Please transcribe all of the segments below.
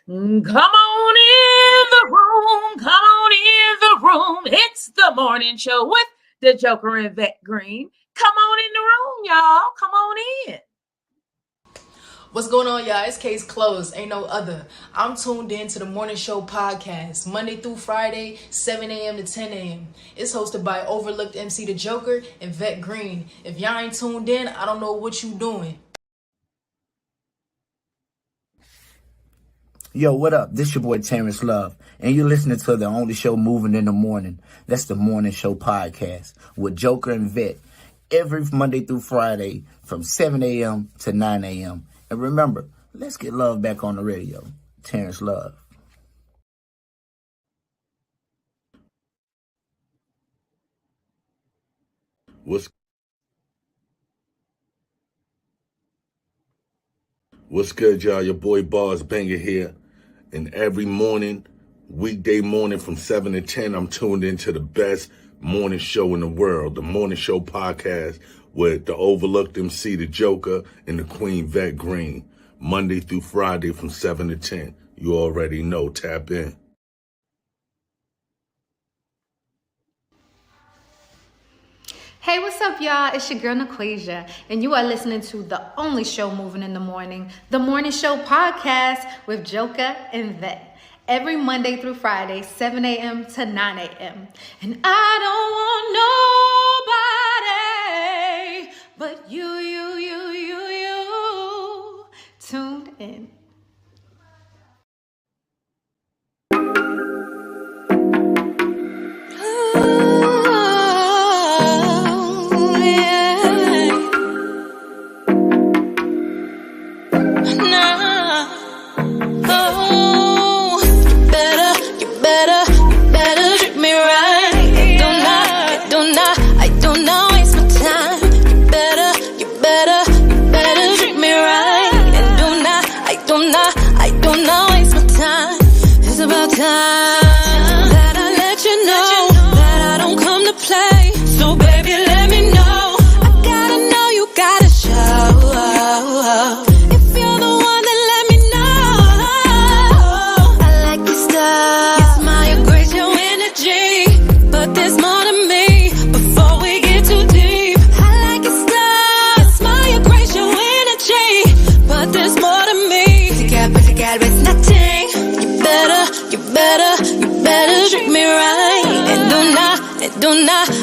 Come on in the room. Come on in the room. It's the morning show with the Joker and Vet Green. Come on in the room, y'all. Come on in. What's going on, y'all? It's Case Closed. Ain't no other. I'm tuned in to the Morning Show podcast, Monday through Friday, 7 a.m. to 10 a.m. It's hosted by Overlooked MC The Joker and Vet Green. If y'all ain't tuned in, I don't know what you doing. Yo, what up? This your boy Terrence Love, and you're listening to the only show moving in the morning. That's the Morning Show podcast with Joker and Vet every Monday through Friday from 7 a.m. to 9 a.m. And remember, let's get love back on the radio. Terrence Love. What's good, y'all? Your boy Bars Banger here. And every morning, weekday morning from 7 to 10, I'm tuned into the best morning show in the world, the Morning Show podcast with the Overlooked MC, The Joker, and the Queen Vet Green. Monday through Friday from 7 to 10. You already know. Tap in. Hey, what's up, y'all? It's your girl, Naquasia, and you are listening to the only show moving in the morning, the Morning Show podcast with Joker and Vet, every Monday through Friday, 7 a.m. to 9 a.m. And I don't want nobody but you tuned in.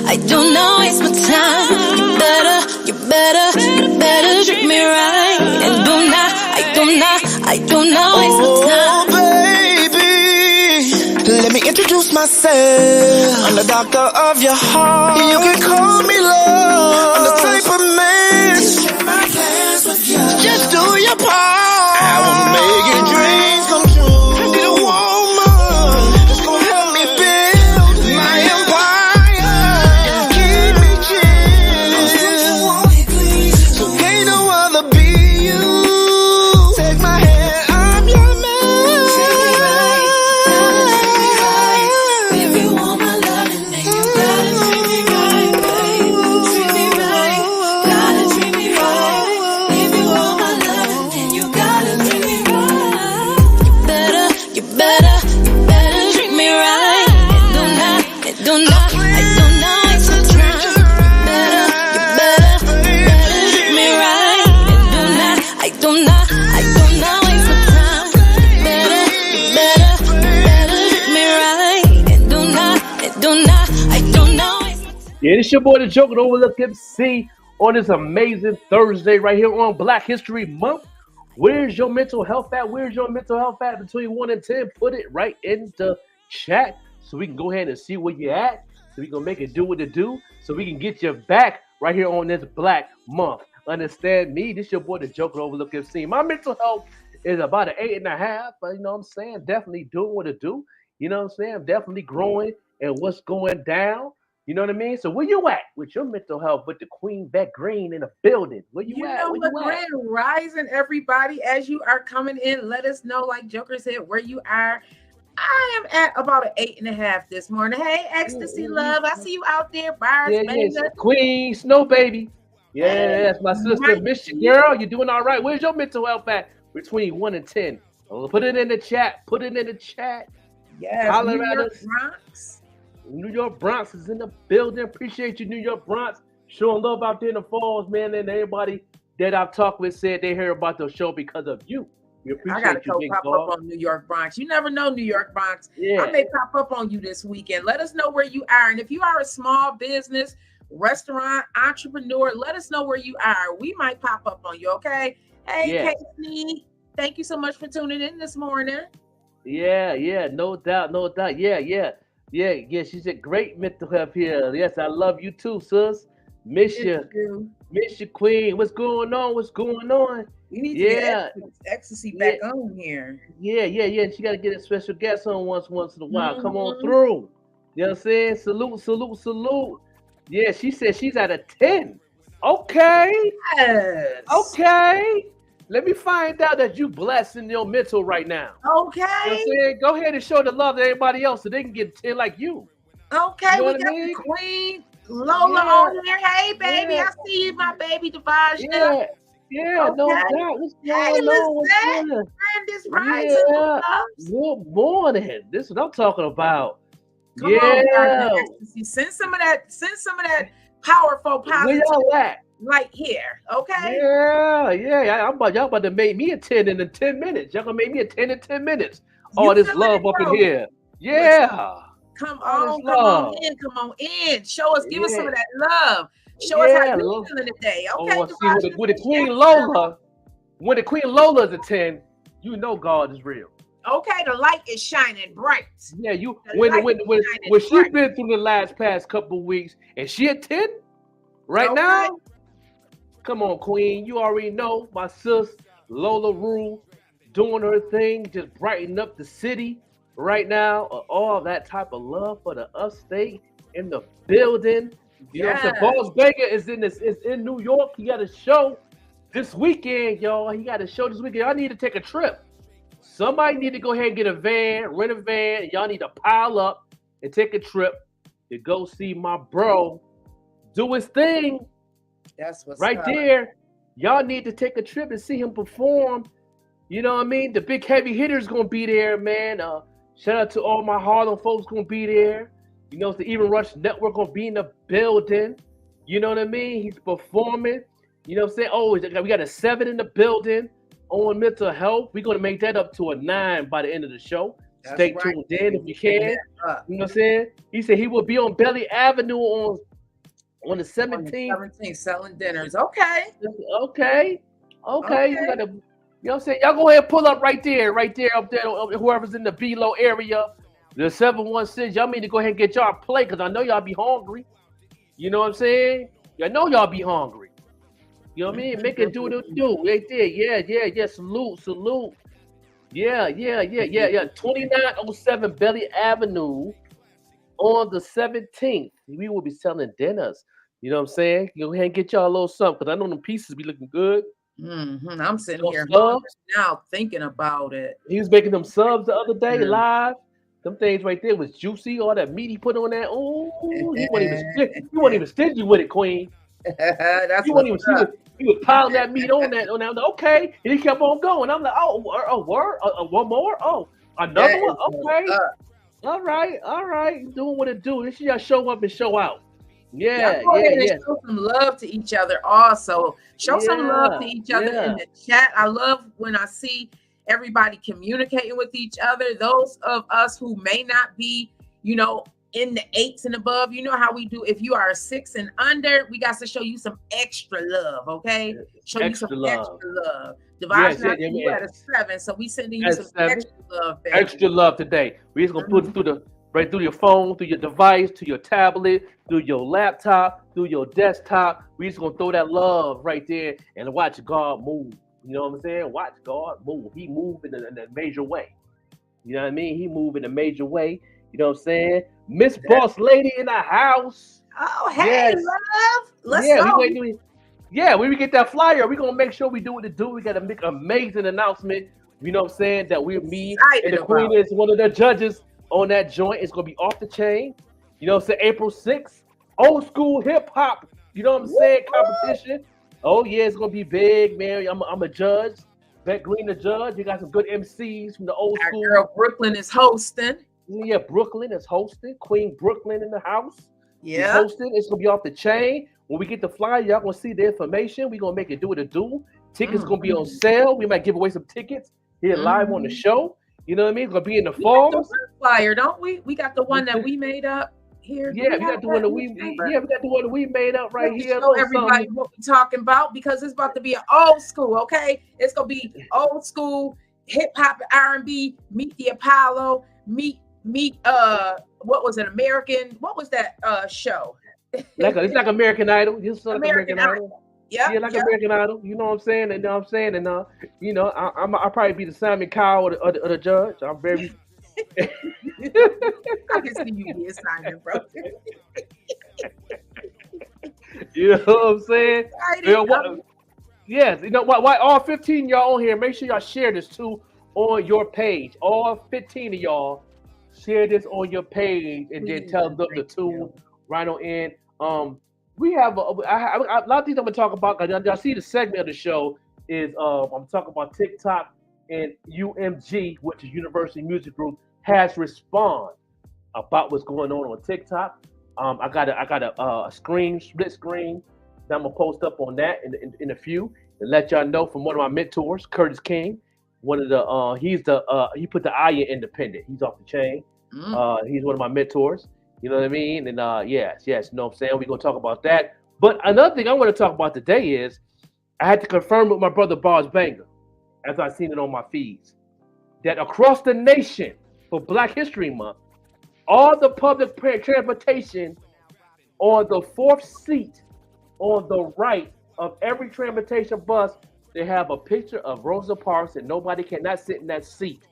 I do not waste my time. You better treat me right. And I do not waste my time. Oh, baby, let me introduce myself. I'm the doctor of your heart. You can call me love. I'm the type of man. Just share my plans with you. Just do your part. I will make your dreams come true. I need a woman that's gonna help me build my empire. Yeah, it's your boy, the Joker, Overlooked MC, on this amazing Thursday right here on Black History Month. Where's your mental health at? Where's your mental health at between 1 and 10? Put it right in the chat so we can go ahead and see where you're at, so we can make it do what it do, so we can get you back right here on this Black Month. Understand me? This your boy, the Joker, Overlooked MC. My mental health is about an 8.5, but you know what I'm saying? Definitely doing what it do. You know what I'm saying? I'm definitely growing and what's going down. You know what I mean? So where you at with your mental health with the Queen Vet Green in the building? Where you at? You know what, Grand Rising, everybody. As you are coming in, let us know, like Joker said, where you are. I am at about an 8.5 this morning. Hey, Ecstasy Love, I see you out there. Bars, yes. Queen Snow Baby. Yeah, that's my sister. Miss you, girl. You're doing all right. Where's your mental health at between 1 and 10? Put it in the chat. Put it in the chat. Yes, Holler New at York us. Bronx. New York Bronx is in the building. Appreciate you, New York Bronx. Showing love out there in the falls, man. And everybody that I've talked with said they heard about the show because of you. We I gotta appreciate you, go big pop dog. up on New York Bronx. You never know, New York Bronx. Yeah. I may pop up on you this weekend. Let us know where you are. And if you are a small business, restaurant, entrepreneur, let us know where you are. We might pop up on you, okay? Hey, Yes. Casey, thank you so much for tuning in this morning. Yeah, no doubt, no doubt. Yeah. She said, great mental health here. Yes, I love you too, sis. Miss you, queen. What's going on? What's going on? You need to Yeah, get ecstasy back on here. yeah. She got to get a special guest on once in a while. Come on Mhm. through. You know what I'm saying? Salute. Yeah, she said she's at a 10. Okay. Yes. Okay. Let me find out that you blessed in your mental right now. Okay. You know what I'm saying? Go ahead and show the love to everybody else so they can get 10 like you. Okay, You know we what I got mean? the Queen Lola Yeah. on here. Hey, baby, Yeah. I see you, my baby Devasia. Yeah, no Okay. doubt. What's Hey, going on? What's Lizette. going on? This rising Yeah. loves. Good morning. This is what I'm talking about. Come on, Yeah. Dr. Ecstasy. Send some of that powerful Where positive y'all at? light here. Okay. Yeah. Y'all about to make me a 10 in 10 minutes. Y'all gonna make me a 10 in 10 minutes. All You this feeling love it, up in bro? here. Yeah. Come All this on, come on love. in, come on in. Show us, give us some Yeah. of that love. Show us how Yeah, you love. feeling today. Oh, Okay, see, when Devasia? the Queen Lola, when the Queen Lola is a 10, you know God is real. Okay, the light is shining bright. Yeah, you The when light when is when shining when she bright. been through the past couple of weeks and she at 10 right Okay. now. Come on, Queen. You already know my sis Lola Rule doing her thing, just brightening up the city right now. All that type of love for the upstate in the building. You know what I'm saying? Yes. Boss Baker is in New York. He got a show this weekend, y'all. He got a show this weekend. Y'all need to take a trip. Somebody need to go ahead and get a van, rent a van. Y'all need to pile up and take a trip to go see my bro do his thing That's what's right up. there. Y'all need to take a trip and see him perform. You know what I mean? The big heavy hitters gonna be there, man. Shout out to all my Harlem folks gonna be there. You know, the Even Rush Network gonna be in the building. You know what I mean? He's performing. You know what I'm saying? Oh, we got a 7 in the building on mental health. We're gonna make that up to a 9 by the end of the show. That's Stay right, tuned in baby. if you can. You know what I'm saying? He said he will be on Belly Avenue on the On the 17th. 17th, selling dinners. Okay. Okay. You gotta, you know what I'm saying? Y'all go ahead and pull up right there, up there. Whoever's in the below area, the 716. Y'all need to go ahead and get y'all a plate because I know y'all be hungry. You know what I'm saying? I know y'all be hungry. You know what I mean? Make it do right there. Yeah. Salute. Yeah. 2907 Belly Avenue on the 17th. We will be selling dinners. You know what I'm saying? Go ahead and get y'all a little something because I know them pieces be looking good. Mm-hmm. I'm sitting Those here subs. now thinking about it. He was making them subs the other day Mhm. live. Them things right there was juicy. All that meat he put on that. Oh, he wasn't even stingy with it, Queen. That's He what's wasn't even. up. He was piling that meat on that. Okay, and he kept on going. I'm like, oh, a word, one more. Oh, another That one. is what's Okay. up. All right. Doing what it do. This y'all show up and show out. Y'all go ahead and show some love to each other also. Show some love to each other in the chat. I love when I see everybody communicating with each other. Those of us who may not be, in the 8s and above, you know how we do. If you are a 6 and under, we got to show you some extra love, okay? Show Extra you some love. extra love. Devon, you at a 7, so we sending you some 7. extra love, baby. Extra love today. We just gonna put it right through your phone, through your device, to your tablet, through your laptop, through your desktop. We just gonna throw that love right there and watch God move. You know what I'm saying? Watch God move. He move in a major way. You know what I mean? He move in a major way. You know what I'm saying? Miss Boss Lady in the house. Oh, hey, Yes. love. Let's Yeah, go. when we get that flyer, we're gonna make sure we do what to do. We gotta make an amazing announcement. You know what I'm saying? That we're me and the Queen is one of the judges on that joint. It's gonna be off the chain. You know what I'm saying? April 6th, old school hip hop. You know what I'm saying? Competition. Oh yeah, it's gonna be big, man. I'm a judge. Bet Green the judge. You got some good MCs from the old Our school. girl Brooklyn is hosting. Yeah, Brooklyn is hosting. Queen Brooklyn in the house. She's Yeah. hosting. It's gonna be off the chain. When we get the flyer, y'all gonna see the information. We're gonna make it do what it do. Tickets gonna be on sale. We might give away some tickets here live on the show. You know what I mean? It's gonna be in the fall. Flyer, don't we? We got the one that we made up here. Yeah, we got the one that we made up right here. Show everybody what we're talking about, because it's about to be an old school, okay? It's gonna be old school hip hop and R&B. Meet the Apollo. Meet what was it? What was that show? It's like American Idol. It's like American Idol. Yeah, American Idol. You know what I'm saying? And I'm saying, and I'll probably be the Simon Cowell of the judge. I'm very. I can see you being Simon, bro. You know what I'm saying? Yes. You know what? Why all 15 y'all on here? Make sure y'all share this too on your page. All 15 of y'all share this on your page, and then tell them to tune right on in. We have a lot of things I'm gonna talk about. Cause y'all see the segment of the show is I'm talking about TikTok, and UMG, which is University Music Group, has responded about what's going on TikTok. I got a split screen that I'm gonna post up on that in a few, and let y'all know from one of my mentors, Curtis King. One of the he put the I in independent. He's off the chain. He's one of my mentors. You know what I mean? And yes, you know what I'm saying? We're gonna talk about that. But another thing I want to talk about today is I had to confirm with my brother Bars Banger, as I seen it on my feeds, that across the nation for Black History Month, all the public transportation on the 4th seat on the right of every transportation bus, they have a picture of Rosa Parks, and nobody cannot sit in that seat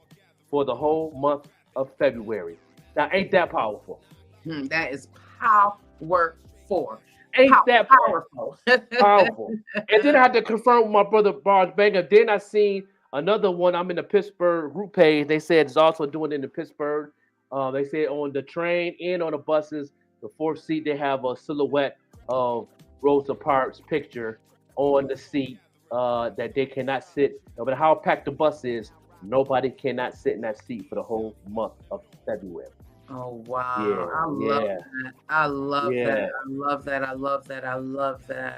for the whole month of February. Now, ain't that powerful? That is powerful. Ain't that powerful? Powerful. And then I had to confirm with my brother Bars Banger. Then I seen another one. I'm in the Pittsburgh group page. They said it's also doing it in the Pittsburgh. They said on the train and on the buses, the 4th seat, they have a silhouette of Rosa Parks' picture on the seat that they cannot sit. No matter how packed the bus is, nobody cannot sit in that seat for the whole month of February. Oh wow! Yeah, I love that.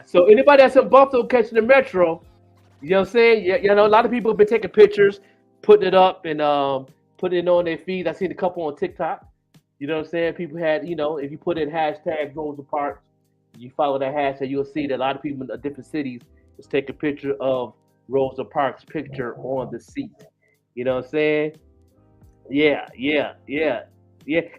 So anybody that's in Buffalo catching the metro, you know what I'm saying? You know, a lot of people have been taking pictures, putting it up, and putting it on their feeds. I seen a couple on TikTok. You know what I'm saying? People had, you know, if you put in hashtag Rosa Parks, you follow that hashtag, you'll see that a lot of people in different cities is taking a picture of Rosa Parks' picture on the seat. You know what I'm saying? Yeah.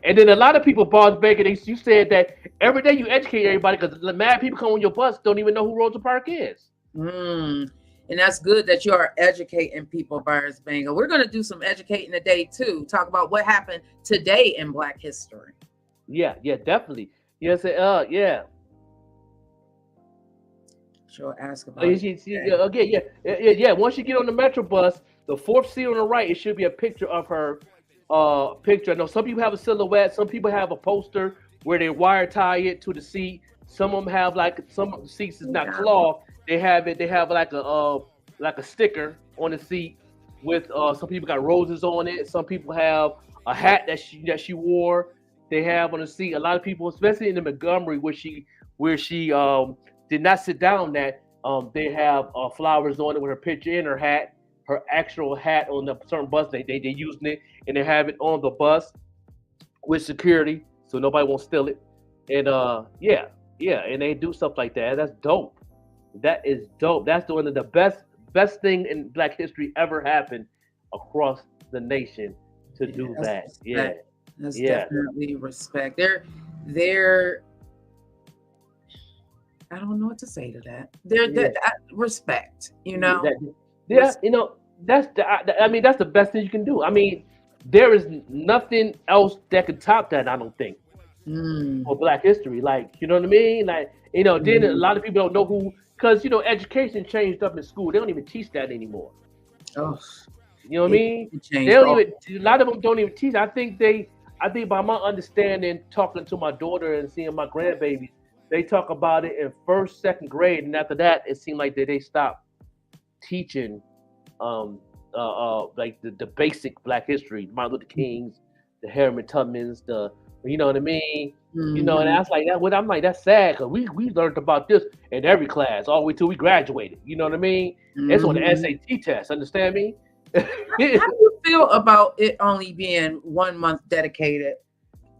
And then a lot of people, Bars Baker, you said that every day you educate everybody, because mad people come on your bus don't even know who Rosa Parks is. And that's good that you are educating people, Bars Banger. We're going to do some educating today too. Talk about what happened today in Black history. Yeah, definitely. Yes, yeah. Sure, ask about it. Yeah. Once you get on the Metro bus, the 4th seat on the right, it should be a picture of her. Picture. I know some people have a silhouette. Some people have a poster where they wire tie it to the seat. Some of them have some of the seats is not cloth. They have like a sticker on the seat with some people got roses on it. Some people have a hat that she wore. They have on the seat. A lot of people, especially in the Montgomery, where she did not sit down, that they have flowers on it with her picture in her hat. Her actual hat on the certain bus, they using it, and they have it on the bus with security, so nobody won't steal it. And and they do stuff like that. That's dope. That is dope. That's one of the best thing in Black history ever happened across the nation to do that. Respect. That's definitely respect. They're I don't know what to say to that. They're respect, you know. You know, that's the best thing you can do. I mean, there is nothing else that could top that, I don't think, for Black history. Like, you know what I mean? Like, you know, then a lot of people don't know who, because, you know, education changed up in school. They don't even teach that anymore. Oh, you know what I mean? A lot of them don't even teach. I think by my understanding, talking to my daughter and seeing my grandbabies, they talk about it in 1st, 2nd grade, and after that, it seemed like they stopped teaching like the basic Black history, Martin Luther King's, the Harriet Tubmans, you know what I mean? You know, and that's like that. What I'm like, that's sad because we learned about this in every class all the way till we graduated. You know what I mean? It's on the SAT test. Understand me? How do you feel about it only being 1 month dedicated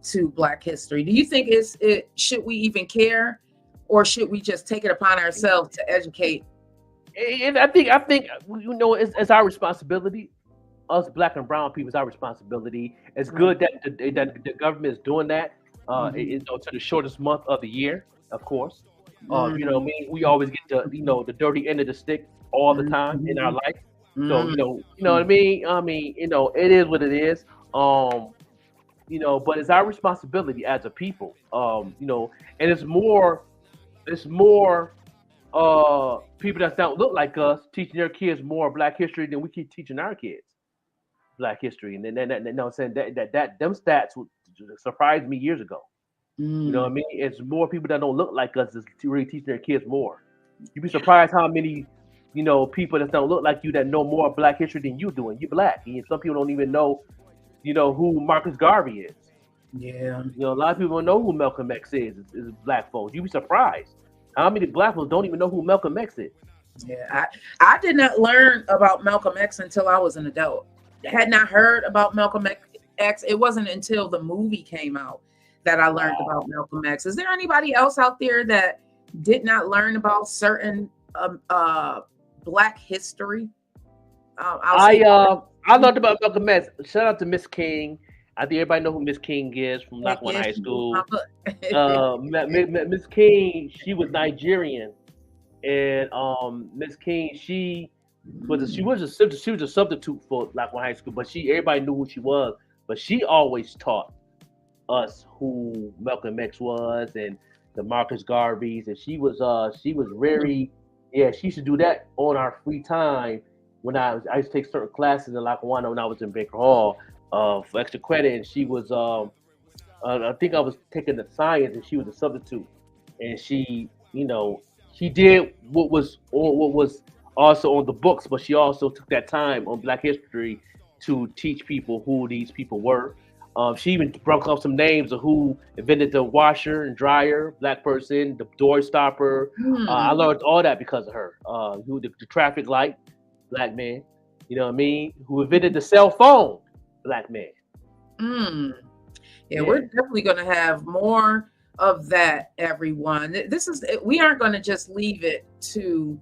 to Black history? Do you think should we even care, or should we just take it upon ourselves to educate? And I think you know it's our responsibility. Us Black and brown people, it's our responsibility. It's good that the government is doing that. You know, to the shortest month of the year, of course. You know what I mean? We always get the dirty end of the stick all the time in our life. So you know what I mean? I mean, you know, it is what it is. You know, but it's our responsibility as a people. You know, and it's more people that don't look like us teaching their kids more Black history than we keep teaching our kids Black history. And then you know, I'm saying that them stats would surprised me years ago. You know what I mean? It's more people that don't look like us that's really teaching their kids more. You'd be surprised how many, you know, people that don't look like you that know more Black history than you do, and you're Black. And some people don't even know, you know, who Marcus Garvey is. Yeah. You know, a lot of people don't know who Malcolm X is Black folks. You'd be surprised how many Black folks don't even know who Malcolm X is. Yeah, I did not learn about Malcolm X until I was an adult. I had not heard about Malcolm X. It wasn't until the movie came out that I learned about Malcolm X. Is there anybody else out there that did not learn about certain Black history? I learned about Malcolm X. Shout out to Miss King. I think everybody know who Miss King is from Lackawanna High School. Miss King, she was Nigerian, and Miss King, she was a substitute for Lackawanna High School, but everybody knew who she was. But she always taught us who Malcolm X was and the Marcus Garveys, and she was very she used to do that on our free time when I used to take certain classes in Lackawanna when I was in Baker Hall for extra credit, and she was I think I was taking the science and she was a substitute, and she, you know, she did what was also on the books, but she also took that time on Black history to teach people who these people were. She even broke up some names of who invented the washer and dryer, Black person, the door stopper. I learned all that because of her. Who the traffic light, Black man. You know what I mean? Who invented the cell phone, Black man. Yeah, we're definitely going to have more of that, everyone. We aren't going to just leave it to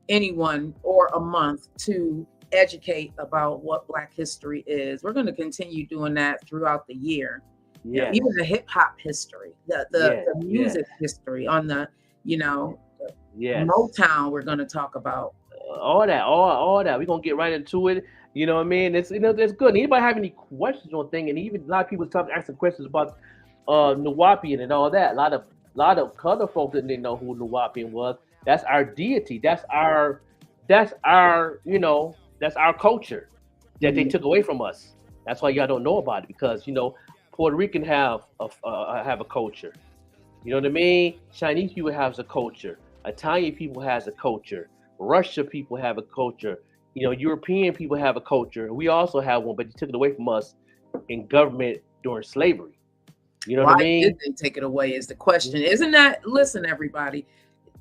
anyone or a month to educate about what Black history is. We're going to continue doing that throughout the year. Yeah, even the hip hop history, the music history on the, you know, Motown. We're going to talk about all that. We're going to get right into it. You know what I mean? It's, you know, it's good. Anybody have any questions on thing? And even a lot of people start asking questions about Nuwapian and all that. A lot of other folks didn't know who Nuwapian was. That's our deity. That's our you know, that's our culture that they took away from us. That's why y'all don't know about it, because, you know, Puerto Rican have a culture. You know what I mean? Chinese people have a culture. Italian people has a culture. Russia people have a culture. You know, European people have a culture. We also have one, but they took it away from us in government during slavery. You know what I mean? Why did they take it away is the question. Isn't that, listen, everybody,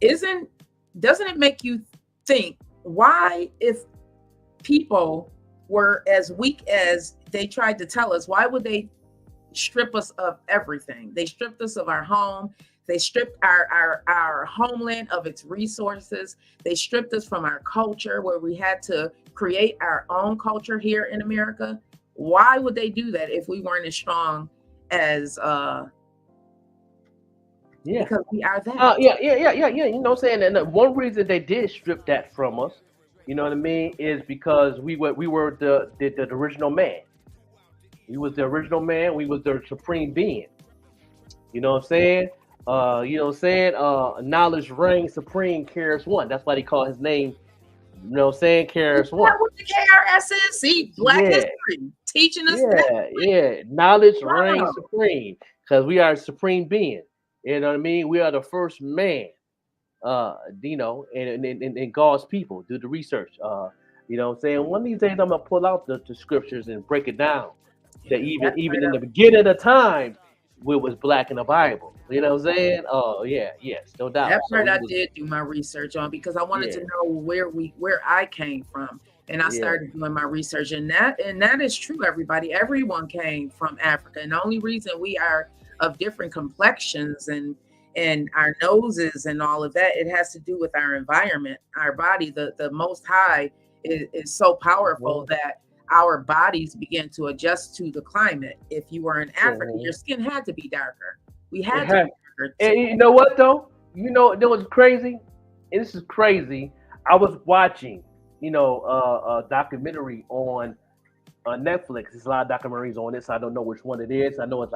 doesn't it make you think, why, if people were as weak as they tried to tell us, why would they strip us of everything? They stripped us of our home. They stripped our homeland of its resources. They stripped us from our culture, where we had to create our own culture here in America. Why would they do that if we weren't as strong as because we are that. Yeah. You know what I'm saying? And one reason they did strip that from us, you know what I mean, is because we were the original man. We was the original man. We was the supreme being. You know what I'm saying? You know what I'm saying? Knowledge reigns supreme, KRS One. That's why they call his name. You know what I'm saying? KRS One. What the KRS is? See, Black history teaching us that. Knowledge reigns supreme, because we are supreme being. You know what I mean? We are the first man. You know, in God's people. Do the research. You know what I'm saying? One of these days I'm gonna pull out the scriptures and break it down. That That even part in the beginning of time, we was black in the Bible. You know what I'm saying? Oh yeah, yes, no doubt. That So part we I was did do my research on because I wanted to yeah, know where I came from. And I yeah, started doing my research, and that is true, everybody. Everyone came from Africa. And the only reason we are of different complexions and our noses and all of that, it has to do with our environment, our body. The most high is so powerful mhm, that our bodies begin to adjust to the climate. If you were in Africa, mhm. your skin had to be darker. We It had to had, be darker and to you know what though? That was crazy. And this is crazy. I was watching, a documentary on Netflix. There's a lot of documentaries on this. I don't know which one it is. I know it's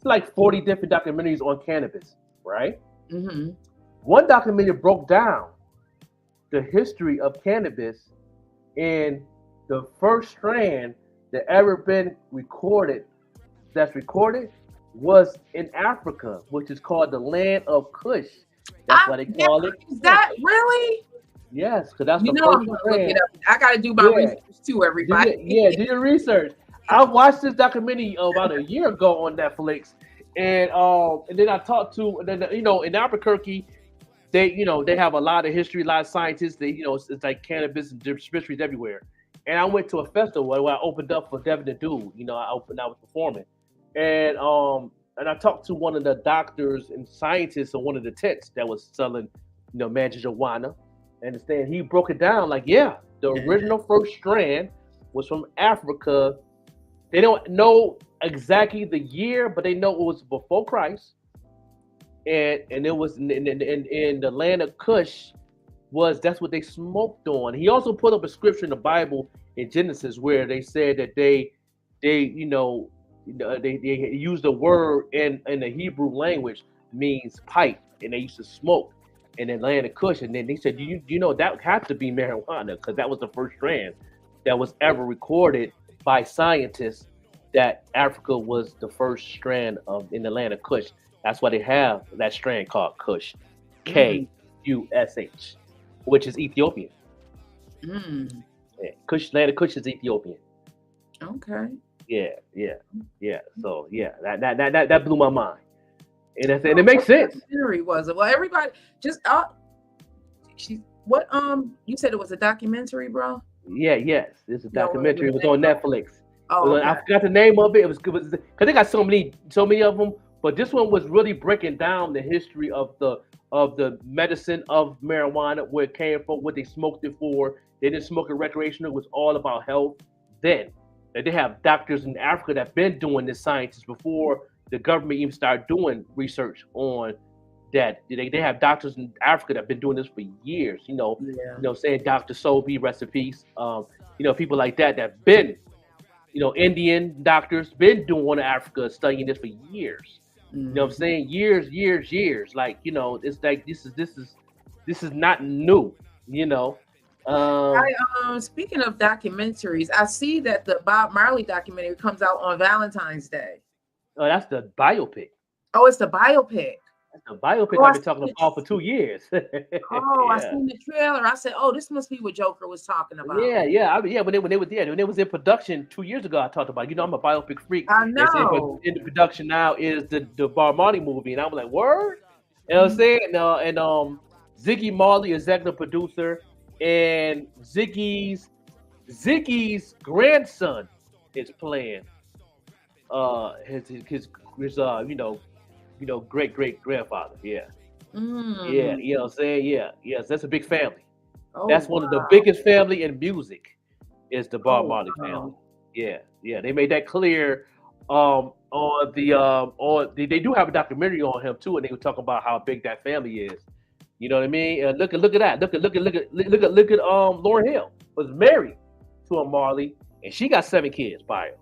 like 40 different documentaries on cannabis, right? hmm One documentary broke down the history of cannabis, and the first strand that ever been recorded that's recorded was in Africa, which is called the land of Kush. That's I why they never call it is Kush. that really? Yes, because that's You the know I'm first gonna look it strand. up. I gotta do my Yeah, research too, everybody. do your research. I watched this documentary about a year ago on Netflix, and then I talked to, and then in Albuquerque, they have a lot of history, a lot of scientists. It's like cannabis and dispensaries everywhere. And I went to a festival where I opened up for Devin the Dude. I was performing, and I talked to one of the doctors and scientists on one of the tents that was selling, marijuana. And understand he broke it down like, yeah, the original first strand was from Africa. They don't know exactly the year, but they know it was before Christ, and it was in the land of Cush. That's what they smoked on. He also put up a scripture in the Bible in Genesis where they said that they they used the word in the Hebrew language means pipe, and they used to smoke in the land of Cush. And then they said, you know that had to be marijuana because that was the first strand that was ever recorded by scientists that Africa was the first strand of in the land of Cush. That's why they have that strand called Kush, Mm, Kush, which is Ethiopian. mm, Yeah. Land of Kush is Ethiopian. okay. Yeah, yeah, yeah. So yeah, that blew my mind, and Oh, it makes what sense. documentary was it? Well, everybody just she what you said it was a documentary, bro? Yeah, yes. This is a You don't remember documentary. It the was name on of it? Netflix. Oh, okay. I forgot the name of it. It was because they got so many of them. But this one was really breaking down the history of the medicine of marijuana, where it came from, what they smoked it for. They didn't smoke it recreational. It was all about health. Then and they have doctors in Africa that been doing this science before the government even started doing research on that. They have doctors in Africa that have been doing this for years. Yeah. Saying Dr. Sobi, rest in peace. People like that been, Indian doctors been doing Africa studying this for years. You know what I'm Mhm. saying? Years, years, years. Like, it's like this is not new, you know. Um Speaking of documentaries, I see that the Bob Marley documentary comes out on Valentine's Day. that's the biopic. Oh, it's the biopic. That's the biopic Oh, I've I been talking seen it. about for 2 years. Oh, I Yeah. seen the trailer. I said, "Oh, this must be what Joker was talking about." Yeah. When it was in production 2 years ago, I talked about. I'm a biopic freak. I They said, but know. in the production now is the Bar Marley movie, and I was like, word. You know what I'm Mhm. saying? And Ziggy Marley, executive producer, and Ziggy's grandson is playing his great great grandfather. Yeah, yeah. Mm. You know what I'm saying? Yeah, yes. That's a big family. Oh That's one of the wow. biggest family in music is the Bob Oh Marley family. wow. Yeah, yeah. They made that clear. They do have a documentary on him too, and they were talking about how big that family is. You know what I mean? Look at that. Look at Lauryn Hill was married to a Marley, and she got 7 kids by her.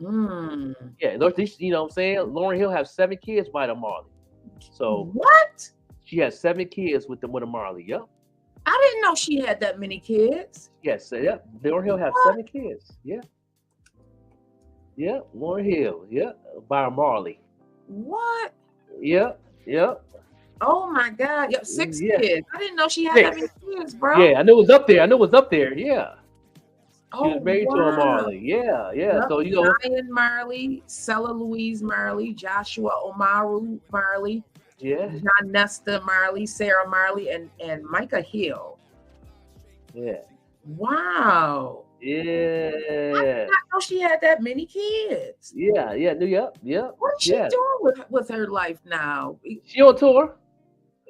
Mm. Yeah, you know what I'm saying? Lauryn Hill has 7 kids by the Marley. So What? she has 7 kids with a Marley. Yep. I didn't know she had that many kids. Yes. Yep. Lauryn Hill has What? 7 kids. Yeah. Yeah, Lauryn Hill. Yeah, by Marley. What? Yep, yep. Oh my God. Yep, 6 Yeah, kids. I didn't know she had that 6. many kids, bro. Yeah, I knew it was up there. I knew it was up there. Yeah, she was Oh married to a wow. Marley. Yeah, yeah. Yep. So Ryan Marley, Stella Louise Marley, Joshua Omaru Marley, yeah, John Nesta Marley, Sarah Marley, and Micah Hill. yeah, Wow. I did yeah, not know she had that many kids. yeah, yeah. Yep, yep, What is she yeah. doing with her life now? She on tour.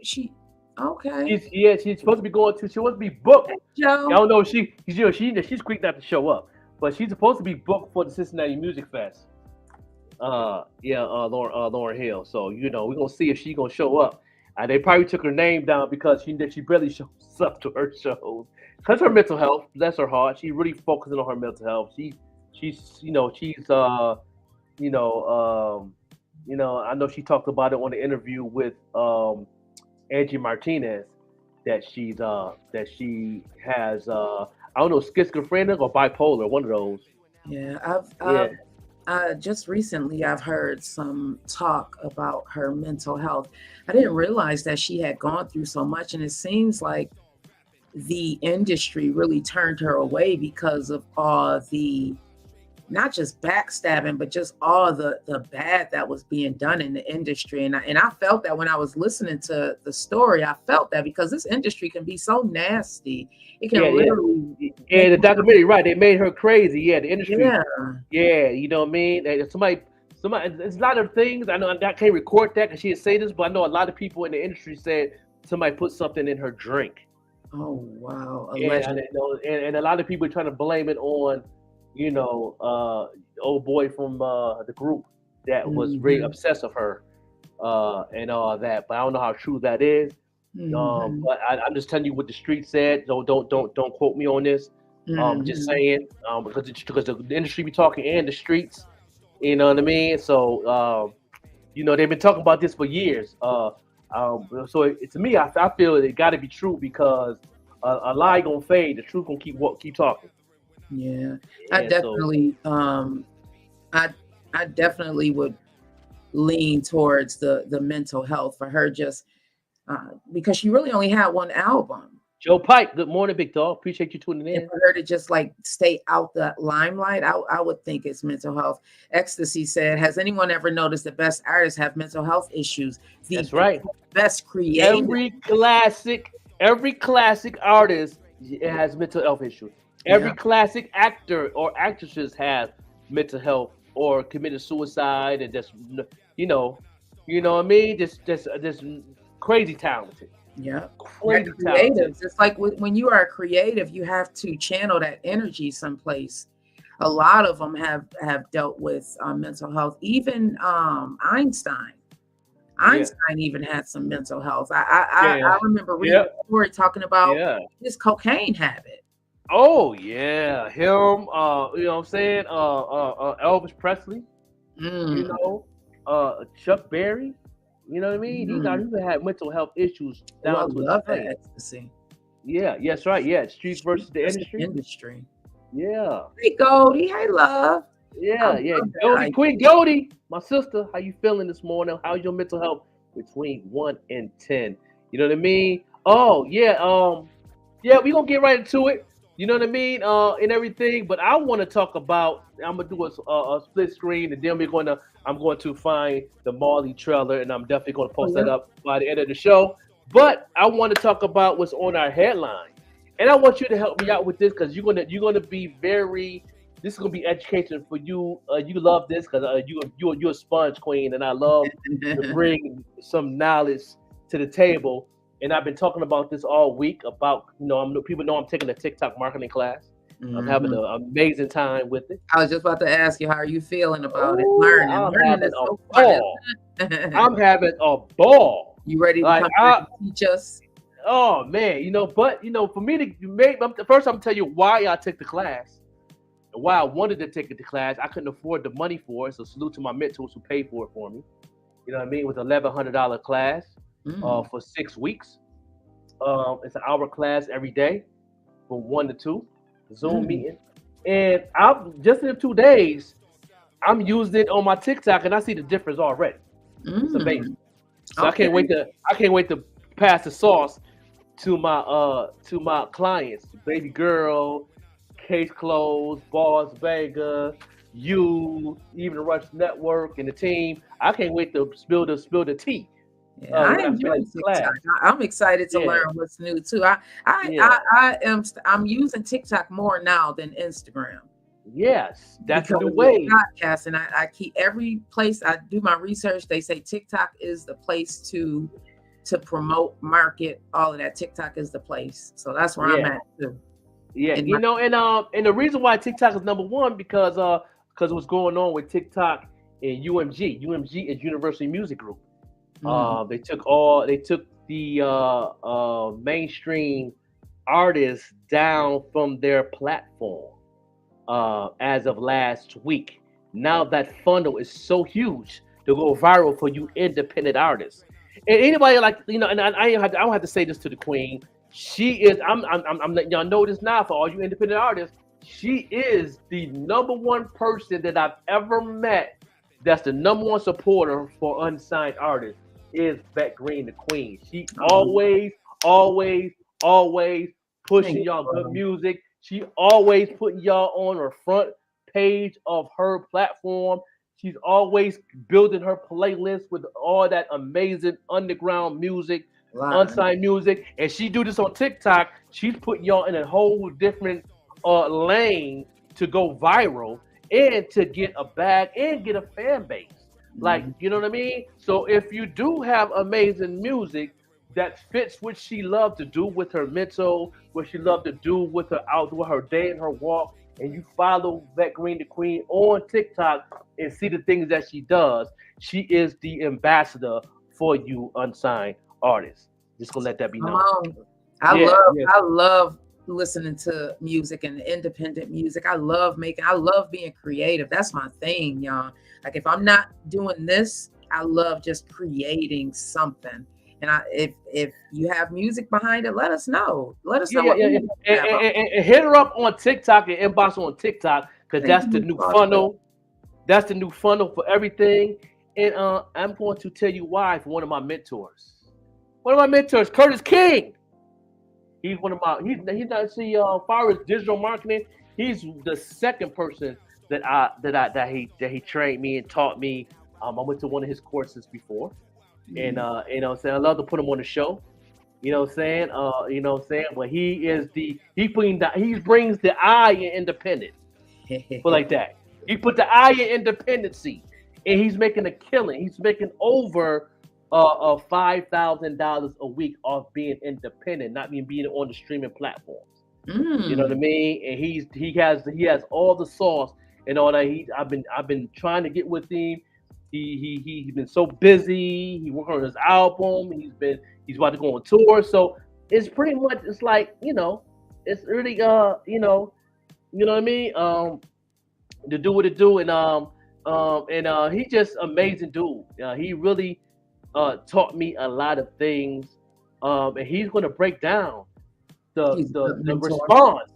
She okay. She's supposed to be going to. She wants to be booked. Hey, I Joe. don't know if she's quick not to show up, but she's supposed to be booked for the Cincinnati Music Fest. Lauren Hill. So we're gonna see if she's gonna show up. They probably took her name down because she barely shows up to her shows. Because her mental health, bless her heart, she's really focusing on her mental health. I know she talked about it on the interview with Angie Martinez that she has I don't know, schizophrenic or bipolar, one of those. Yeah, Yeah. just recently I've heard some talk about her mental health. I didn't realize that she had gone through so much, and it seems like the industry really turned her away because of all the not just backstabbing, but just all the bad that was being done in the industry. And I felt that when I was listening to the story, I felt that because this industry can be so nasty. It can literally Yeah, the documentary, right? They made her crazy. Yeah, the industry. Yeah. Yeah, you know what I mean? Somebody, there's a lot of things. I know I can't record that because she didn't say this, but I know a lot of people in the industry said somebody put something in her drink. Oh wow. And a lot of people are trying to blame it on, old boy from the group that was very obsessed with her and all that. But I don't know how true that is. But I'm just telling you what the street said. Don't quote me on this. Just saying, because the industry be talking and the streets, you know what I mean. So they've been talking about this for years. So to me, I feel it got to be true because a lie gonna fade, the truth gonna keep talking. Yeah, I definitely, I definitely would lean towards the mental health for her, just because she really only had one album. Joe Pipe, good morning, big dog. Appreciate you tuning in. And for her to just like stay out the limelight, I would think it's mental health. Ecstasy said, "Has anyone ever noticed the best artists have mental health issues?" That's right. Best creative. Every classic artist has mental health issues. Every classic actor or actresses have mental health or committed suicide and just you know what I mean? Just crazy talented. Yeah, crazy talented. It's like when you are a creative, you have to channel that energy someplace. A lot of them have dealt with mental health. Even Einstein even had some mental health. I remember reading a story talking about his cocaine habit. Oh yeah, him. You know what I'm saying? Elvis Presley. Chuck Berry. You know what I mean? He had mental health issues down to love that Ecstasy. Yeah, yes, right. Yeah, Streets versus the industry. Yeah. Hey Goldie, hey love. Yeah. Goldie, Queen Goldie, my sister. How you feeling this morning? How's your mental health between 1 and 10? You know what I mean? Oh yeah. We gonna get right into it. You know what I mean? And everything. But I want to talk about. I'm gonna do a split screen, and then I'm going to find the Marley trailer, and I'm definitely going to post that up by the end of the show. But I want to talk about what's on our headline, and I want you to help me out with this because you're gonna be very. This is gonna be education for you. You love this because you're a sponge queen, and I love to bring some knowledge to the table. And I've been talking about this all week about, people know I'm taking a TikTok marketing class. I'm having an amazing time with it. I was just about to ask you, how are you feeling about it? Learning is so fun. I'm having a ball. You ready to come teach us? Oh man, but for me to first I'm gonna tell you why I took the class and why I wanted to take the class. I couldn't afford the money for it, so salute to my mentors who paid for it for me. You know what I mean? It was $1,100 class. For 6 weeks. It's an hour class every day from 1 to 2, Zoom meeting. And I'm just in 2 days, I'm using it on my TikTok and I see the difference already. It's amazing. So I can't wait to pass the sauce to my clients, Baby Girl, Case Closed, Boss Vega, you, even the Rush Network and the team. I can't wait to spill the tea. Yeah, I When I enjoy finish class. TikTok. I'm excited to Yeah, learn what's new too. I'm using TikTok more now than Instagram yes, that's a because new of way. podcasts, and I keep every place I do my research. They say TikTok is the place to promote, market, all of that. TikTok is the place, so that's where I'm Yeah, at too. yeah, In my, and the reason why TikTok is number one because what's going on with TikTok and UMG. UMG is University Music Group. mm, They took the mainstream artists down from their platform as of last week. Now that funnel is so huge to go viral for you independent artists. And anybody like and I don't have to say this to the queen. She is. I'm letting y'all know this now for all you independent artists. She is the number one person that I've ever met. That's the number one supporter for unsigned artists is Vette Green, the queen. She always, always, always pushing y'all good music. She always putting y'all on her front page of her platform. She's always building her playlist with all that amazing underground music, unsigned music, and she do this on TikTok. She's putting y'all in a whole different lane to go viral and to get a bag and get a fan base. Like, you know what I mean? So if you do have amazing music that fits what she loved to do with her mental, what she loved to do with her outdoor, her day and her walk, and you follow Vette Green the Queen on TikTok and see the things that she does, she is the ambassador for you unsigned artists. Just gonna let that be known. I love listening to music and independent music. I love being creative. That's my thing, y'all. Like if I'm not doing this, I love just creating something. And if you have music behind it, let us know. Let us know. And hit her up on TikTok and inbox on TikTok because that's the new funnel. That's the new funnel for everything. And I'm going to tell you why for one of my mentors. One of my mentors, Curtis King. He's one of my. He's not see as far as digital marketing. He's the second person that he trained me and taught me. I went to one of his courses before, and you know what I'm saying, I love to put him on the show. You know what I'm saying? But he brings the eye in independence. But like that. He put the eye in independency and he's making a killing. He's making over $5,000 a week off being independent, not being on the streaming platforms. You know what I mean? And he has all the sauce and all that. I've been trying to get with him. He's been so busy. He worked on his album. He's about to go on tour. So it's pretty much it's like it's really you know what I mean, to do what it do. And he's just amazing dude. He really taught me a lot of things, and he's going to break down the response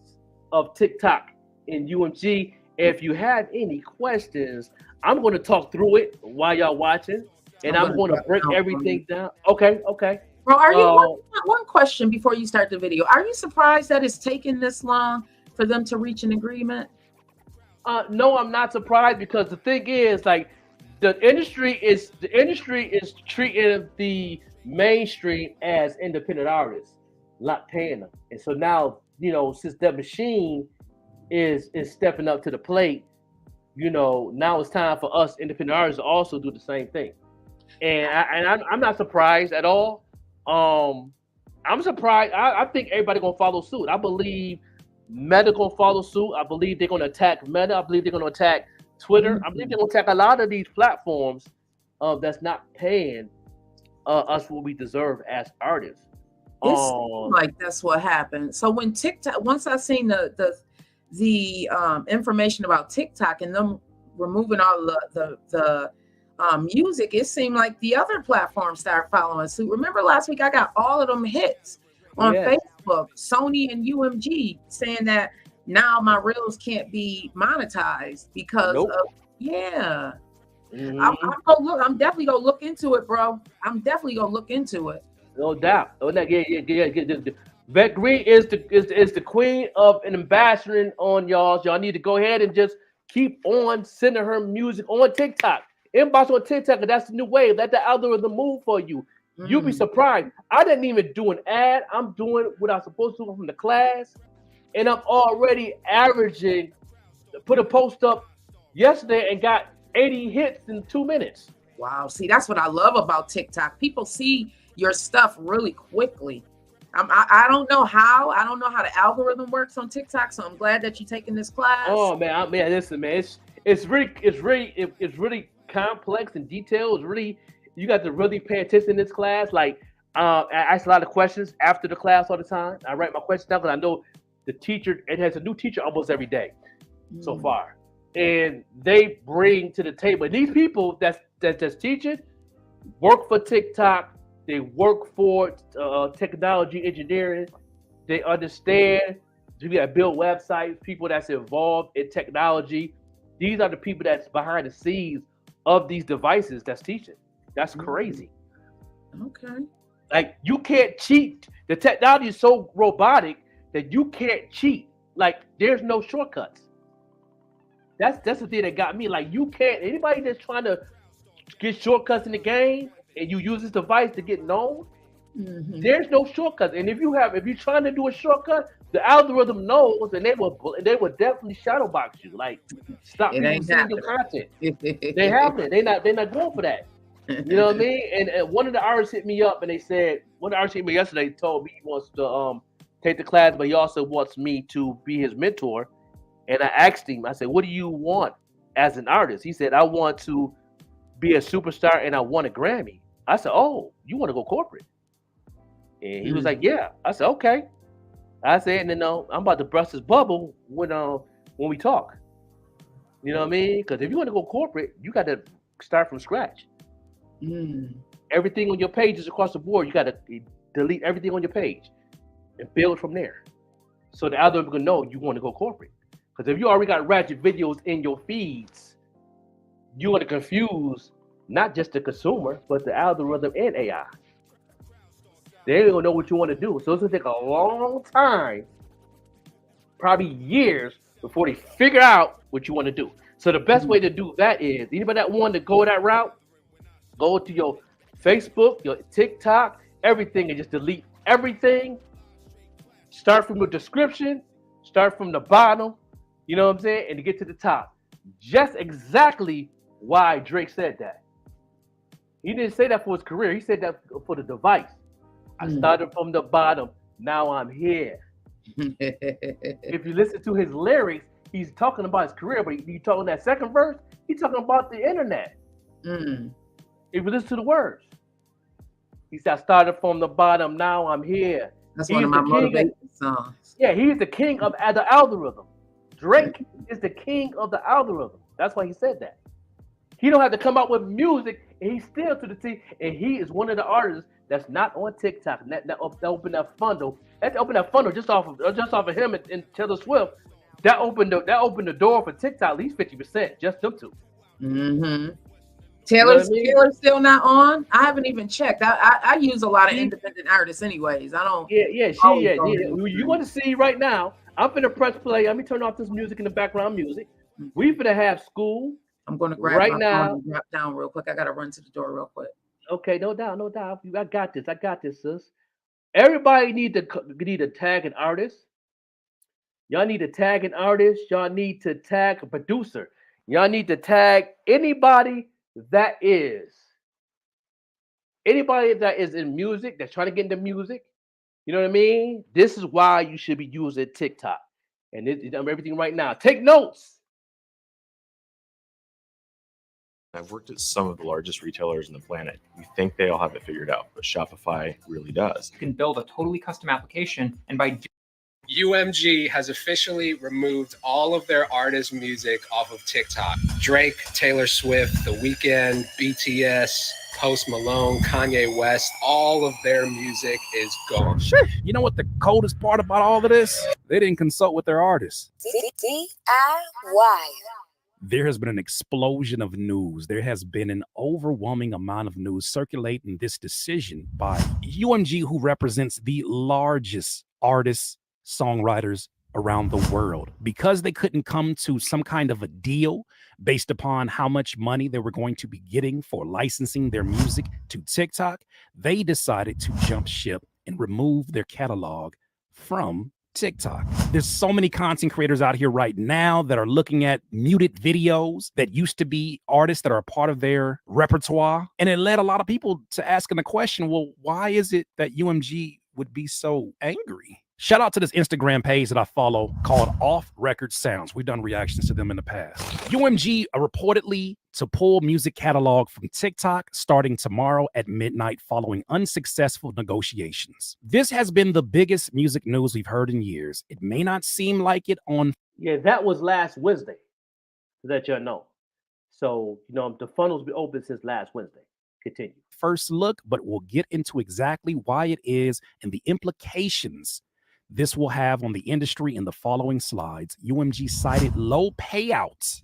of TikTok and UMG. If you have any questions, I'm going to talk through it while y'all watching, and I'm going to break everything down. Okay. Bro, are you one question before you start the video? Are you surprised that it's taken this long for them to reach an agreement? No, I'm not surprised because the thing is, like, the industry is treating the mainstream as independent artists, not paying them. And so now, since that machine is stepping up to the plate, now it's time for us independent artists to also do the same thing. And I'm not surprised at all. I'm surprised. I think everybody gonna follow suit. I believe Meta gonna follow suit. I believe they're gonna attack Meta. I believe they're gonna attack Twitter. I believe they're gonna attack a lot of these platforms that's not paying us what we deserve as artists. It seems like that's what happened. So when TikTok, once I seen the information about TikTok and them removing all the music, it seemed like the other platforms started following suit. Remember last week I got all of them hits on Facebook, Sony and UMG saying that now my reels can't be monetized because of I'm definitely gonna look into it, bro. I'm definitely gonna look into it. No doubt. Oh, yeah. Vette Green is the queen of an ambassador on y'all. Y'all need to go ahead and just keep on sending her music on TikTok. Inbox on TikTok, and that's the new way. Let the algorithm move for you. You'll be surprised. I didn't even do an ad. I'm doing what I'm supposed to do from the class, and I'm already averaging. Put a post up yesterday and got 80 hits in 2 minutes. Wow. See, that's what I love about TikTok. People see your stuff really quickly. I don't know how. I don't know how the algorithm works on TikTok, so I'm glad that you're taking this class. Oh man, listen, man, it's really complex and detailed. It's really, you got to really pay attention in this class. Like, I ask a lot of questions after the class all the time. I write my questions down because I know the teacher. It has a new teacher almost every day so far, and they bring to the table. These people that's teaching work for TikTok. They work for technology engineering. They understand. You got to build websites. People that's involved in technology. These are the people that's behind the scenes of these devices that's teaching. That's crazy. Okay. Like, you can't cheat. The technology is so robotic that you can't cheat. Like, there's no shortcuts. That's the thing that got me. Like, you can't. Anybody that's trying to get shortcuts in the game and you use this device to get known, there's no shortcuts. And if you're trying to do a shortcut, the algorithm knows, and they will definitely shadow box you. Like, stop people seeing your content. They haven't. They're not going for that. You know what I mean? And one of the artists hit me up and they said, one of the artists hit me yesterday, told me he wants to take the class, but he also wants me to be his mentor. And I asked him, I said, what do you want as an artist? He said, I want to be a superstar and I want a Grammy. I said, oh, you want to go corporate? And he was like, yeah. I said, okay. I said, and then I'm about to burst his bubble when we talk. You know what I mean? Because if you want to go corporate, you got to start from scratch. Everything on your pages across the board, you got to delete everything on your page and build from there. So the algorithm can know you want to go corporate. Because if you already got ratchet videos in your feeds, you want to confuse not just the consumer, but the algorithm and AI. They ain't gonna know what you want to do. So it's gonna take a long time, probably years, before they figure out what you want to do. So the best way to do that is, anybody that want to go that route, go to your Facebook, your TikTok, everything, and just delete everything. Start from the description, start from the bottom, you know what I'm saying, and to get to the top. Just exactly why Drake said that. He didn't say that for his career. He said that for the device. I started from the bottom. Now I'm here. If you listen to his lyrics, he's talking about his career, but you talking that second verse, he's talking about the internet. If you listen to the words, he said, I started from the bottom. Now I'm here. That's one of my motivation songs. Yeah, he's the king of the algorithm. Drake is the king of the algorithm. That's why he said that. He don't have to come out with music, and he's still to the T. And he is one of the artists that's not on TikTok. That opened that funnel. That opened that funnel just off of him and Taylor Swift. That opened the door for TikTok at least 50%. Just them two. Taylor's still not on. I haven't even checked. I use a lot of independent artists, anyways. I don't. Yeah. You want to see right now? I'm finna press play. Let me turn off this music in the background music. We finna have school. I'm gonna grab right my now. phone and drop down real quick. I gotta run to the door real quick. Okay, no doubt. I got this, sis. Everybody need to tag an artist. Y'all need to tag an artist. Y'all need to tag a producer. Y'all need to tag anybody that is in music, that's trying to get into music. You know what I mean? This is why you should be using TikTok. And everything right now. Take notes. I've worked at some of the largest retailers on the planet. You think they all have it figured out, but Shopify really does. You can build a totally custom application, and by UMG has officially removed all of their artist music off of TikTok. Drake, Taylor Swift, The Weeknd, BTS, Post Malone, Kanye West, all of their music is gone. You know what the coldest part about all of this? They didn't consult with their artists. DIY. there has been an explosion of news. There has been an overwhelming amount of news circulating this decision by UMG, who represents the largest artists, songwriters around the world. Because they couldn't come to some kind of a deal based upon how much money they were going to be getting for licensing their music to TikTok, they decided to jump ship and remove their catalog from TikTok. There's so many content creators out here right now that are looking at muted videos that used to be artists that are a part of their repertoire. And it led a lot of people to asking the question, well, why is it that UMG would be so angry? Shout out to this Instagram page that I follow called Off Record Sounds. We've done reactions to them in the past. UMG are reportedly to pull music catalog from TikTok starting tomorrow at midnight following unsuccessful negotiations. This has been the biggest music news we've heard in years. It may not seem like it on... Yeah, that was last Wednesday, to let y'all know. So, the funnel's been open since last Wednesday. Continue. First look, but we'll get into exactly why it is and the implications this will have on the industry in the following slides. UMG cited low payouts,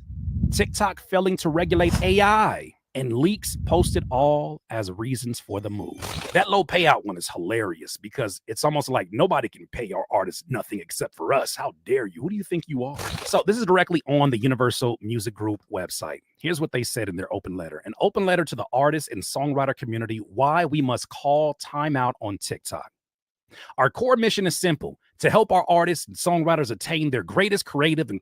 TikTok failing to regulate AI, and leaks posted all as reasons for the move. That low payout one is hilarious because it's almost like nobody can pay our artists nothing except for us. How dare you? Who do you think you are? So this is directly on the Universal Music Group website. Here's what they said in their open letter. An open letter to the artist and songwriter community, why we must call timeout on TikTok. Our core mission is simple: to help our artists and songwriters attain their greatest creative and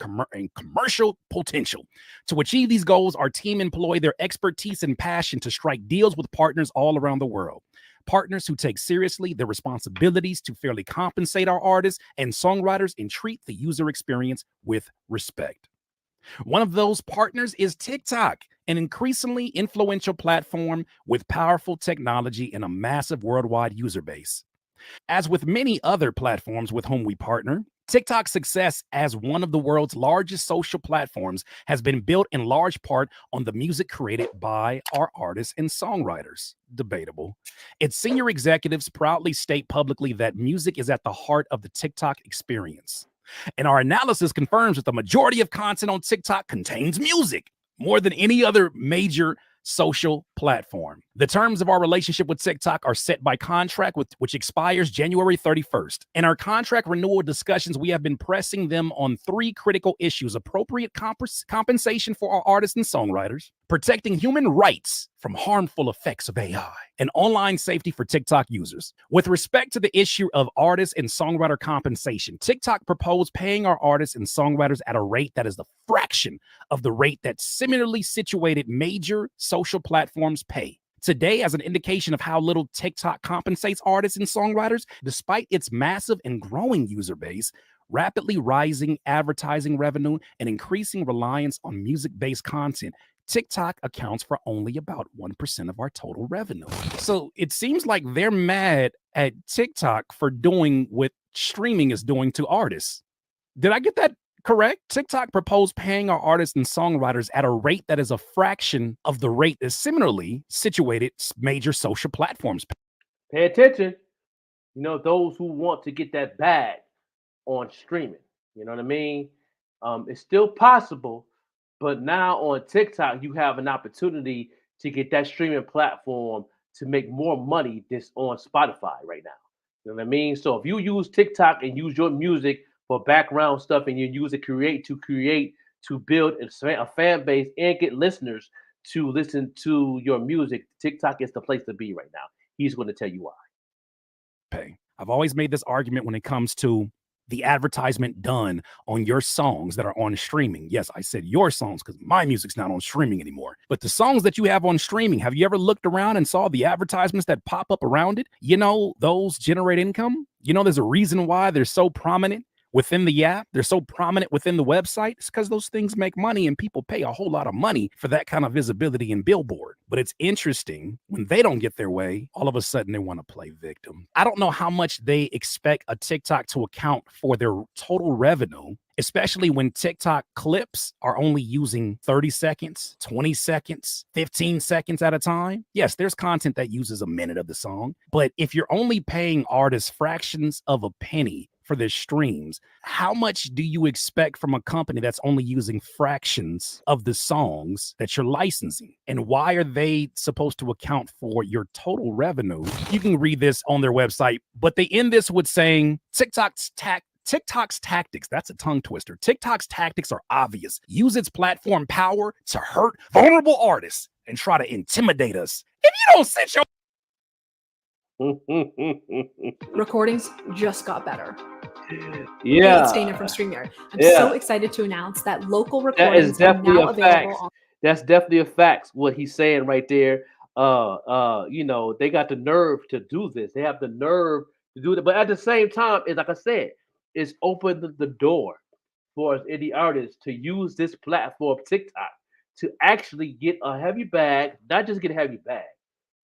commercial potential. To achieve these goals, our team employ their expertise and passion to strike deals with partners all around the world. Partners who take seriously their responsibilities to fairly compensate our artists and songwriters and treat the user experience with respect. One of those partners is TikTok, an increasingly influential platform with powerful technology and a massive worldwide user base. As with many other platforms with whom we partner, TikTok's success as one of the world's largest social platforms has been built in large part on the music created by our artists and songwriters. Debatable. Its senior executives proudly state publicly that music is at the heart of the TikTok experience. And our analysis confirms that the majority of content on TikTok contains music, more than any other major social platform. The terms of our relationship with TikTok are set by contract, which expires January 31st. In our contract renewal discussions, we have been pressing them on three critical issues: appropriate compensation for our artists and songwriters, protecting human rights from harmful effects of AI, and online safety for TikTok users. With respect to the issue of artist and songwriter compensation, TikTok proposed paying our artists and songwriters at a rate that is the fraction of the rate that similarly situated major social platforms pay. Today, as an indication of how little TikTok compensates artists and songwriters, despite its massive and growing user base, rapidly rising advertising revenue, and increasing reliance on music-based content, TikTok accounts for only about 1% of our total revenue. So it seems like they're mad at TikTok for doing what streaming is doing to artists. Did I get that correct? TikTok proposed paying our artists and songwriters at a rate that is a fraction of the rate that similarly situated major social platforms. Pay attention. Those who want to get that bag on streaming. You know what I mean? It's still possible, but now on TikTok, you have an opportunity to get that streaming platform to make more money than on Spotify right now. You know what I mean? So if you use TikTok and use your music for background stuff, and you use it to build a fan base and get listeners to listen to your music, TikTok is the place to be right now. He's going to tell you why. Pay. I've always made this argument when it comes to the advertisement done on your songs that are on streaming. Yes, I said your songs because my music's not on streaming anymore. But the songs that you have on streaming, have you ever looked around and saw the advertisements that pop up around it? Those generate income. There's a reason why they're so prominent within the app. They're so prominent within the website. It's because those things make money and people pay a whole lot of money for that kind of visibility and billboard. But it's interesting when they don't get their way, all of a sudden they want to play victim. I don't know how much they expect a TikTok to account for their total revenue, especially when TikTok clips are only using 30 seconds, 20 seconds, 15 seconds at a time. Yes, there's content that uses a minute of the song, but if you're only paying artists fractions of a penny for their streams. How much do you expect from a company that's only using fractions of the songs that you're licensing? And why are they supposed to account for your total revenue? You can read this on their website, but they end this with saying TikTok's tactics, that's a tongue twister. TikTok's tactics are obvious. Use its platform power to hurt vulnerable artists and try to intimidate us. If you don't sit your recordings just got better. Yeah. It's Dana from StreamYard. I'm so excited to announce that local recordings that is are definitely now a available fact. on. That's definitely a fact. What he's saying right there. You know, they got the nerve to do this. They have the nerve to do it. But at the same time, it's like I said, it's opened the door for indie artists to use this platform, TikTok, to actually get a heavy bag, not just get a heavy bag,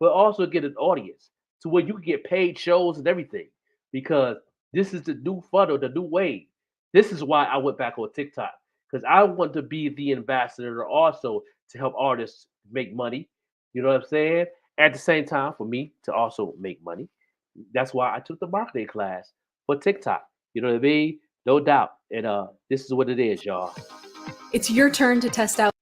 but also get an audience to where you can get paid shows and everything. Because this is the new funnel, the new wave. This is why I went back on TikTok, because I want to be the ambassador also to help artists make money. You know what I'm saying? At the same time, for me to also make money. That's why I took the marketing class for TikTok. You know what I mean? No doubt. And this is what it is, y'all. It's your turn to test out.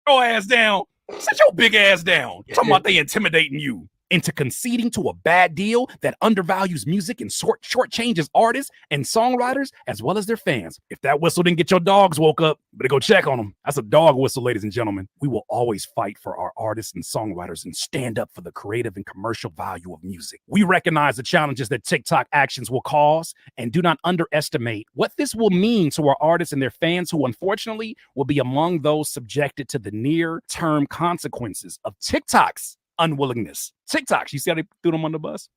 your ass down. Sit your big ass down. Talking about they intimidating you into conceding to a bad deal that undervalues music and shortchanges artists and songwriters as well as their fans. If that whistle didn't get your dogs woke up, better go check on them. That's a dog whistle, ladies and gentlemen. We will always fight for our artists and songwriters and stand up for the creative and commercial value of music. We recognize the challenges that TikTok actions will cause and do not underestimate what this will mean to our artists and their fans, who unfortunately will be among those subjected to the near-term consequences of TikTok's unwillingness. TikTok, you see how they threw them on the bus?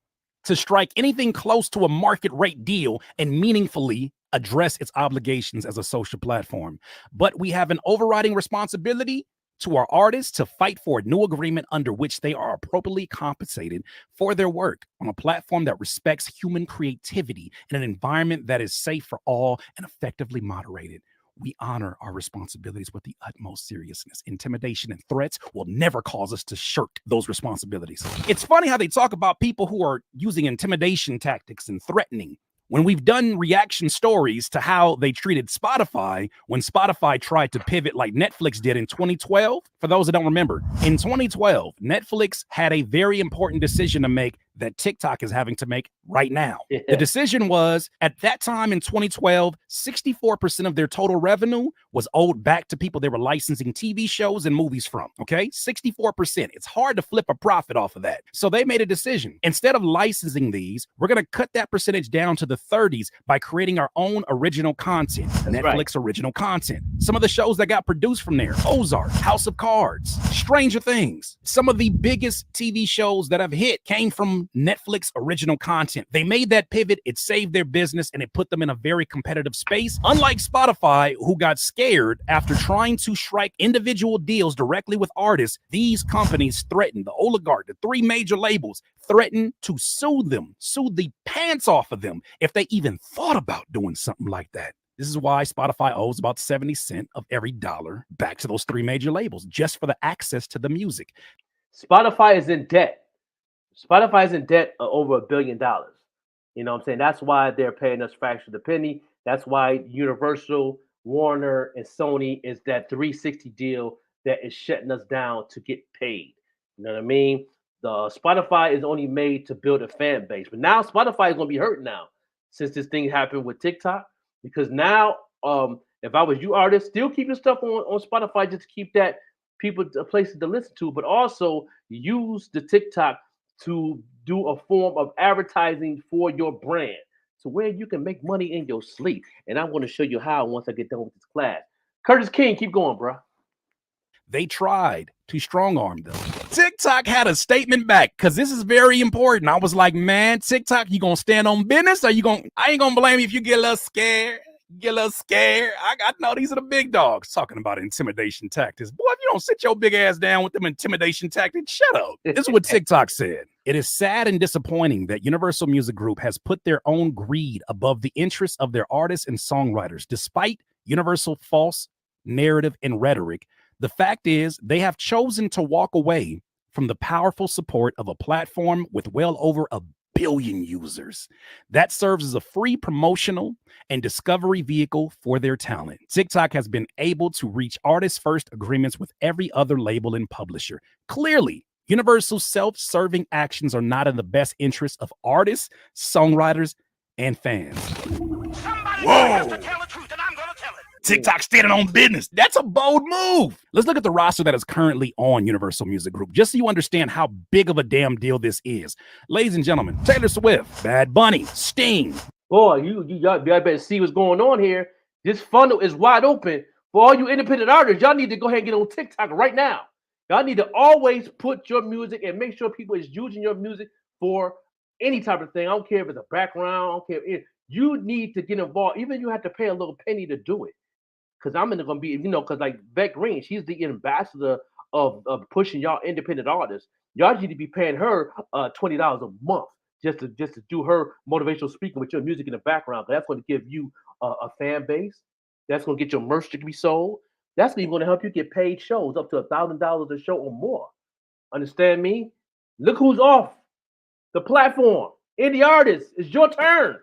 To strike anything close to a market rate deal and meaningfully address its obligations as a social platform. But we have an overriding responsibility to our artists to fight for a new agreement under which they are appropriately compensated for their work on a platform that respects human creativity in an environment that is safe for all and effectively moderated. We honor our responsibilities with the utmost seriousness. Intimidation and threats will never cause us to shirk those responsibilities. It's funny how they talk about people who are using intimidation tactics and threatening when we've done reaction stories to how they treated Spotify when Spotify tried to pivot like Netflix did in 2012. For those that don't remember, in 2012, Netflix had a very important decision to make that TikTok is having to make right now. Yeah. The decision was, at that time in 2012, 64% of their total revenue was owed back to people they were licensing TV shows and movies from, okay? 64%. It's hard to flip a profit off of that. So they made a decision. Instead of licensing these, we're going to cut that percentage down to the 30s by creating our own original content. That's Netflix original content. Some of the shows that got produced from there: Ozark, House of Cards, Stranger Things. Some of the biggest TV shows that have hit came from Netflix original content. They made that pivot, it saved their business, and it put them in a very competitive space. Unlike Spotify, who got scared after trying to strike individual deals directly with artists, these companies threatened, the oligarch, the three major labels, threatened to sue them, sue the pants off of them if they even thought about doing something like that. This is why Spotify owes about 70 cents of every dollar back to those three major labels just for the access to the music. Spotify is in debt. Spotify is in debt of over $1 billion. You know what I'm saying? That's why they're paying us fraction of the penny. That's why Universal, Warner, and Sony is that 360 deal that is shutting us down to get paid. You know what I mean? The Spotify is only made to build a fan base. But now Spotify is going to be hurt now since this thing happened with TikTok. Because now, if I was you artists, still keep your stuff on Spotify just to keep that people a place to listen to, but also use the TikTok to do a form of advertising for your brand, so where you can make money in your sleep. And I'm going to show you how once I get done with this class. Curtis King, keep going, bro. They tried to strong arm them. TikTok had a statement back, because this is very important. I was like, man, TikTok, you going to stand on business? Or I ain't going to blame you if you get a little scared. I know these are the big dogs talking about intimidation tactics. Boy, if you don't sit your big ass down with them intimidation tactics, shut up. This is what TikTok said. It is sad and disappointing that Universal Music Group has put their own greed above the interests of their artists and songwriters. Despite Universal false narrative and rhetoric, the fact is they have chosen to walk away from the powerful support of a platform with well over $1 billion users. That serves as a free promotional and discovery vehicle for their talent. TikTok has been able to reach artist-first agreements with every other label and publisher. Clearly, universal self-serving actions are not in the best interest of artists, songwriters, and fans. Whoa! TikTok standing on business. That's a bold move. Let's look at the roster that is currently on Universal Music Group, just so you understand how big of a damn deal this is. Ladies and gentlemen, Taylor Swift, Bad Bunny, Sting. Boy, y'all better see what's going on here. This funnel is wide open for all you independent artists. Y'all need to go ahead and get on TikTok right now. Y'all need to always put your music and make sure people is using your music for any type of thing. I don't care if it's a background. I don't care if you need to get involved. Even if you have to pay a little penny to do it. Because I'm going to be, because like Beck Green, she's the ambassador of pushing y'all independent artists. Y'all need to be paying her $20 a month just to do her motivational speaking with your music in the background. That's going to give you a fan base. That's going to get your merch to be sold. That's even going to help you get paid shows up to $1,000 a show or more. Understand me? Look who's off the platform. Indie artists, it's your turn.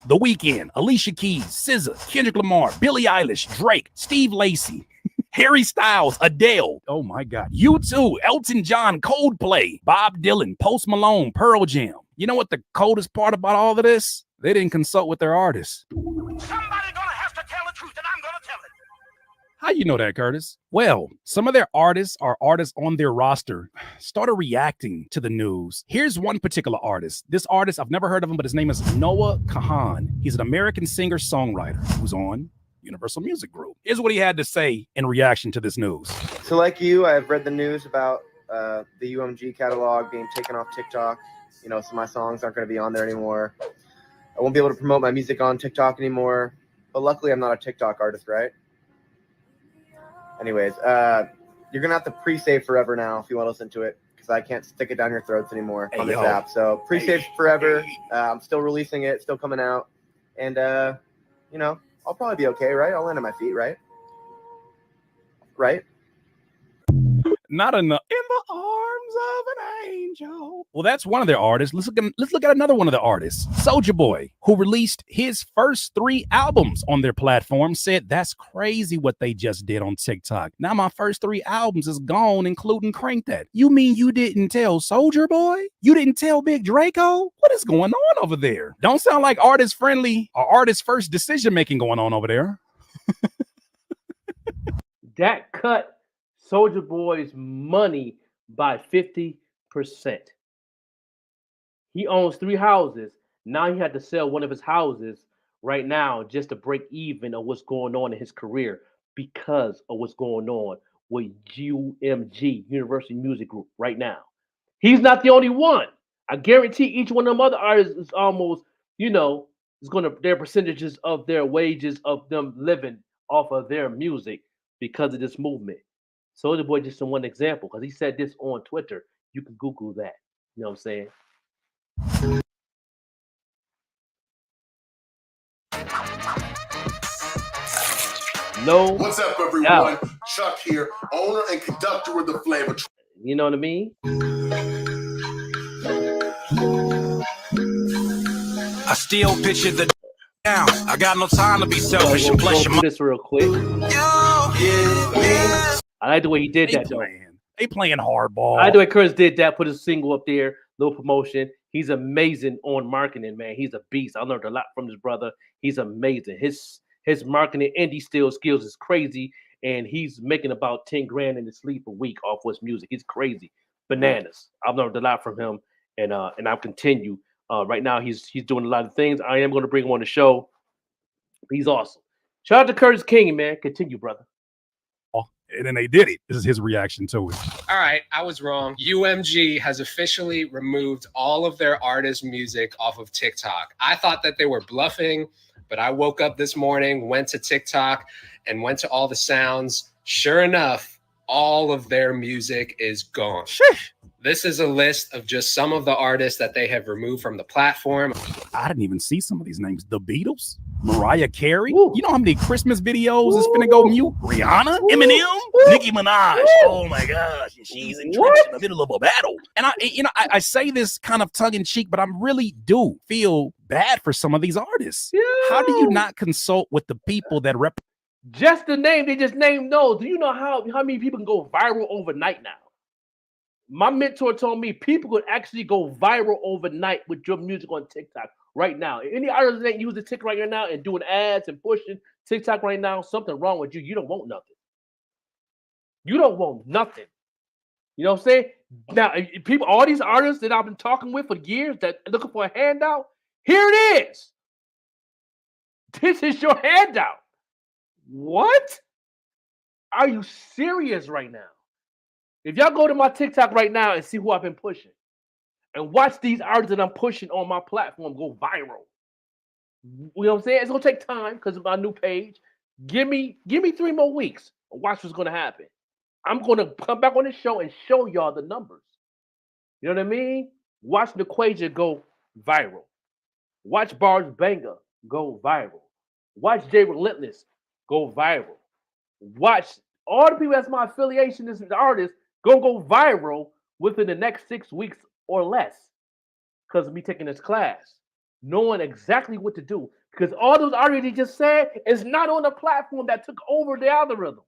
The Weeknd, Alicia Keys, SZA, Kendrick Lamar, Billie Eilish, Drake, Steve Lacy, Harry Styles, Adele. Oh my God. U2, Elton John, Coldplay, Bob Dylan, Post Malone, Pearl Jam. You know what the coldest part about all of this? They didn't consult with their artists. Somebody's gonna have to tell the truth, and I'm gonna tell it. How you know that, Curtis? Well, some of their artists or artists on their roster started reacting to the news. Here's one particular artist. This artist, I've never heard of him, but his name is Noah Kahan. He's an American singer-songwriter who's on Universal Music Group. Here's what he had to say in reaction to this news. So like you, I've read the news about the UMG catalog being taken off TikTok. So my songs aren't going to be on there anymore. I won't be able to promote my music on TikTok anymore. But luckily, I'm not a TikTok artist, right? Anyways, you're going to have to pre-save forever now if you want to listen to it, because I can't stick it down your throats anymore on this app. So pre-save forever. I'm still releasing it, still coming out. And, I'll probably be okay, right? I'll land on my feet, right? Right? Not in the arms of an angel. Well, that's one of their artists. Let's look at another one of the artists. Soulja Boy, who released his first 3 albums on their platform, said that's crazy what they just did on TikTok. Now my first 3 albums is gone, including Crank That. You mean you didn't tell Soulja Boy? You didn't tell Big Draco? What is going on over there? Don't sound like artist friendly or artist first decision making going on over there. That cut Soulja Boy's money by 50%. He owns 3 houses. Now he had to sell one of his houses right now just to break even of what's going on in his career because of what's going on with UMG, Universal Music Group, right now. He's not the only one. I guarantee each one of them other artists is almost, is going to their percentages of their wages of them living off of their music because of this movement. Soulja Boy just one example, because he said this on Twitter. You can Google that. You know what I'm saying? No. What's up, everyone? Chuck here, owner and conductor of the Flavor. You know what I mean? I still picture the down. I got no time to be selfish and bless your this real quick. I like the way he did that, though. They playing hardball. I like the way Curtis did that, put his single up there, little promotion. He's amazing on marketing, man. He's a beast. I learned a lot from this brother. He's amazing. His marketing indie skills is crazy, and he's making about 10 grand in his sleep a week off his music. He's crazy. Bananas. I've learned a lot from him, and I'll continue. Right now, he's doing a lot of things. I am going to bring him on the show. He's awesome. Shout out to Curtis King, man. Continue, brother. And then they did it. This is his reaction to it. All right, I was wrong. UMG has officially removed all of their artist music off of TikTok. I thought that they were bluffing, but I woke up this morning, went to TikTok, and went to all the sounds. Sure enough, all of their music is gone. This is a list of just some of the artists that they have removed from the platform. I didn't even see some of these names. The Beatles, Mariah Carey. Ooh. You know how many Christmas videos is finna go mute? Rihanna, Eminem, Nicki Minaj. Oh my gosh, she's entrenched in the middle of a battle. And I say this kind of tongue in cheek, but I really do feel bad for some of these artists. How do you not consult with the people that rep? Just the name they just named those. Do you know how many people can go viral overnight now? My mentor told me people could actually go viral overnight with your music on TikTok right now. Any artist that use the TikTok right now and doing ads and pushing TikTok right now, something wrong with you. You don't want nothing. You don't want nothing. You know what I'm saying? Now, people, all these artists that I've been talking with for years that are looking for a handout, here it is. This is your handout. What? Are you serious right now? If y'all go to my TikTok right now and see who I've been pushing and watch these artists that I'm pushing on my platform go viral. You know what I'm saying? It's gonna take time because of my new page. Give me 3 more weeks. Watch what's gonna happen. I'm gonna come back on the show and show y'all the numbers. You know what I mean? Watch Naquasia go viral. Watch Bars Banger go viral. Watch Jay Relentless go viral. Watch all the people that's my affiliation as the artists go viral within the next 6 weeks or less because of me taking this class, knowing exactly what to do. Because all those artists he just said is not on the platform that took over the algorithm.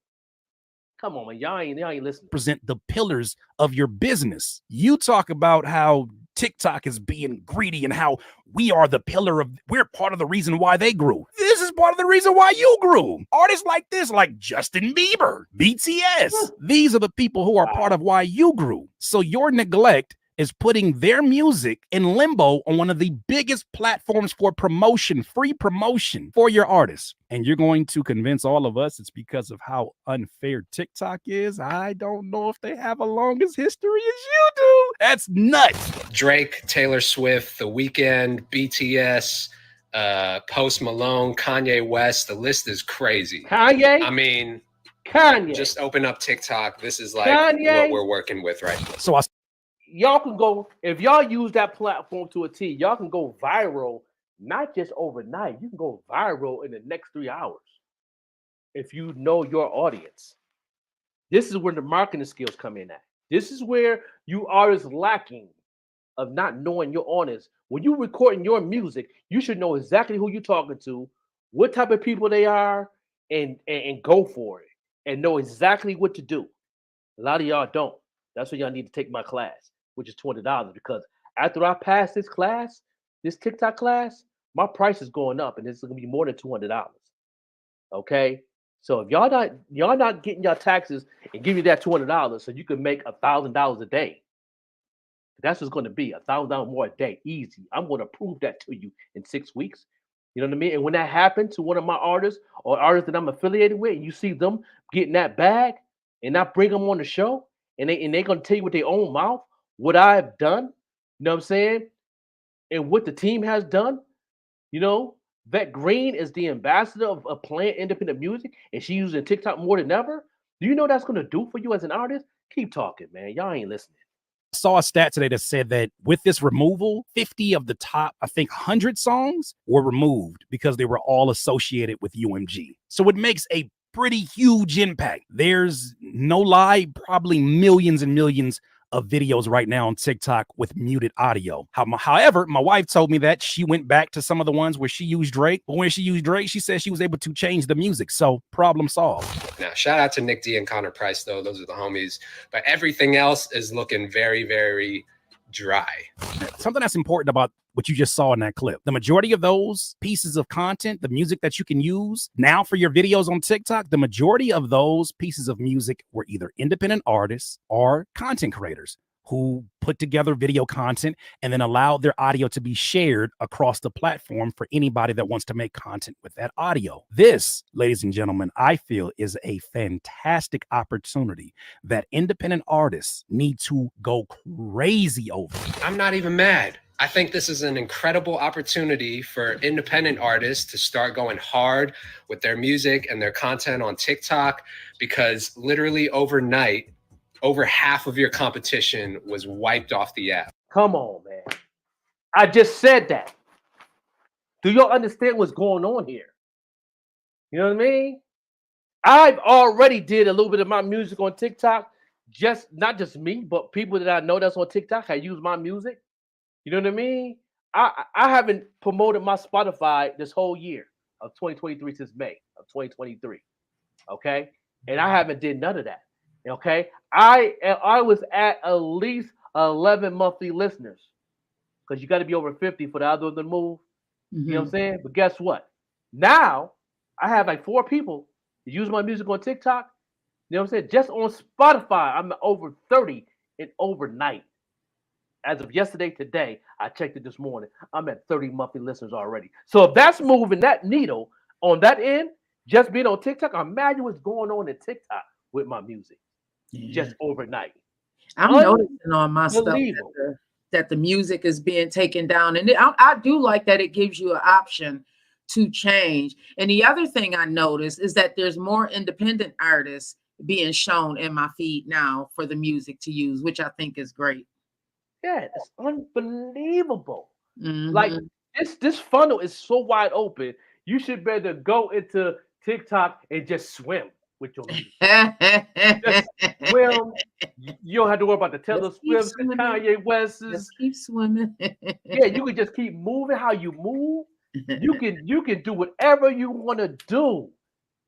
Come on, man. Y'all ain't listening. Present the pillars of your business. You talk about how TikTok is being greedy and how we're part of the reason why they grew. This is part of the reason why you grew. Artists like this, like Justin Bieber, BTS, these are the people who are part of why you grew. So your neglect is putting their music in limbo on one of the biggest platforms for promotion, free promotion for your artists. And you're going to convince all of us it's because of how unfair TikTok is? I don't know if they have a long as history as you do. That's nuts. Drake, Taylor Swift, The Weeknd, BTS, Post Malone, Kanye West. The list is crazy. Kanye? I mean, Kanye. Just open up TikTok. This is like Kanye? what we're working with right now. So y'all can go, if y'all use that platform to a T, y'all can go viral, not just overnight. You can go viral in the next 3 hours if you know your audience. This is where the marketing skills come in at. This is where you artists lacking of not knowing your audience. When you're recording your music, you should know exactly who you're talking to, what type of people they are, and go for it and know exactly what to do. A lot of y'all don't. That's why y'all need to take my class, which is $20, because after I pass this class, this TikTok class, my price is going up and it's gonna be more than $200. Okay? So if y'all not getting your taxes and give you that $200 so you can make $1,000 a day, that's what's gonna be $1,000 more a day, easy. I'm gonna prove that to you in 6 weeks. You know what I mean? And when that happened to one of my artists or artists that I'm affiliated with, and you see them getting that bag, and I bring them on the show, and they're gonna tell you with their own mouth what I've done, you know what I'm saying? And what the team has done. You know, Vette Green is the ambassador of playing independent music, and she's using TikTok more than ever. Do you know what that's gonna do for you as an artist? Keep talking, man. Y'all ain't listening. I saw a stat today that said that with this removal, 50 of the top, I think 100 songs were removed because they were all associated with UMG. So it makes a pretty huge impact. There's no lie, probably millions and millions of videos right now on TikTok with muted audio. However, my wife told me that she went back to some of the ones where she used Drake, but when she used Drake, she said she was able to change the music. So problem solved. Now, shout out to Nick D and Connor Price, though. Those are the homies. But everything else is looking very, very dry. Something that's important about what you just saw in that clip. The majority of those pieces of content, the music that you can use now for your videos on TikTok, the majority of those pieces of music were either independent artists or content creators who put together video content and then allowed their audio to be shared across the platform for anybody that wants to make content with that audio. This, ladies and gentlemen, I feel is a fantastic opportunity that independent artists need to go crazy over. I'm not even mad. I think this is an incredible opportunity for independent artists to start going hard with their music and their content on TikTok, because literally overnight, over half of your competition was wiped off the app. Come on, man. I just said that. Do y'all understand what's going on here? You know what I mean? I've already did a little bit of my music on TikTok. Just not just me, but people that I know that's on TikTok. I use my music. You know what I mean? I haven't promoted my Spotify this whole year of 2023 since May of 2023. Okay, and I haven't did none of that. Okay, I was at least 11 monthly listeners, because you got to be over 50 for the other to move. You know what I'm saying? But guess what? Now I have like 4 people that use my music on TikTok. You know what I'm saying? Just on Spotify, I'm over 30 in overnight. As of yesterday, today, I checked it this morning. I'm at 30 monthly listeners already. So if that's moving that needle on that end, just being on TikTok, imagine what's going on in TikTok with my music just overnight. I'm noticing on my stuff that the music is being taken down. And I do like that it gives you an option to change. And the other thing I noticed is that there's more independent artists being shown in my feed now for the music to use, which I think is great. Yeah, it's unbelievable. Like this funnel is so wide open. You should better go into TikTok and just swim with your music. Just swim. You don't have to worry about the Taylor Swift, the Kanye West's. Just keep swimming. Yeah, you can just keep moving how you move. You can do whatever you want to do.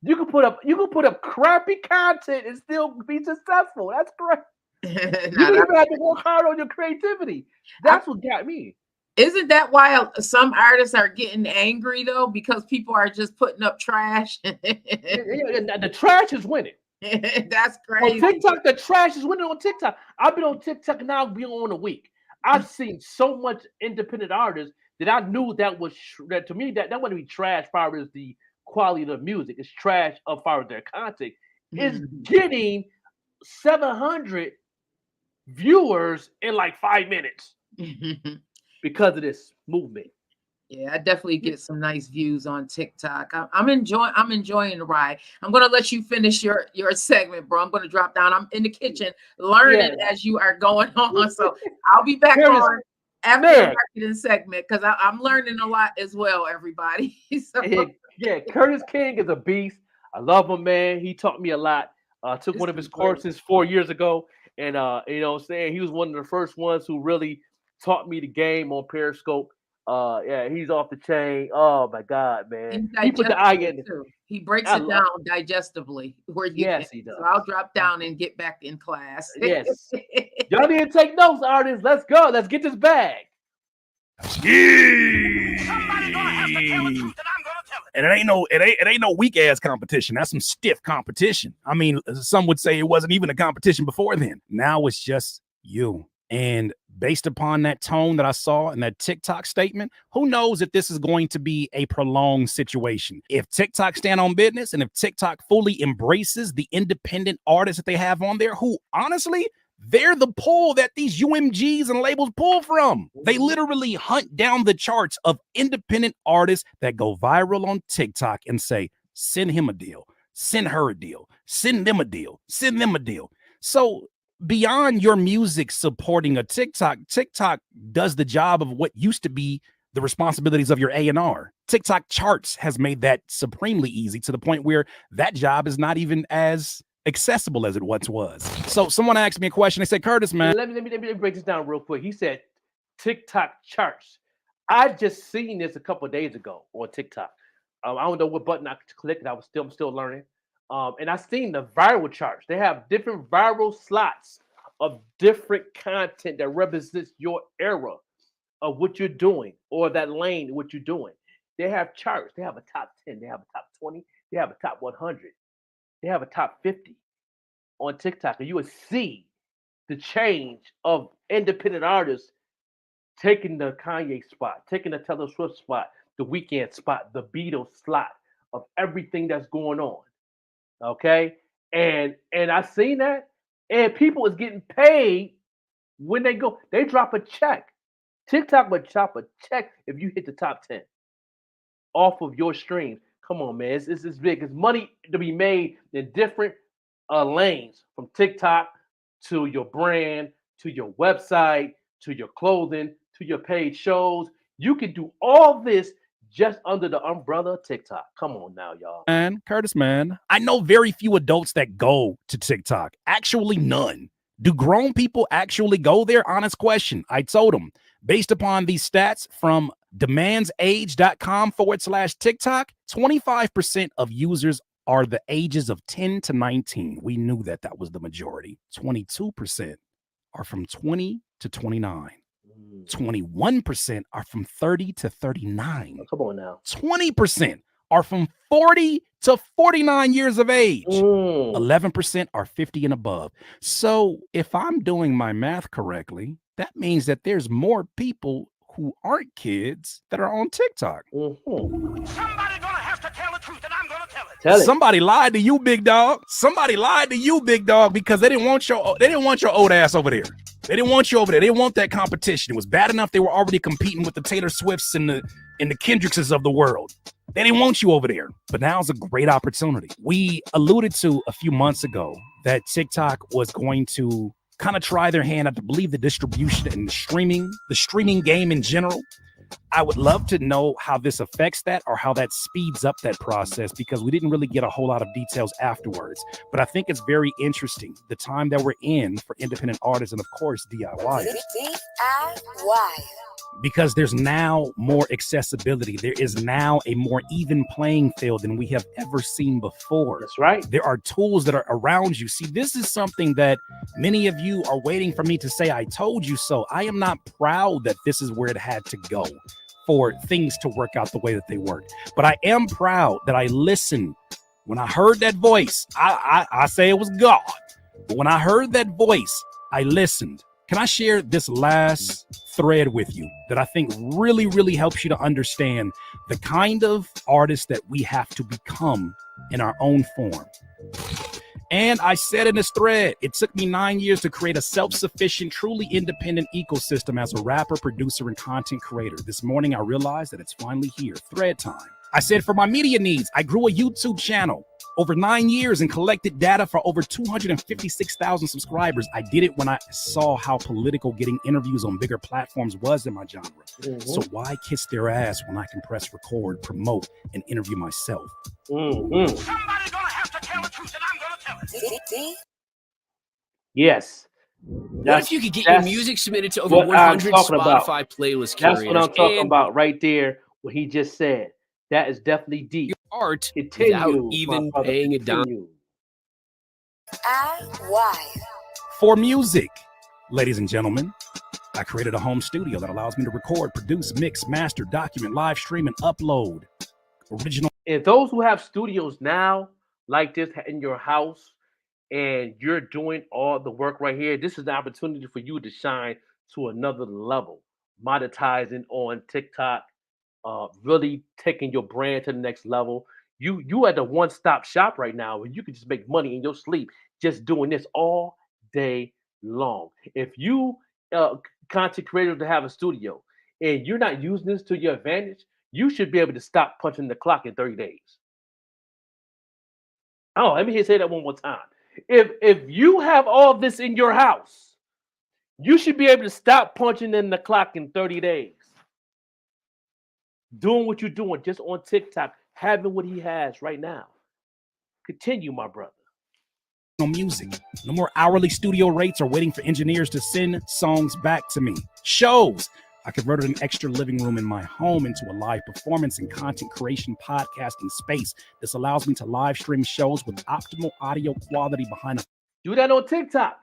You can put up crappy content and still be successful. That's great. You don't even have to work hard on your creativity. That's what got me. Isn't that why some artists are getting angry though? Because people are just putting up trash. The trash is winning. That's crazy. On TikTok, the trash is winning on TikTok. I've been on TikTok now beyond a week. I've seen so much independent artists that I knew that to me that wouldn't be trash as far as the quality of the music. It's trash as far as their content. It's getting 700 viewers in like 5 minutes because of this movement. Yeah, I definitely get some nice views on TikTok. I'm enjoying the ride. I'm gonna let you finish your segment, bro. I'm gonna drop down. I'm in the kitchen learning as you are going on. So I'll be back on after the marketing segment because I'm learning a lot as well, everybody. So. Yeah, Curtis King is a beast. I love him, man. He taught me a lot. Took one of his courses 4 years ago. And you know what I'm saying? He was one of the first ones who really taught me the game on Periscope. Yeah, he's off the chain. Oh my God, man. He put the eye in. He breaks it down digestively. Yes, he does. So I'll drop down and get back in class. Yes. Y'all need to take notes, artists. Let's go. Let's get this bag. And it ain't no weak ass competition. That's some stiff competition. I mean, some would say it wasn't even a competition before then. Now it's just you. And based upon that tone that I saw in that TikTok statement, who knows if this is going to be a prolonged situation. If TikTok stand on business and if TikTok fully embraces the independent artists that they have on there, who honestly, they're the pull that these UMGs and labels pull from. They literally hunt down the charts of independent artists that go viral on TikTok and say, send him a deal, send her a deal, send them a deal, send them a deal. So beyond your music supporting a TikTok does the job of what used to be the responsibilities of your A&R. TikTok charts has made that supremely easy to the point where that job is not even as accessible as it once was. So someone asked me a question. They said, Curtis, man. Let me break this down real quick. He said TikTok charts. I just seen this a couple of days ago on TikTok. I don't know what button I clicked. I'm still learning. And I seen the viral charts. They have different viral slots of different content that represents your era of what you're doing or that lane, what you're doing. They have charts. They have a top 10. They have a top 20. They have a top 100. They have a top 50 on TikTok. And you would see the change of independent artists taking the Kanye spot, taking the Taylor Swift spot, the Weeknd spot, the Beatles slot of everything that's going on. Okay? And I seen that. And people is getting paid when they drop a check TikTok would chop a check if you hit the top 10 off of your streams. Come on, man. It's big. It's money to be made in different lanes, from TikTok to your brand, to your website, to your clothing, to your paid shows. You can do all this just under the umbrella of TikTok. Come on now, y'all. Man, Curtis, man, I know very few adults that go to TikTok. Actually, none. Do grown people actually go there? Honest question. I told them, based upon these stats from demandsage.com/TikTok, 25% of users are the ages of 10 to 19. We knew that was the majority. 22% are from 20 to 29. 21% are from 30 to 39. Oh, come on now. 20% are from 40 to 49 years of age. 11% are 50 and above. So if I'm doing my math correctly, that means that there's more people who aren't kids that are on TikTok. Somebody's gonna have to tell the truth, and I'm gonna tell it. Somebody lied to you, big dog. Somebody lied to you, big dog, because they didn't want your old ass over there. They didn't want you over there. They didn't want that competition. It was bad enough they were already competing with the Taylor Swifts and the Kendrickses of the world. They didn't want you over there. But now's a great opportunity. We alluded to a few months ago that TikTok was going to kind of try their hand at, I believe, the distribution and the streaming game in general. I would love to know how this affects that, or how that speeds up that process, because we didn't really get a whole lot of details afterwards. But I think it's very interesting, the time that we're in for independent artists and, of course, DIY. Because there's now more accessibility. There is now a more even playing field than we have ever seen before. That's right. There are tools that are around you. See, this is something that many of you are waiting for me to say, I told you so. I am not proud that this is where it had to go for things to work out the way that they work. But I am proud that I listened. When I heard that voice, I say it was God. But when I heard that voice, I listened. Can I share this last thread with you that I think really, really helps you to understand the kind of artist that we have to become in our own form? And I said in this thread, it took me 9 years to create a self-sufficient, truly independent ecosystem as a rapper, producer, and content creator. This morning, I realized that it's finally here. Thread time. I said, for my media needs, I grew a YouTube channel over 9 years and collected data for over 256,000 subscribers. I did it when I saw how political getting interviews on bigger platforms was in my genre. So why kiss their ass when I can press record, promote, and interview myself? Somebody's gonna have to tell the truth, and I'm gonna tell it. Yes. What if you could get your music submitted to over 100 Spotify playlist curators? That's what I'm talking about right there, what he just said. That is definitely deep. Art Continue, without even paying a dime. For music, ladies and gentlemen, I created a home studio that allows me to record, produce, mix, master, document, live stream, and upload original. And those who have studios now like this in your house, and you're doing all the work right here, this is an opportunity for you to shine to another level, monetizing on TikTok, really taking your brand to the next level. You at the one-stop shop right now where you can just make money in your sleep just doing this all day long. If you content creator to have a studio and you're not using this to your advantage, you should be able to stop punching the clock in 30 days. Oh, let me say that one more time. If you have all this in your house, you should be able to stop punching in the clock in 30 days. Doing what you're doing just on TikTok, having what he has right now. Continue, my brother. No music. No more hourly studio rates or waiting for engineers to send songs back to me. Shows. I converted an extra living room in my home into a live performance and content creation podcasting space. This allows me to live stream shows with optimal audio quality behind a do that on TikTok.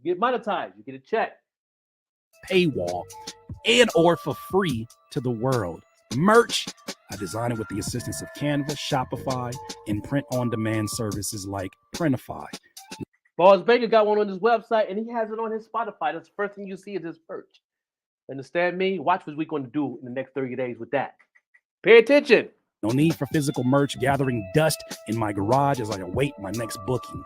You get monetized. You get a check. Paywall and or for free to the world. Merch, I designed it with the assistance of Canva, Shopify, and print-on-demand services like Printify. Boss Baker got one on his website, and he has it on his Spotify. That's the first thing you see is his merch. Understand me? Watch what we're going to do in the next 30 days with that. Pay attention. No need for physical merch gathering dust in my garage as I await my next booking.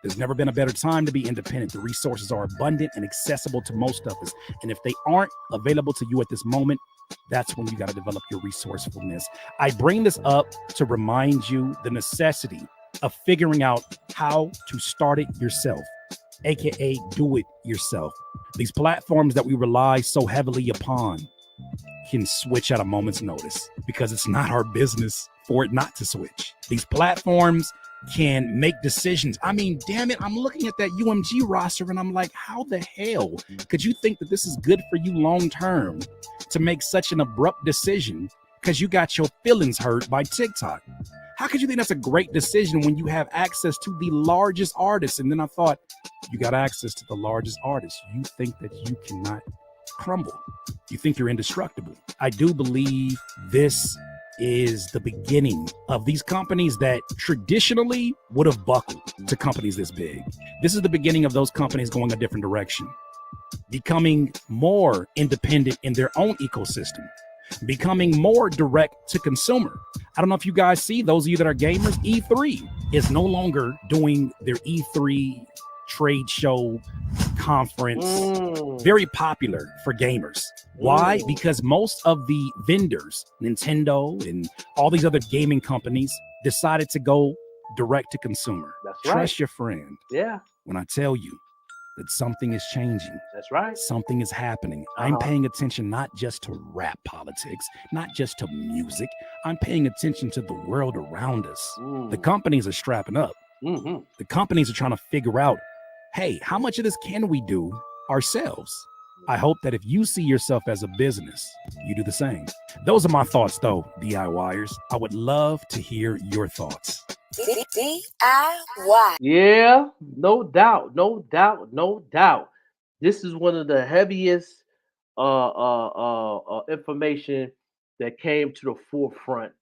There's never been a better time to be independent. The resources are abundant and accessible to most of us. And if they aren't available to you at this moment, that's when you got to develop your resourcefulness. I bring this up to remind you the necessity of figuring out how to start it yourself, aka do it yourself. These platforms that we rely so heavily upon can switch at a moment's notice because it's not our business for it not to switch. These platforms can make decisions. I mean, damn it, I'm looking at that UMG roster and I'm like, how the hell could you think that this is good for you long term to make such an abrupt decision because you got your feelings hurt by TikTok? How could you think that's a great decision when you have access to the largest artists? And then I thought, you got access to the largest artists. You think that you cannot crumble. You think you're indestructible. I do believe this is the beginning of these companies that traditionally would have buckled to companies this big. This is the beginning of those companies going a different direction, becoming more independent in their own ecosystem, becoming more direct to consumer. I don't know if you guys see, those of you that are gamers, E3 is no longer doing their E3 trade show conference. Very popular for gamers. Why? Because most of the vendors, Nintendo and all these other gaming companies, decided to go direct to consumer. That's Trust right. your friend. Yeah. When I tell you that something is changing. That's right. Something is happening. I'm paying attention not just to rap politics, not just to music. I'm paying attention to the world around us. The companies are strapping up. The companies are trying to figure out, hey, how much of this can we do ourselves? I hope that if you see yourself as a business, you do the same. Those are my thoughts, though, DIYers. I would love to hear your thoughts. DIY. Yeah, no doubt, no doubt, no doubt. This is one of the heaviest information that came to the forefront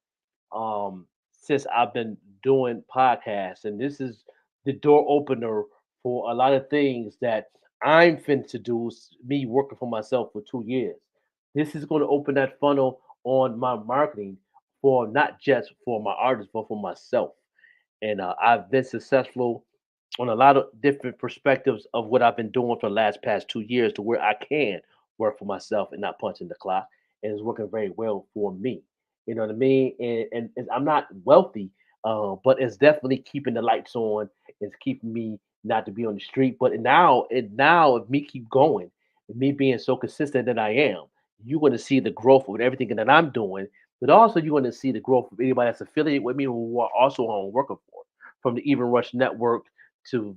since I've been doing podcasts, and this is the door opener for a lot of things that I'm fin to do. Me working for myself for 2 years. This is going to open that funnel on my marketing for not just for my artists, but for myself. And I've been successful on a lot of different perspectives of what I've been doing for the past 2 years to where I can work for myself and not punching the clock. And it's working very well for me. You know what I mean? And I'm not wealthy, but it's definitely keeping the lights on. It's keeping me not to be on the street. But now, if me keep going, and me being so consistent that I am, you're going to see the growth of everything that I'm doing. But also, you're going to see the growth of anybody that's affiliated with me who are also on working for, from the Even Rush Network to,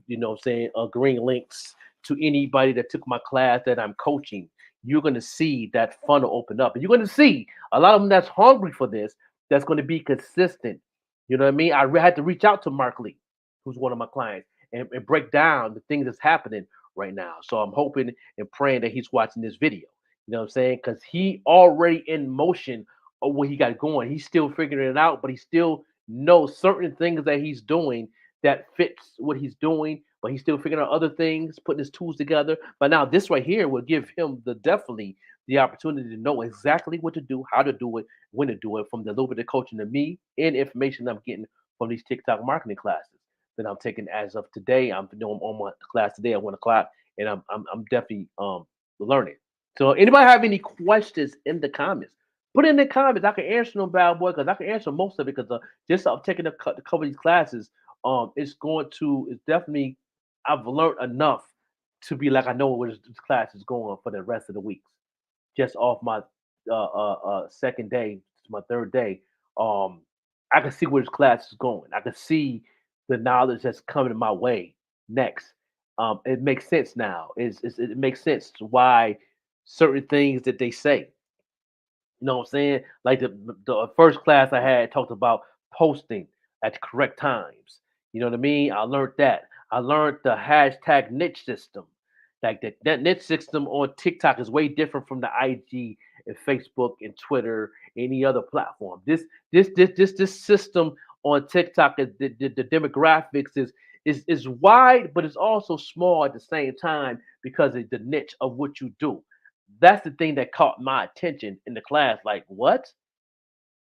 Green Links, to anybody that took my class that I'm coaching. You're going to see that funnel open up. And you're going to see a lot of them that's hungry for this, that's going to be consistent. You know what I mean? I had to reach out to Mark Lee, who's one of my clients, and break down the things that's happening right now. So I'm hoping and praying that he's watching this video. You know what I'm saying? Because he already in motion of what he got going. He's still figuring it out, but he still knows certain things that he's doing that fits what he's doing, but he's still figuring out other things, putting his tools together. But now this right here will give him definitely the opportunity to know exactly what to do, how to do it, when to do it, from the little bit of coaching to me and information I'm getting from these TikTok marketing classes that I'm taking as of today. I'm doing on my class today at 1:00, and I'm definitely learning. So anybody have any questions in the comments? Put it in the comments. I can answer them, bad boy, because I can answer most of it. Because just taking a couple of these classes, it's definitely, I've learned enough to be like, I know where this class is going for the rest of the weeks. Just off my second day, it's my third day. I can see where this class is going. I can see the knowledge that's coming my way next. It makes sense now. It makes sense why certain things that they say. You know what I'm saying? Like the first class I had talked about posting at the correct times. You know what I mean? I learned that. I learned the hashtag niche system. Like that niche system on TikTok is way different from the IG and Facebook and Twitter, any other platform. This system on TikTok, the demographics is wide, but it's also small at the same time because of the niche of what you do. That's the thing that caught my attention in the class. Like, what?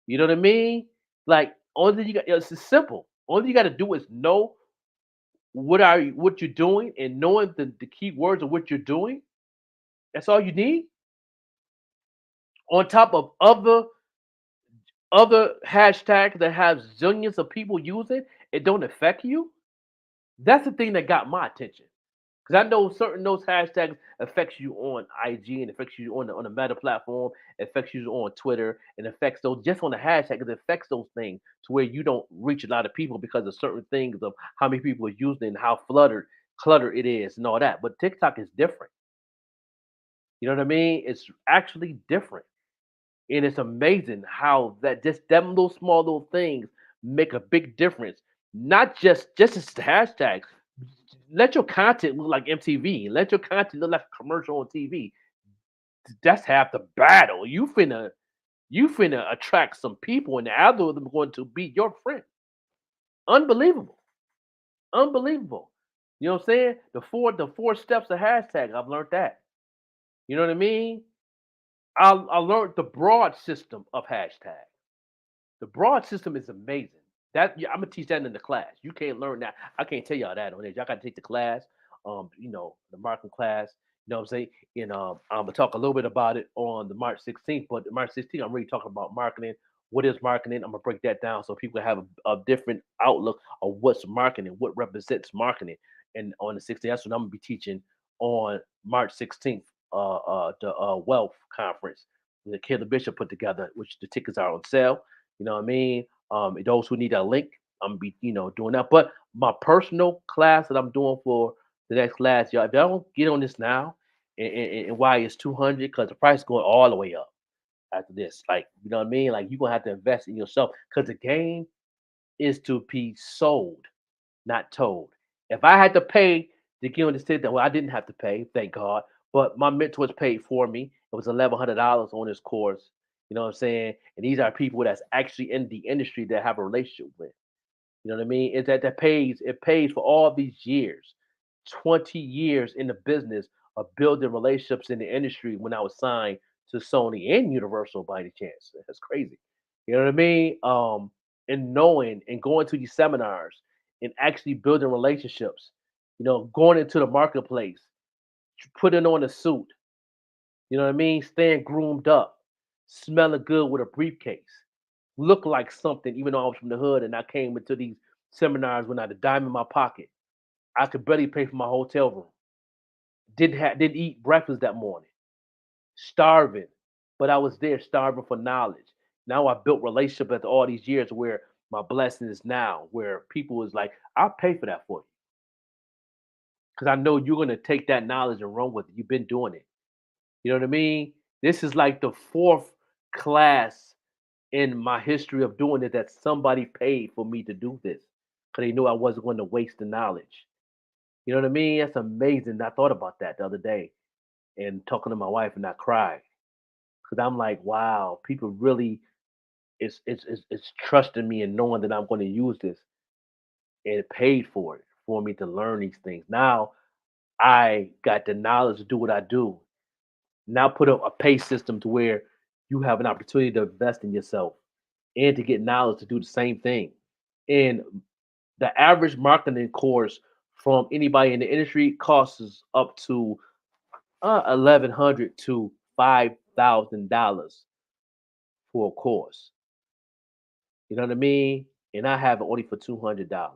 You know what I mean? Like, only thing it's simple. Only thing you got to do is know what you're doing and knowing the key words of what you're doing, that's all you need. On top of other hashtags that have zillions of people using, it don't affect you. That's the thing that got my attention. Because I know certain those hashtags affects you on IG and affects you on the Meta platform, affects you on Twitter, and affects those just on the hashtag. It affects those things to where you don't reach a lot of people because of certain things of how many people are using it and how cluttered it is and all that. But TikTok is different. You know what I mean? It's actually different. And it's amazing how that just them little small little things make a big difference. Not just as the hashtags. Let your content look like MTV. Let your content look like a commercial on TV. That's half the battle. You finna attract some people, and the algorithm is going to be your friend. Unbelievable. Unbelievable. You know what I'm saying? The four steps of hashtag. I've learned that. You know what I mean? I learned the broad system of hashtag. The broad system is amazing. I'm gonna teach that in the class. You can't learn that. I can't tell y'all that on there. Y'all gotta take the class. The marketing class. You know what I'm saying? And I'm gonna talk a little bit about it on the March 16th. But the March 16th, I'm really talking about marketing. What is marketing? I'm gonna break that down so people have a different outlook of what's marketing, what represents marketing. And on the 16th, that's what I'm gonna be teaching on March 16th. The Wealth Conference that Caleb Bishop put together, which the tickets are on sale. You know what I mean? Those who need a link, I'm gonna be doing that. But my personal class that I'm doing for the next class, y'all, if y'all don't get on this now, and why it's 200, because the price is going all the way up after this. Like, you know what I mean? Like, you're gonna have to invest in yourself because the game is to be sold, not told. If I had to pay to get on this ticket, well, I didn't have to pay, thank God. But my mentors paid for me. It was $1,100 on this course. You know what I'm saying? And these are people that's actually in the industry that have a relationship with. You know what I mean? It pays for all these years, 20 years in the business of building relationships in the industry when I was signed to Sony and Universal by any chance. That's crazy. You know what I mean? And knowing and going to these seminars and actually building relationships, going into the marketplace, putting on a suit, you know what I mean? Staying groomed up, smelling good with a briefcase, look like something, even though I was from the hood and I came into these seminars when I had a dime in my pocket. I could barely pay for my hotel room. Didn't eat breakfast that morning. Starving. But I was there starving for knowledge. Now I built relationship after all these years where my blessing is now, where people is like, I'll pay for that for you. Because I know you're going to take that knowledge and run with it. You've been doing it. You know what I mean? This is like the fourth class in my history of doing it that somebody paid for me to do this because they knew I wasn't going to waste the knowledge. You know what I mean? That's amazing. I thought about that the other day and talking to my wife, and I cried because I'm like, wow, people really is trusting me and knowing that I'm going to use this, and it paid for it for me to learn these things. Now I got the knowledge to do what I do. Now put up a pay system to where you have an opportunity to invest in yourself and to get knowledge to do the same thing. And the average marketing course from anybody in the industry costs up to $1,100 to $5,000 for a course. You know what I mean? And I have it only for $200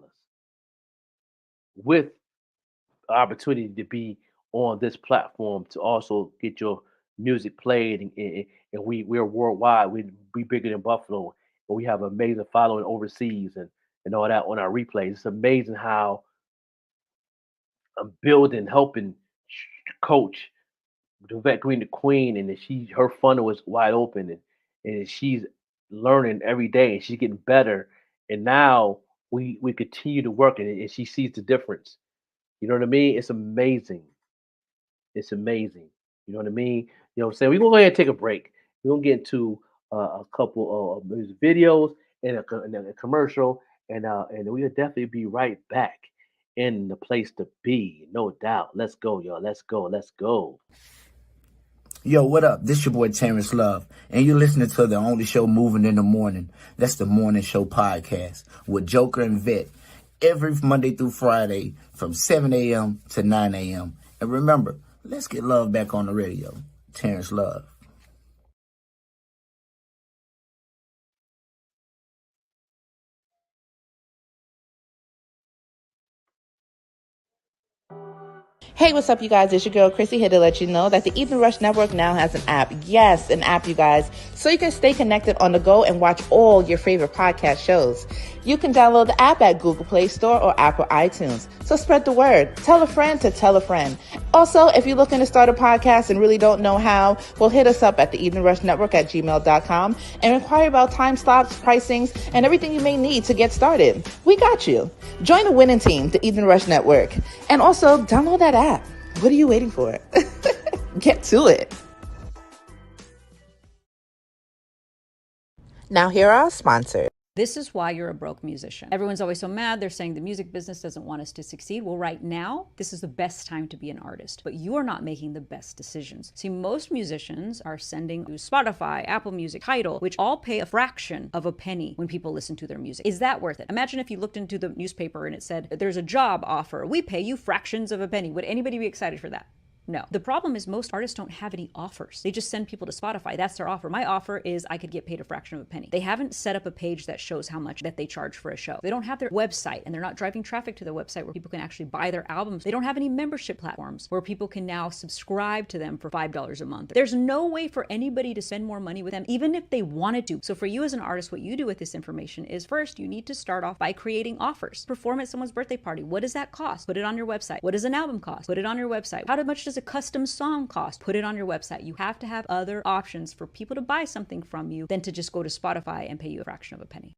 with the opportunity to be on this platform to also get your music played, and we're worldwide. We bigger than Buffalo, and we have an amazing following overseas and all that on our replays. It's amazing how I'm building, helping coach Vette Green, the queen, and her funnel is wide open, and she's learning every day, and she's getting better. And now we continue to work, and she sees the difference. You know what I mean? It's amazing. It's amazing. You know what I mean? You know what I'm saying? We're going to go ahead and take a break. We're going to get into a couple of music videos and a commercial, and we'll definitely be right back in the place to be. No doubt. Let's go, y'all. Let's go. Let's go. Yo, what up? This your boy Terrence Love, and you're listening to the only show moving in the morning. That's the Morning Show Podcast with Joker and Vette. every Monday through Friday from 7 a.m. to 9 a.m. And remember, let's get love back on the radio. Terrence Love. Hey, what's up, you guys? It's your girl, Chrissy, here to let you know that the Evening Rush Network now has an app. Yes, an app, you guys. So you can stay connected on the go and watch all your favorite podcast shows. You can download the app at Google Play Store or Apple iTunes. So spread the word. Tell a friend to tell a friend. Also, if you're looking to start a podcast and really don't know how, well, hit us up at the Evening Rush Network at gmail.com and inquire about time slots, pricings, and everything you may need to get started. We got you. Join the winning team, the Evening Rush Network. And also, download that app. What are you waiting for? Get to it. Now, here are our sponsors. This is why you're a broke musician. Everyone's always so mad. They're saying the music business doesn't want us to succeed. Well, right now, this is the best time to be an artist, but you are not making the best decisions. See, most musicians are sending to Spotify, Apple Music, Tidal, which all pay a fraction of a penny when people listen to their music. Is that worth it? Imagine if you looked into the newspaper and it said, there's a job offer. We pay you fractions of a penny. Would anybody be excited for that? No. The problem is most artists don't have any offers. They just send people to Spotify. That's their offer. My offer is I could get paid a fraction of a penny. They haven't set up a page that shows how much that they charge for a show. They don't have their website, and they're not driving traffic to their website where people can actually buy their albums. They don't have any membership platforms where people can now subscribe to them for $5 a month. There's no way for anybody to spend more money with them, even if they wanted to. So for you as an artist, what you do with this information is first, you need to start off by creating offers. Perform at someone's birthday party. What does that cost? Put it on your website. What does an album cost? Put it on your website. How much does a custom song cost? Put it on your website. You have to have other options for people to buy something from you than to just go to Spotify and pay you a fraction of a penny.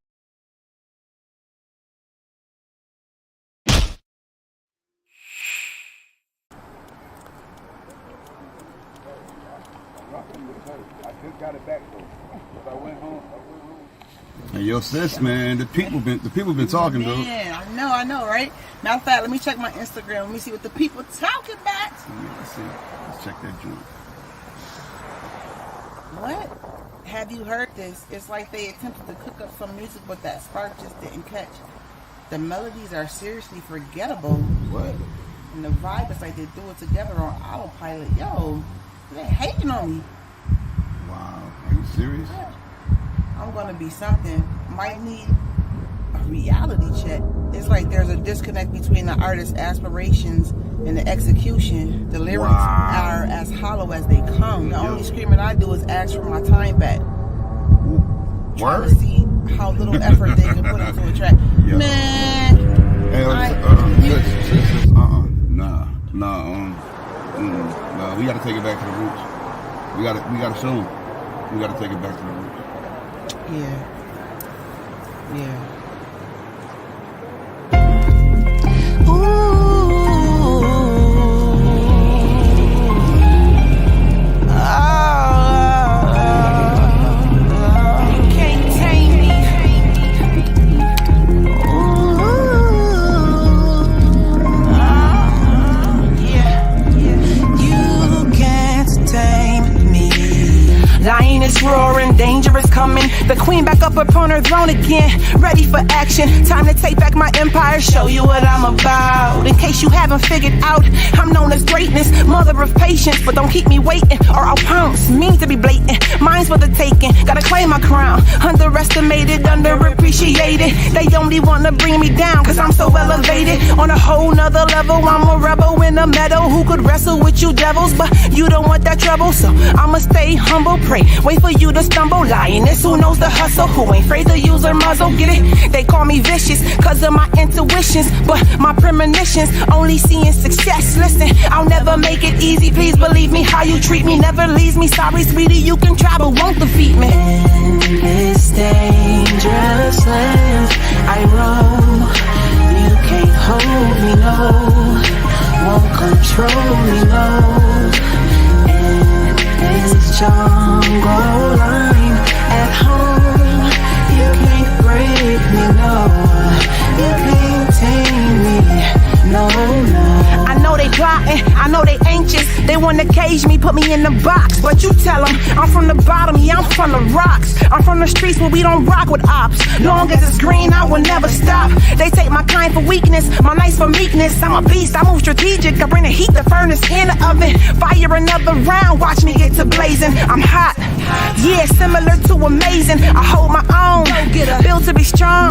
I just got it back though. If I went home. Hey, yo, sis, man, the people been talking, though. Man, I know, right? Matter of fact, let me check my Instagram. Let me see what the people talking about. Let's see. Let's check that joint. What? Have you heard this? It's like they attempted to cook up some music, but that spark just didn't catch. The melodies are seriously forgettable. What? And the vibe is like they do it together on autopilot. Yo, they're hating on me. Wow. Are you serious? I'm gonna be something. Might need a reality check. It's like there's a disconnect between the artist's aspirations and the execution. The lyrics are as hollow as they come. The only screaming I do is ask for my time back. Trying to see how little effort they can put into a track. Yo. Man, hey, nah. We gotta take it back to the roots. We gotta show them. We gotta take it back to the roots. Yeah. Lioness roaring, dangerous coming. The queen back up upon her throne again, ready for action. Time to take back my empire, show you what I'm about. In case you haven't figured out, I'm known as greatness, mother of patience. But don't keep me waiting, or I'll pounce. Mean to be blatant, mine's for the taking. Gotta claim my crown, underestimated, underappreciated. They only wanna bring me down, cause I'm so elevated. On a whole nother level, I'm a rebel in the meadow who could wrestle with you devils. But you don't want that trouble, so I'ma stay humble. Wait for you to stumble. Lioness who knows the hustle, who ain't afraid to use her muzzle. Get it? They call me vicious cause of my intuitions, but my premonitions only seeing success. Listen, I'll never make it easy. Please believe me, how you treat me never leaves me. Sorry, sweetie, you can try but won't defeat me. In this dangerous land I roam, you can't hold me, no. Won't control me, no. This jungle line at home, you can't break me, no. You can't tame me, no. I know know they plotting, I know they anxious. They wanna cage me, put me in the box. But you tell them, I'm from the bottom, yeah, I'm from the rocks. I'm from the streets where we don't rock with ops. Long as it's green, I will never stop. They take my kind for weakness, my nice for meekness. I'm a beast, I move strategic. I bring the heat, the furnace, in the oven. Fire another round, watch me get to blazing. I'm hot, yeah, similar to amazing. I hold my own, built to be strong.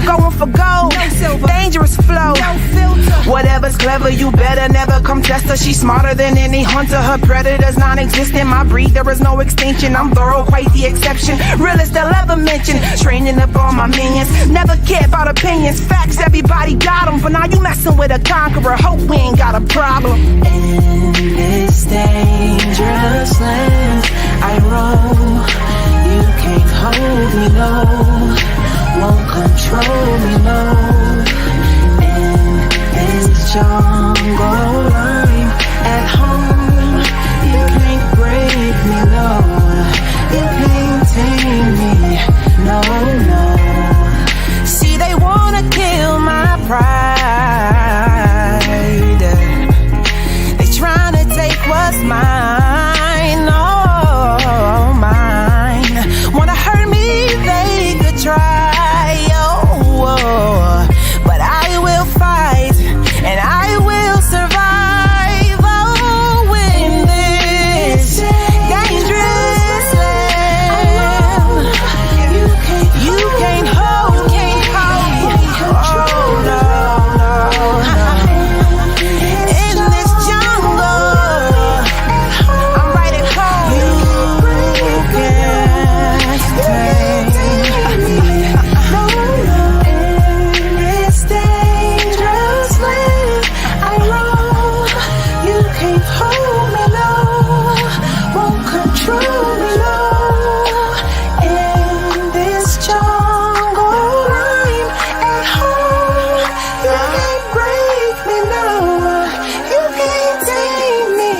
Going for gold, dangerous flow. Whatever's clever, you better never come test her. She's smarter than any hunter. Her predators non-existent. My breed, there is no extinction. I'm thorough, quite the exception. Realest they'll ever mention. Training up all my minions. Never care about opinions. Facts, everybody got them. But now you messing with a conqueror. Hope we ain't got a problem. In this dangerous land I roam. You can't hold me, no. Won't control me, no. In this jungle I'm at home. You can't break me, no. You can't tame me, no, no. See, they wanna kill my pride. They tryna take what's mine, oh, mine. Wanna hurt me, they could try, oh, but I will fight and I will survive, oh, in this dangerous land. You can't hold me, oh, no, no, no. In this jungle, I'm right at home. You can't tame me. In this dangerous land I roam. You can't hold me, no. Won't control me, no. In this jungle I'm at home. You can't break me, no. You can't tame me,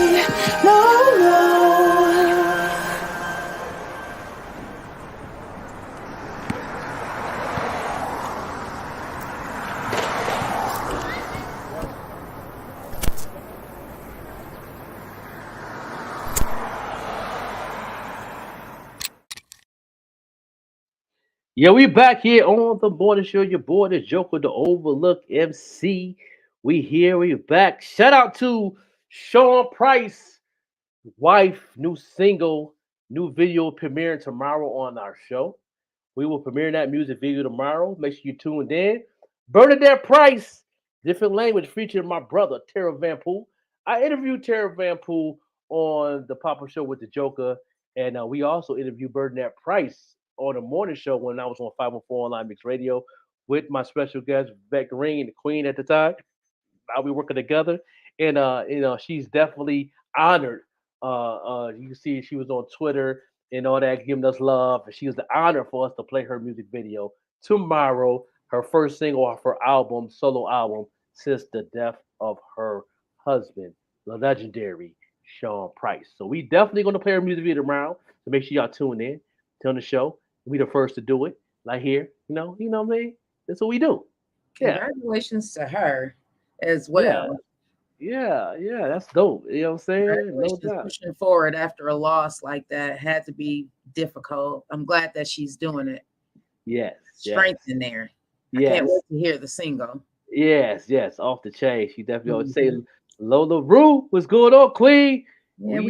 no, no. Yeah, we back here on the morning show. Your boy, the Joker, the Overlook MC. We here, we back. Shout out to Sean Price, wife, new single, new video premiering tomorrow on our show. We will premiere that music video tomorrow. Make sure you tuned in. Bernadette Price, different language, featuring my brother, Tara Van Poole. I interviewed Tara Van Poole on the Pop-Up Show with the Joker, and we also interviewed Bernadette Price on the morning show when I was on 514 Online Mix Radio with my special guest, Beck Green, the Queen at the time. I'll be working together, and she's definitely honored. You can see she was on Twitter and all that, giving us love. And she was the honor for us to play her music video tomorrow. Her first single off her album, solo album, since the death of her husband, the legendary Sean Price. So we definitely going to play her music video tomorrow. So make sure y'all tune in, tune the show. We the first to do it, like here. You know what I mean? That's what we do. Yeah. Congratulations to her as well. Yeah, that's dope. You know what I'm saying? No doubt. Pushing forward after a loss like that had to be difficult. I'm glad that she's doing it. Yes. Strength in there. I can't wait to hear the single. Yes. Off the chain. She definitely would say, Lola Rue, what's going on, Queen? Yeah,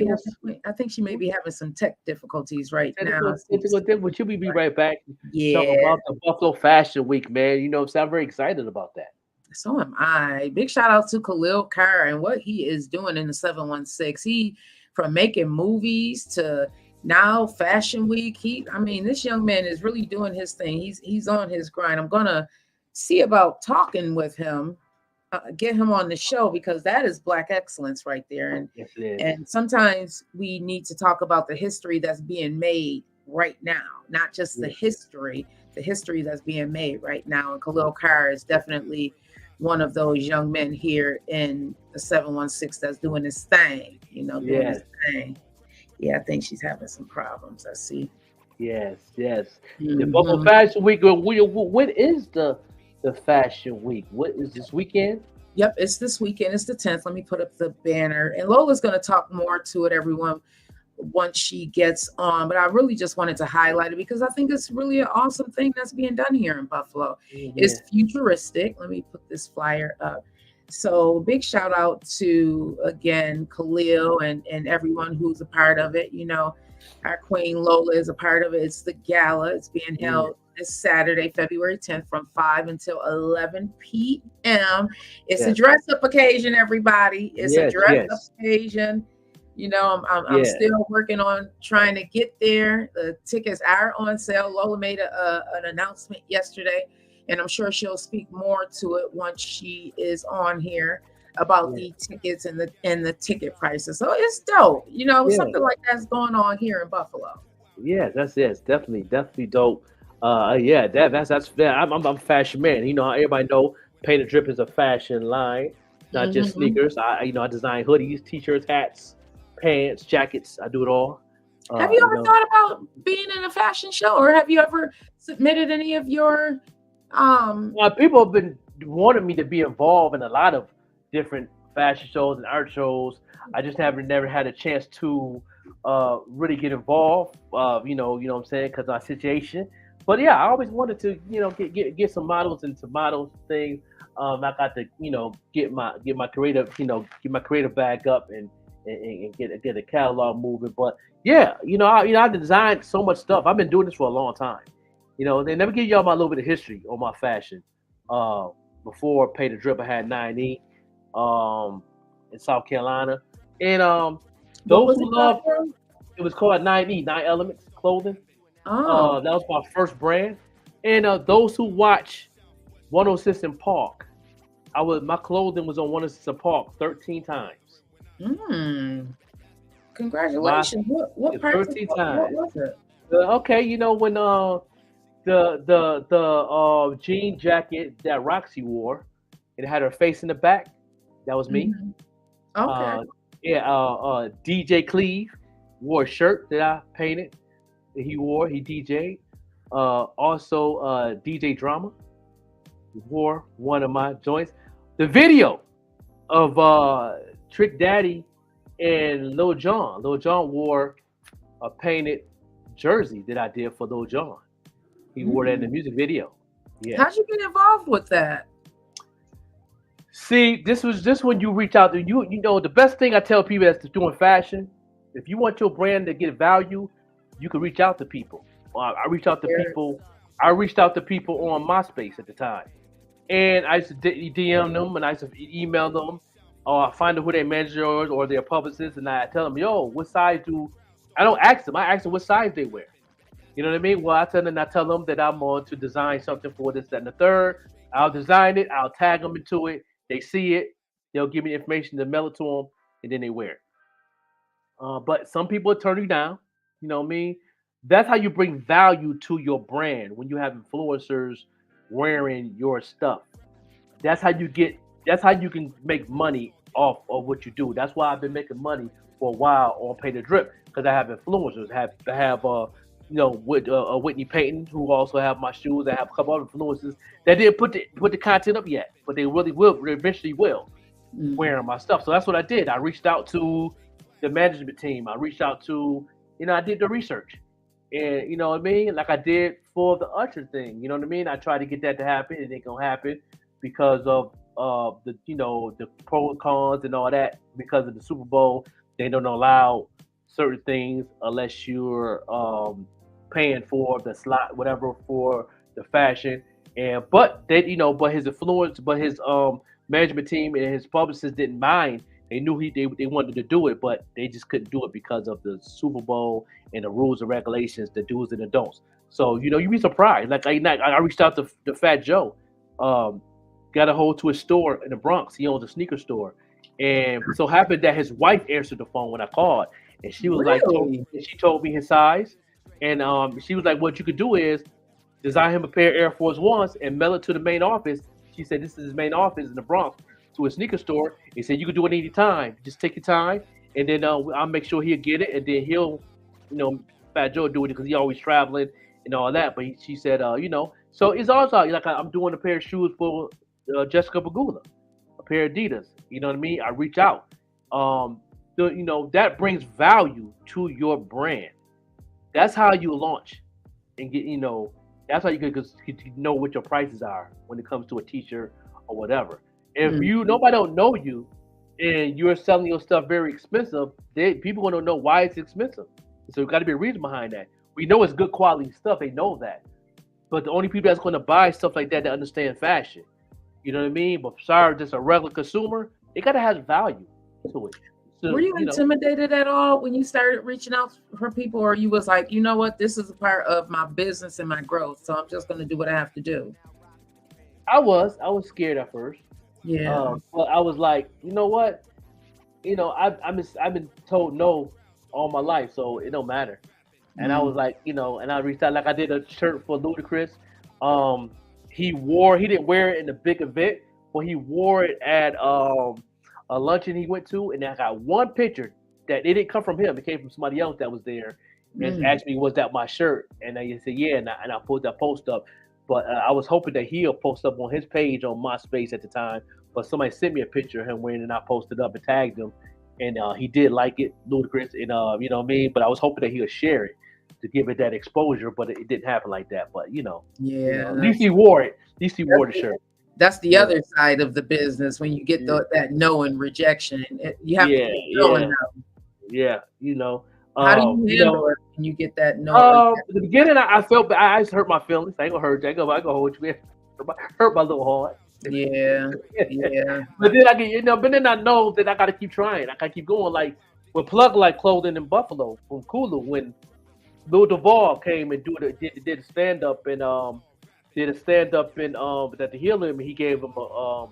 I think she may be having some tech difficulties right now. But you'll be right back. Yeah. Talk about the Buffalo Fashion Week, man. You know, so I'm very excited about that. So am I. Big shout out to Khalil Carr and what he is doing in the 716. He, from making movies to now Fashion Week, this young man is really doing his thing. He's on his grind. I'm gonna see about talking with him, get him on the show, because that is Black excellence right there. And yes, it is. And sometimes we need to talk about the history that's being made right now, not just the history that's being made right now. And Khalil Carr is definitely one of those young men here in the 716 that's doing his thing, doing his thing. Yeah, I think she's having some problems. I see. Yes. The Buffalo Fashion Week. When is the Fashion Week? What is this weekend? Yep, it's this weekend. It's the 10th. Let me put up the banner. And Lola's going to talk more to it, everyone, once she gets on. But I really just wanted to highlight it because I think it's really an awesome thing that's being done here in Buffalo. It's futuristic. Let me put this flyer up. So big shout out to, again, Khalil and everyone who's a part of it. You know, our Queen Lola is a part of it. It's the gala. It's being held this Saturday, February 10th from 5 until 11 p.m. It's a dress up occasion, everybody. It's a dress up occasion. You know, I'm still working on trying to get there. The tickets are on sale. Lola made an announcement yesterday, and I'm sure she'll speak more to it once she is on here about the tickets and the ticket prices. So it's dope. You know, something like that's going on here in Buffalo. Yeah, that's it. It's definitely dope. That's I'm a fashion man. You know, everybody know Paint and Drip is a fashion line, not just sneakers. I design hoodies, t-shirts, hats, pants, jackets. I do it all. Have you ever thought about being in a fashion show, or have you ever submitted any of your people have been wanting me to be involved in a lot of different fashion shows and art shows. I just never had a chance to really get involved. You know what I'm saying, because of our situation. But yeah, I always wanted to, get some models and some models things. I got to, get my creative bag up and get a catalog moving. But yeah, I designed so much stuff. I've been doing this for a long time. They never give y'all my little bit of history on my fashion. Before Pay the Drip, I had 9E in South Carolina, and those who love it was called 9E, 9 Elements Clothing. That was my first brand, and those who watch 106 in Park, my clothing was on 106 in Park 13 times. Congratulations! What part? 13 times. What was it? Okay, when the jean jacket that Roxy wore, it had her face in the back. That was me. Okay. DJ Cleve wore a shirt that I painted. That he DJ'd. Also, DJ Drama wore one of my joints. The video of Trick Daddy and Lil Jon. Lil Jon wore a painted jersey that I did for Lil Jon. He wore that in the music video. Yeah. How'd you get involved with that? See, this was just when you reach out to the best thing I tell people that's doing fashion. If you want your brand to get value, you can reach out to people. I reached out to people. I reached out to people on MySpace at the time, and I used to DM them and I used to email them, or find out who their manager is or their publicist, and I tell them, "Yo, what size do?" I don't ask them. I ask them what size they wear. You know what I mean? Well, I tell them that I'm on to design something for this, that, and the third. I'll design it. I'll tag them into it. They see it. They'll give me information to mail it to them, and then they wear it. But some people turn you down. You know what I mean? That's how you bring value to your brand when you have influencers wearing your stuff. That's how you can make money off of what you do. That's why I've been making money for a while on Pay the Drip, because I have influencers. I have with Whitney Payton, who also have my shoes. I have a couple other influencers that didn't put the content up yet, but they really will. They eventually will wearing my stuff. So that's what I did. I reached out to the management team. I reached out to, I did the research, and you know what I mean. Like I did for the Usher thing. You know what I mean. I tried to get that to happen. It ain't gonna happen because of the the pros and cons and all that. Because of the Super Bowl, they don't allow certain things unless you're paying for the slot, whatever, for the fashion. And but his influence, but his management team and his publicists didn't mind. They knew they wanted to do it, but they just couldn't do it because of the Super Bowl and the rules and regulations, the do's and the don'ts. So you'd be surprised. Like I reached out to Fat Joe, got a hold to his store in the Bronx. He owns a sneaker store, and so happened that his wife answered the phone when I called, and she was she told me his size, and she was like, what you could do is design him a pair of Air Force Ones and mail it to the main office. She said this is his main office in the Bronx, to a sneaker store. He said you can do it any time. Just take your time, and then I'll make sure he'll get it, and then he'll, Fat Joe do it because he always traveling and all that. But she said, so it's also like I'm doing a pair of shoes for Jessica Pagula, a pair of Adidas. You know what I mean? I reach out. That brings value to your brand. That's how you launch and get, that's how you can know what your prices are when it comes to a t-shirt or whatever. If nobody don't know you and you're selling your stuff very expensive, people want to know why it's expensive. So got to be a reason behind that. We know it's good quality stuff. They know that. But the only people that's going to buy stuff like that understand fashion. You know what I mean? But sorry, just a regular consumer, it got to have value to it. So, were you intimidated at all when you started reaching out for people, or you was like, you know what, this is a part of my business and my growth, so I'm just going to do what I have to do? I was scared at first. Yeah. But I was like, you know what? I've been told no all my life, so it don't matter. And I was like, and I reached out, like I did a shirt for Ludacris. He didn't wear it in the big event, but he wore it at a luncheon he went to, and I got one picture that it didn't come from him. It came from somebody else that was there and asked me, was that my shirt? And I said, yeah, and I pulled that post up. But I was hoping that he'll post up on his page on MySpace at the time. But somebody sent me a picture of him wearing it, and I posted up and tagged him. And he did like it, Ludacris, and you know what I mean? But I was hoping that he'll share it to give it that exposure, but it didn't happen like that. But, at least he wore it. At least he wore the shirt. That's the other side of the business when you get that no and rejection. You have to keep going now. Yeah, How do you handle it when you get that no? At the beginning, I felt bad. I just hurt my feelings. I ain't gonna hurt you. I ain't gonna hold you. Hurt my little heart. Yeah. But then then I know that I gotta keep trying. I gotta keep going. Like with Plug Like Clothing in Buffalo from Kulu, when Lil Duval came and did a stand up and at the Healing, he gave him a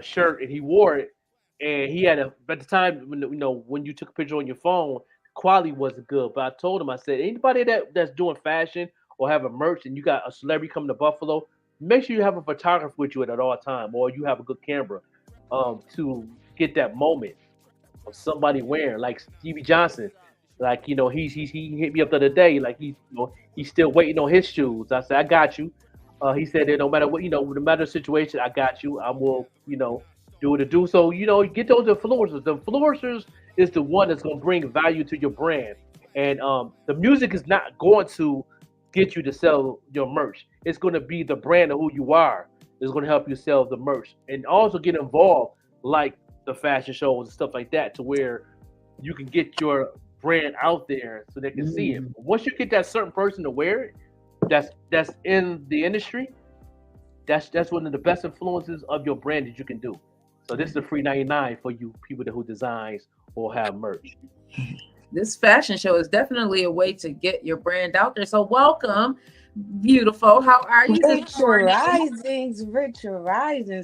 shirt and he wore it, and he had at the time when you took a picture on your phone, quality wasn't good. But I told him, I said, anybody that's doing fashion or have a merch and you got a celebrity coming to Buffalo, make sure you have a photographer with you at all time, or you have a good camera to get that moment of somebody wearing, like Stevie Johnson. Like, he hit me up the other day, like he's still waiting on his shoes. I said, I got you. He said that no matter what, no matter the situation, I got you. I will, do what to do. So, get those influencers. The influencers is the one that's going to bring value to your brand. And the music is not going to get you to sell your merch. It's going to be the brand of who you are. It's going to help you sell the merch. And also get involved, like the fashion shows and stuff like that, to where you can get your brand out there so they can see it. Once you get that certain person to wear it, that's in the industry, that's one of the best influences of your brand that you can do. So this is a free 99 for you people who designs or have merch. This fashion show is definitely a way to get your brand out there. So welcome, beautiful. How are you? Rich Risings.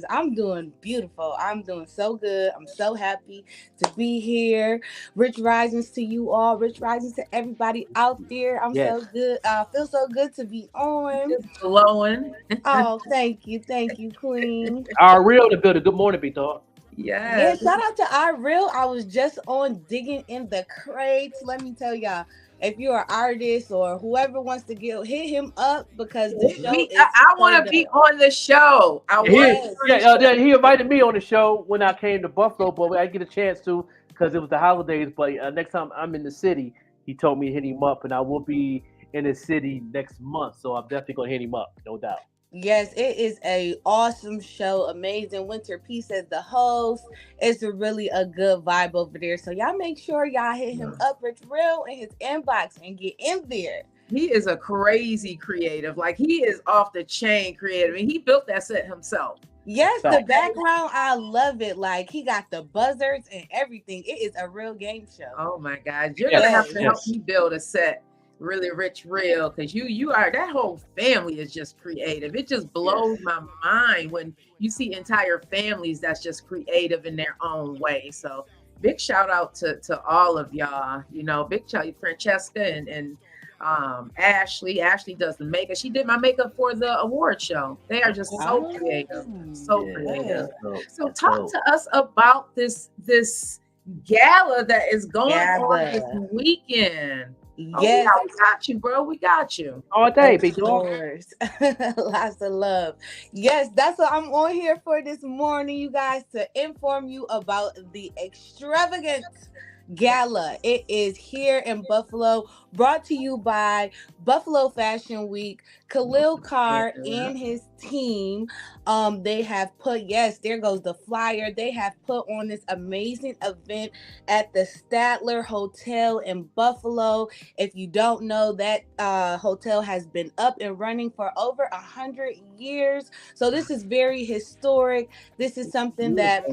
I'm doing beautiful. I'm doing so good. I'm so happy to be here. Rich Risings to you all. Rich Risings to everybody out there. I'm so good. I feel so good to be on. Just glowing. Oh, thank you, Queen. Our real to build a good morning, big dog. Yeah, shout out to our real. I was just on digging in the crates. Let me tell y'all, if you're an artist or whoever wants to hit him up, because the show I want to be on the show. He invited me on the show when I came to Buffalo, but I get a chance to because it was the holidays. But next time I'm in the city, he told me to hit him up, and I will be in the city next month, so I'm definitely gonna hit him up, no doubt. Yes, it is a awesome show. Amazing. Winter Peace as the host. It's really a good vibe over there. So y'all make sure y'all hit him up, Rich Real, in his inbox and get in there. He is a crazy creative. Like, he is off the chain creative. And he built that set himself. Yes, the background, I love it. Like, he got the buzzards and everything. It is a real game show. Oh my God. You're gonna have to help me build a set. Really Rich Real, because you are, that whole family is just creative. It just blows my mind when you see entire families that's just creative in their own way. So big shout out to all of y'all. Big shout out to Francesca and Ashley. Ashley does the makeup. She did my makeup for the award show. They are just so creative. So creative. So talk to us about this gala that is going on this weekend. Yes, we got you, bro. We got you all day, of big dog. course. Lots of love. Yes, that's what I'm on here for this morning, you guys, to inform you about the extravagant gala. It is here in Buffalo, brought to you by Buffalo Fashion Week. Khalil Carr and his team, they have put, yes, there goes the flyer. They have put on this amazing event at the Statler Hotel in Buffalo. If you don't know, that hotel has been up and running for over 100 years. So this is very historic. This is something that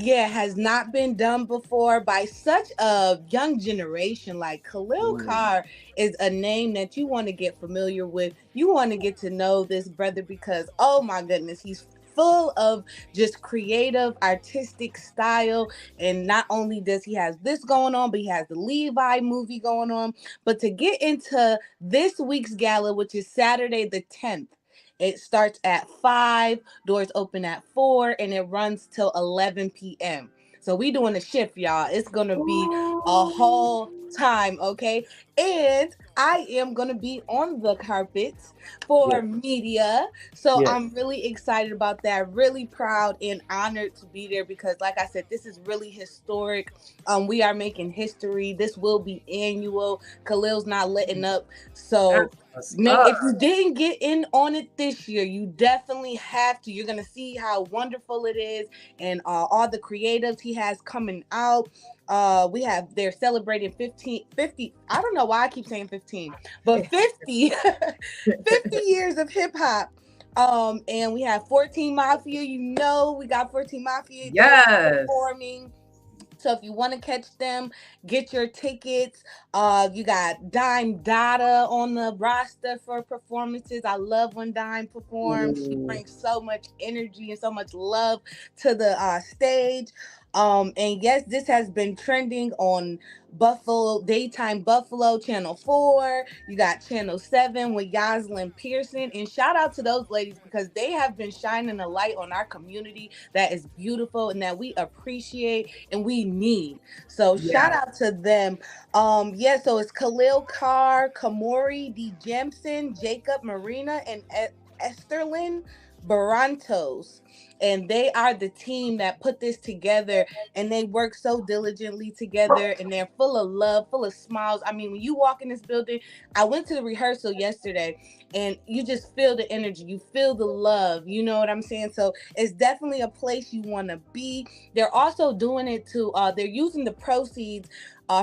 has not been done before by such a young generation. Like Khalil Carr is a name that you want to get familiar with. You want to get to know this brother because, oh my goodness, he's full of just creative, artistic style. And not only does he have this going on, but he has the Levi movie going on. But to get into this week's gala, which is Saturday the 10th, it starts at 5, doors open at 4, and it runs till 11 p.m. So we doing a shift, y'all. It's going to be a whole time, okay? And I am going to be on the carpets for media. So I'm really excited about that. Really proud and honored to be there because, like I said, this is really historic. We are making history. This will be annual. Khalil's not letting up. So if you didn't get in on it this year, you definitely have to. You're going to see how wonderful it is and all the creatives he has coming out. They're celebrating 50. I don't know why I keep saying 15, but 50 years of hip hop. And we have 14 Mafia. We got 14 Mafia performing. So if you want to catch them, get your tickets. You got Dime Dada on the roster for performances. I love when Dime performs. She brings so much energy and so much love to the stage. And yes, this has been trending on Daytime Buffalo, Channel 4. You got Channel 7 with Yaslin Pearson. And shout out to those ladies because they have been shining a light on our community that is beautiful and that we appreciate and we need. So shout out to them. So it's Khalil Carr, Kamori D. Jemson, Jacob Marina, and Esterlyn Barantos. And they are the team that put this together, and they work so diligently together, and they're full of love, full of smiles. I mean, when you walk in this building, I went to the rehearsal yesterday, and you just feel the energy, you feel the love, you know what I'm saying? So it's definitely a place you want to be. They're also doing it they're using the proceeds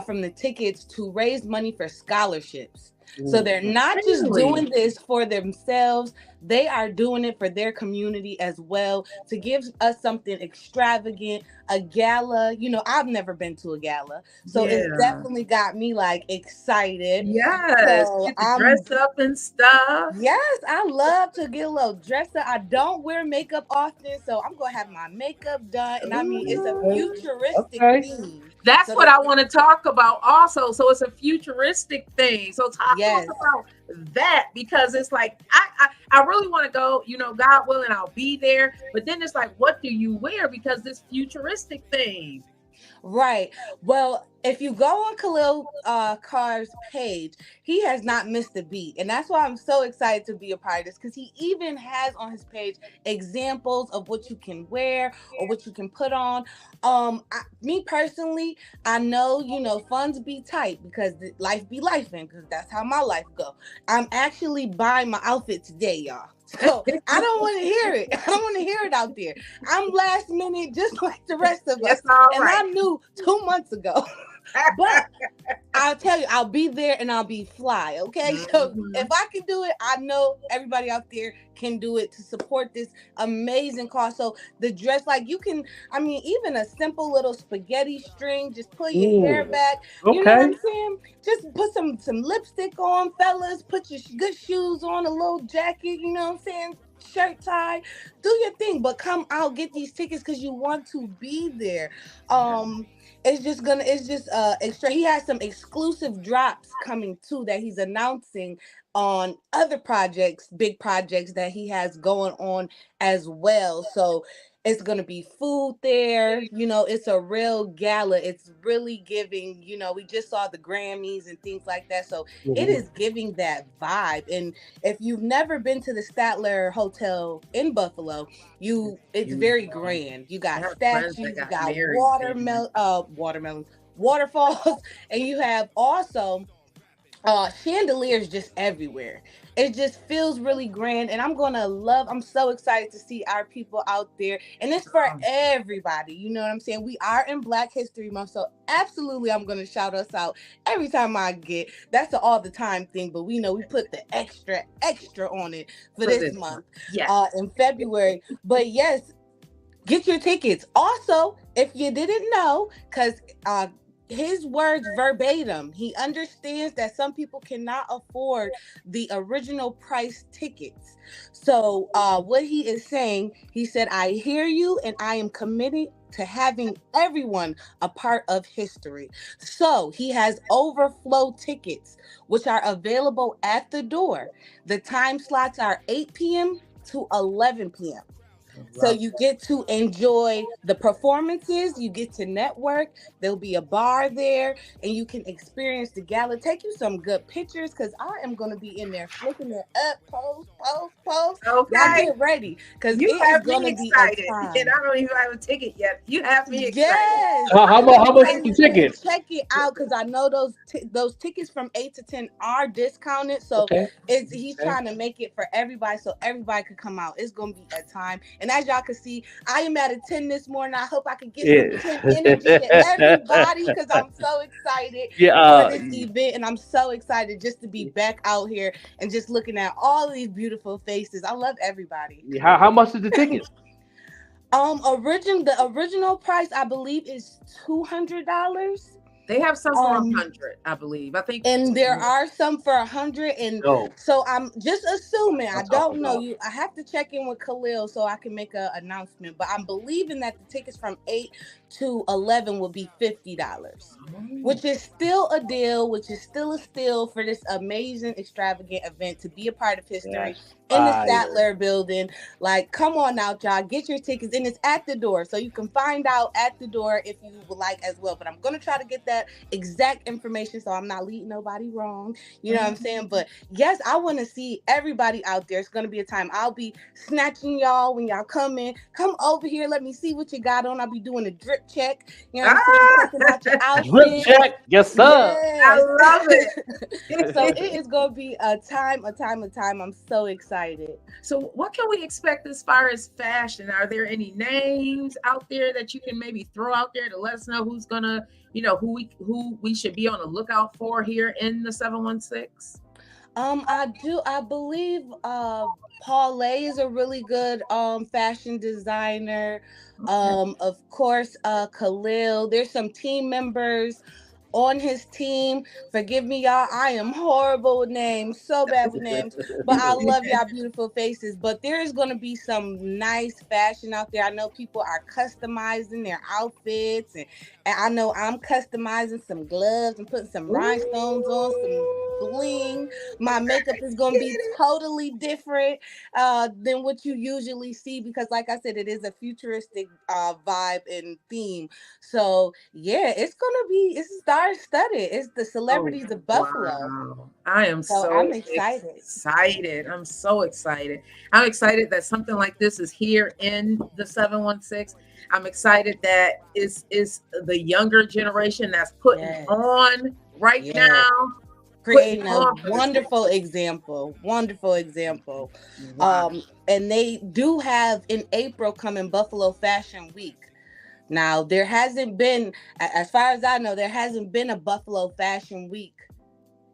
from the tickets to raise money for scholarships. So they're not just doing this for themselves. They are doing it for their community as well to give us something extravagant, a gala. I've never been to a gala. So it's definitely got me like excited. Yes, so get to dress up and stuff. Yes, I love to get a little dressed up. I don't wear makeup often, so I'm going to have my makeup done. And I mean, it's a futuristic theme. That's what I want to talk about also. So it's a futuristic thing. So talk to us about that because it's like I really want to go, God willing, I'll be there. But then it's like, what do you wear? Because this futuristic thing. Right. Well, if you go on Khalil Carr's page, he has not missed a beat. And that's why I'm so excited to be a part of this because he even has on his page examples of what you can wear or what you can put on. Me personally, I know, funds be tight because life be lifing because that's how my life go. I'm actually buying my outfit today, y'all. So I don't want to hear it. I don't want to hear it out there. I'm last minute, just like the rest of us. And I knew 2 months ago. But I'll tell you, I'll be there and I'll be fly. Okay. So if I can do it, I know everybody out there can do it to support this amazing cause. So the dress, like you can, even a simple little spaghetti string, just pull your hair back. You know what I'm saying? Just put some lipstick on, fellas, put your good shoes on, a little jacket, you know what I'm saying? Shirt tie, do your thing, but come out, get these tickets because you want to be there. It's just extra. He has some exclusive drops coming too that he's announcing on other projects, big projects that he has going on as well. So It's going to be food there. You know, it's a real gala. It's really giving, you know, we just saw the Grammys and things like that. So it is giving that vibe. And if you've never been to the Statler Hotel in Buffalo, it's very grand. You got statues, you got watermelons, waterfalls, and you have also chandeliers just everywhere. It just feels really grand, and I'm so excited to see our people out there, and it's for everybody. You know what I'm saying? We are in Black History Month, so absolutely I'm gonna shout us out every time that's an all the time thing, but we know we put the extra on it for this month. In February. But yes, get your tickets. Also, if you didn't know, because his words verbatim, he understands that some people cannot afford the original price tickets. So what he is saying, he said, I hear you, and I am committed to having everyone a part of history. So he has overflow tickets, which are available at the door. The time slots are 8 p.m. to 11 p.m. So you get to enjoy the performances, you get to network, there'll be a bar there, and you can experience the gala. Take you some good pictures, because I am going to be in there flipping it up, post. Okay. Y'all get ready, because it is going to be excited. a time. And I don't even have a ticket yet. You have me excited. Yes. How much are the tickets? Check it out, because I know those tickets from 8 to 10 are discounted. So he's trying to make it for everybody, so everybody could come out. It's going to be a time. And as y'all can see, I am at a 10 this morning. I hope I can get some 10 energy to everybody, because I'm so excited for this event, and I'm so excited just to be back out here and just looking at all of these beautiful faces. I love everybody. How much is the tickets? The original price, I believe, is $200. They have some for 100, I believe. I think, and there are some for 100, and so I'm just assuming. I don't know. I have to check in with Khalil so I can make an announcement. But I'm believing that the tickets from 8 to 11 will be $50, which is still a deal, which is still a steal for this amazing, extravagant event to be a part of history in the Statler building. Like, come on out, y'all. Get your tickets, and it's at the door, so you can find out at the door if you would like as well. But I'm gonna try to get that exact information so I'm not leading nobody wrong. You know what I'm saying? But yes, I want to see everybody out there. It's gonna be a time. I'll be snatching y'all when y'all come in. Come over here. Let me see what you got on. I'll be doing a drip check. You know what I'm saying? Checking out your outfit. Drip check. Yes, sir. I love it. So it is gonna be a time. I'm so excited. So what can we expect as far as fashion? Are there any names out there that you can maybe throw out there to let us know who's gonna, who we should be on the lookout for here in the 716? I believe Paulay is a really good fashion designer. Of course, Khalil. There's some team members on his team. Forgive me, y'all. I am horrible with names, so bad with names, but I love y'all beautiful faces. But there is going to be some nice fashion out there. I know people are customizing their outfits, and I know I'm customizing some gloves and putting some rhinestones on, some bling. My makeup is going to be totally different than what you usually see, because like I said, it is a futuristic vibe and theme. So yeah, it's star-studded. It's the celebrities of Buffalo. Wow. I am I'm excited. I'm so excited. I'm excited that something like this is here in the 716. I'm excited that is the younger generation that's putting on right now. Creating a wonderful example. Wow. And they do have in April coming Buffalo Fashion Week. Now, there hasn't been, as far as I know, there hasn't been a Buffalo Fashion Week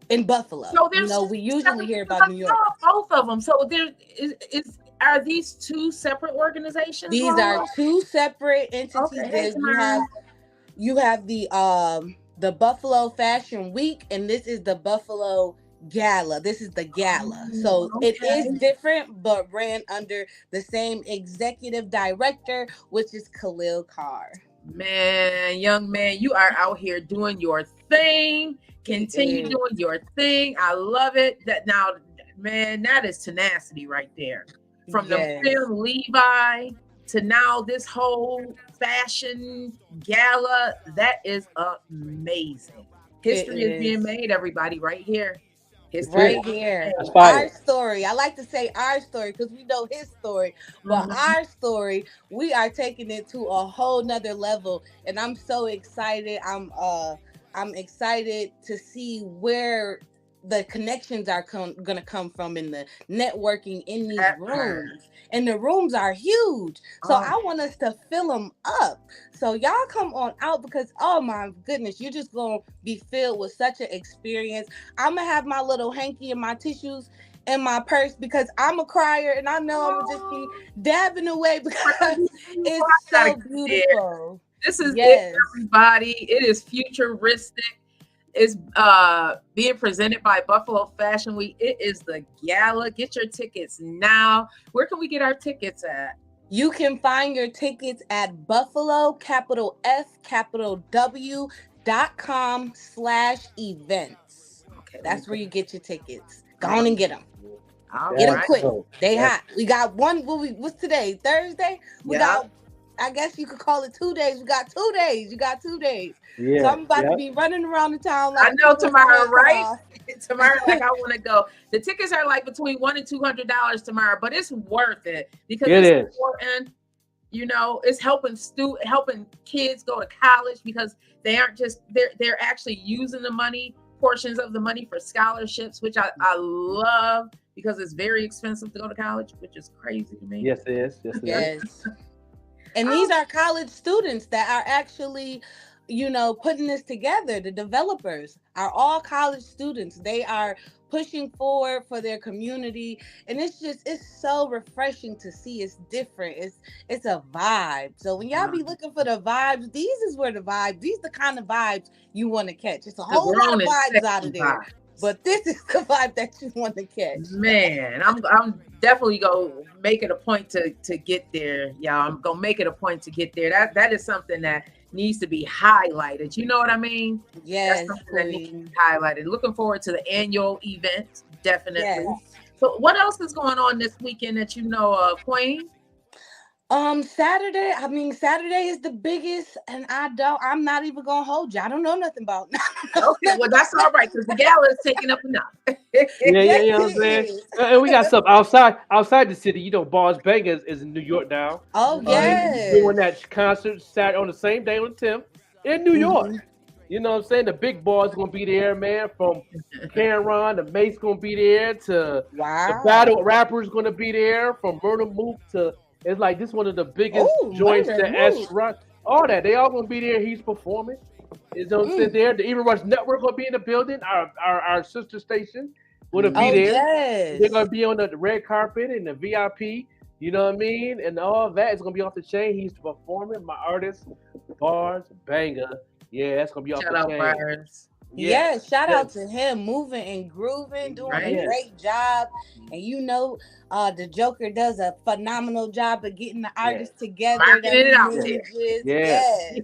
in Buffalo. So we usually hear about New York. Both of them. So there are these two separate organizations? These are two separate entities. Okay. You have the Buffalo Fashion Week, and this is the Buffalo Gala. This is the gala. So it is different, but ran under the same executive director, which is Khalil Carr. Man, young man, you are out here doing your thing. Continue doing your thing. I love it. That is tenacity right there. From the film Levi to now this whole fashion gala. That is amazing. History is being made, everybody, right here. History Right here. That's fire. Our story. I like to say our story because we know his story, but our story, we are taking it to a whole nother level. And I'm so excited. I'm excited to see where the connections are gonna come from in the networking in these rooms. And the rooms are huge. So I want us to fill them up. So y'all come on out because, oh my goodness, you're just gonna be filled with such an experience. I'm gonna have my little hanky and my tissues in my purse because I'm a crier and I know I'm gonna just be dabbing away because it's so beautiful. This is it, everybody. It is futuristic. It's being presented by Buffalo Fashion Week. It is the gala. Get your tickets now. Where can we get our tickets at? You can find your tickets at Buffalo, BuffaloFCapital.com/events. Okay, that's where you get your tickets. Go on and get them. All Get them right. quick. They hot. We got one. What's today? Thursday. We got. I guess you could call it 2 days. We got 2 days. You got 2 days. Yeah. So I'm about to be running around the town. I know tomorrow, right? Tomorrow, like I want to go. The tickets are like between $100 and $200 tomorrow, but it's worth it because it's important. You know, it's helping kids go to college because they aren't just they're actually using the money, portions of the money for scholarships, which I love because it's very expensive to go to college, which is crazy to me. Yes, it is. Yes, it is. And these are college students that are actually, putting this together. The developers are all college students. They are pushing forward for their community. And it's so refreshing to see. It's different. It's a vibe. So when y'all be looking for the vibes, these are the kind of vibes you want to catch. It's a whole lot of vibes out of there. But this is the vibe that you want to catch. Man, I'm definitely gonna make it a point to get there, y'all. I'm gonna make it a point to get there. That is something that needs to be highlighted. You know what I mean? Yes, that's something that needs to be highlighted. Looking forward to the annual event, definitely. Yes. So, what else is going on this weekend that you know of, Queen? Saturday. Saturday is the biggest, and I'm not even gonna hold you. I don't know nothing about. Okay, well that's all right because the gala is taking up enough. You know what I'm saying? And we got stuff outside the city. You know, Bars Bangers is in New York now. Oh yes, doing that concert Saturday on the same day on the 10th in New York. You know what I'm saying? The big boys gonna be there, man. From Cameron, the Mace gonna be there to the battle rappers gonna be there. From Murder Mook to it's like this one of the biggest joints to S Rush. All that they all gonna be there. He's performing. Is on sit there. The Even Rush Network gonna be in the building. Our sister station gonna be there. Yes. They're gonna be on the red carpet and the VIP. You know what I mean? And all that is gonna be off the chain. He's performing. My artist, Bars Banger. Yeah, that's gonna be off the chain. Bars. Yes, shout out to him, moving and grooving, doing a great job. And the Joker does a phenomenal job of getting the artists together. Yes.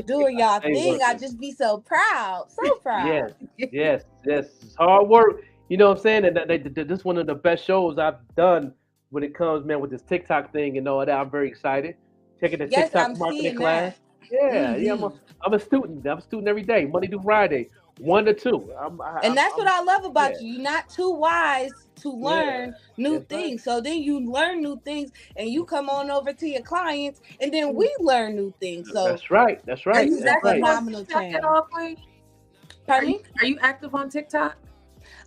Doing y'all thing. I just be so proud. So proud. Yes. It's hard work. You know what I'm saying? And this is one of the best shows I've done when it comes, man, with this TikTok thing and all that. I'm very excited. Taking the TikTok marketing class. I'm a student. I'm a student every day, Monday through Friday. 1 to 2. And that's what I love about you. You're not too wise to learn new things. So then you learn new things and you come on over to your clients and then we learn new things. So That's right. That's a phenomenal change. Pardon me? Are you active on TikTok?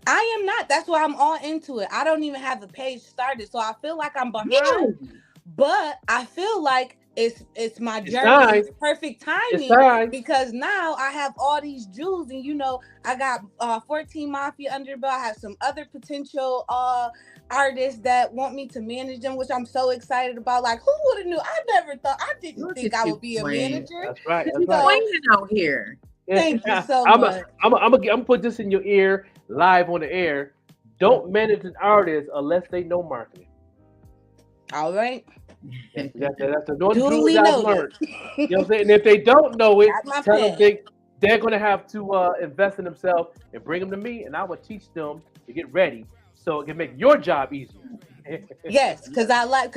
I am not. That's why I'm all into it. I don't even have a page started. So I feel like I'm behind. But I feel like it's my journey. It's perfect timing because now I have all these jewels and I got 14 Mafia under the belt. I have some other potential artists that want me to manage them, which I'm so excited about. Like, who would have knew? I didn't think I would be a manager. That's right. Out here. Thank you so much. I'm gonna put this in your ear live on the air. Don't manage an artist unless they know marketing. All right. That's the one truth I've learned. You know what I'm saying? And if they don't know it, tell them they're going to have to invest in themselves and bring them to me, and I will teach them to get ready so it can make your job easier. Yes, because I like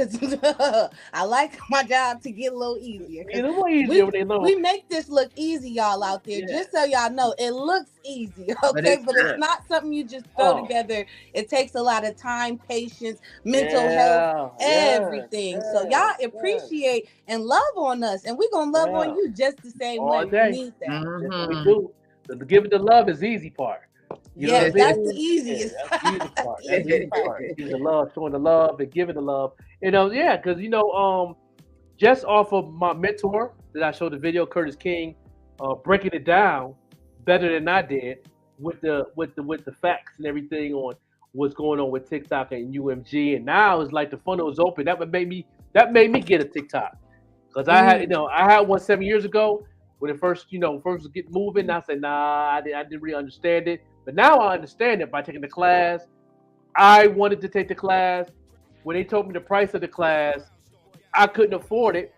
my job to get a little easier. It's a little easier when they know. We make this look easy, y'all out there. Just so y'all know, it looks easy, okay? But it's not something you just throw together. It takes a lot of time, patience, mental health, everything. So y'all appreciate and love on us, and we're gonna love on you just the same way. All day. We need that. Yes, we do. The giving the love is the easy part. You know Yes, what I mean? that's the easiest. Yeah, that's the easy part. That's the easy part. Giving the love, showing the love, and giving the love. Because just off of my mentor that I showed the video, Curtis King, breaking it down better than I did with the facts and everything on what's going on with TikTok and UMG. And now it's like the funnel is open. That made me get a TikTok because I had one 7 years ago when it first get moving. I said I didn't really understand it, but now I understand it by taking the class. I wanted to take the class. When they told me the price of the class, I couldn't afford it.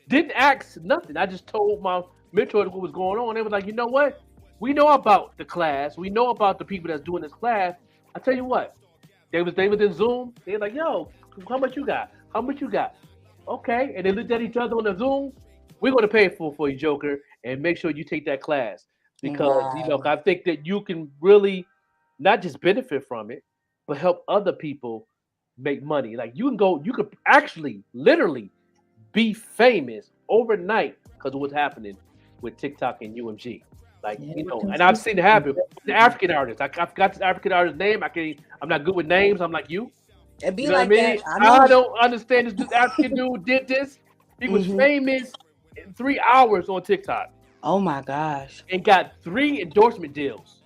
Didn't ask nothing. I just told my mentor what was going on. They was like, you know what? We know about the class. We know about the people that's doing this class. I tell you what, they was in Zoom. They were like, yo, how much you got? How much you got? Okay. And they looked at each other on the Zoom. We're going to pay for you, Joker, and make sure you take that class because I think that you can really not just benefit from it, but help other people make money. Like you could actually literally be famous overnight because of what's happening with TikTok and UMG. And I've seen it happen. The African artist, I forgot the African artist's name. I'm not good with names. I'm like you. It be you know like what I mean? that. I don't understand this African dude did this. He was famous in 3 hours on TikTok. Oh my gosh! And got 3 endorsement deals.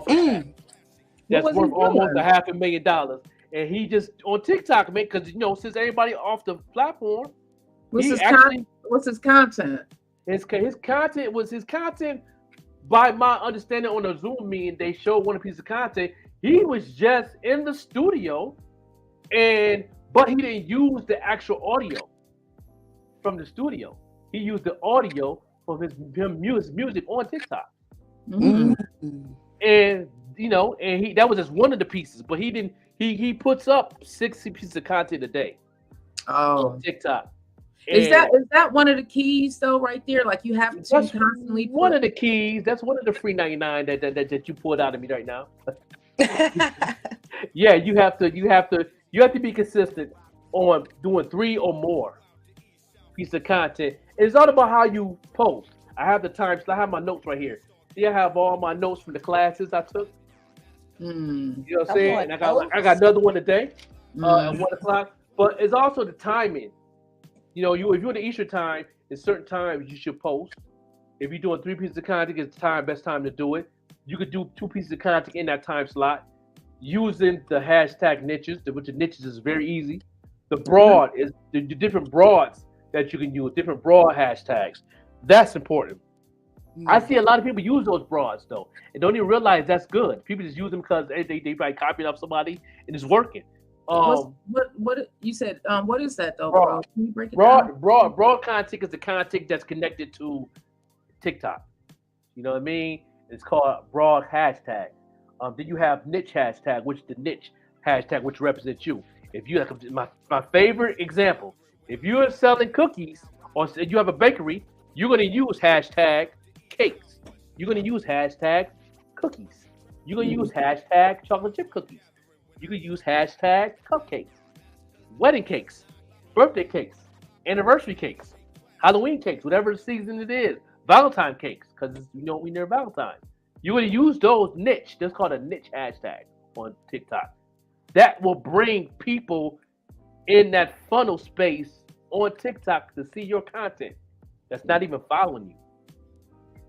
That's worth almost $500,000. And he just on TikTok, man, because since everybody off the platform, what's his content? His content. By my understanding, on the Zoom meeting, they showed one piece of content. He was just in the studio, but he didn't use the actual audio from the studio. He used the audio from his music on TikTok. Mm-hmm. And that was just one of the pieces, but he didn't. He puts up 60 pieces of content a day on TikTok. Is that one of the keys though, right there? Like you have to constantly. One of the keys. That's one of the free 99 that you pulled out of me right now. Yeah, you have to be consistent on doing 3 or more pieces of content. It's all about how you post. I have the times. I have my notes right here. See, I have all my notes from the classes I took. You know what I'm saying? And I got another one today at 1:00. But it's also the timing. If you're in the Eastern time, at certain times you should post. If you're doing 3 pieces of content, it's best time to do it. You could do 2 pieces of content in that time slot using the hashtag niches, which the niches is very easy. The broad is the different broads that you can use, different broad hashtags. That's important. I see a lot of people use those broads though, and don't even realize that's good. People just use them because they probably copied off somebody and it's working. What you said? What is that though, bro? Can you break it down? down? Broad content is the content that's connected to TikTok. You know what I mean? It's called broad hashtag. Then you have niche hashtag, which is the niche hashtag, which represents you. If you my favorite example, if you're selling cookies or you have a bakery, you're going to use hashtag cakes. You're going to use hashtag cookies. You're going to use hashtag chocolate chip cookies. You could use hashtag cupcakes, wedding cakes, birthday cakes, anniversary cakes, Halloween cakes, whatever season it is, Valentine cakes, because we near Valentine. You're going to use those niche. That's called a niche hashtag on TikTok. That will bring people in that funnel space on TikTok to see your content. That's not even following you.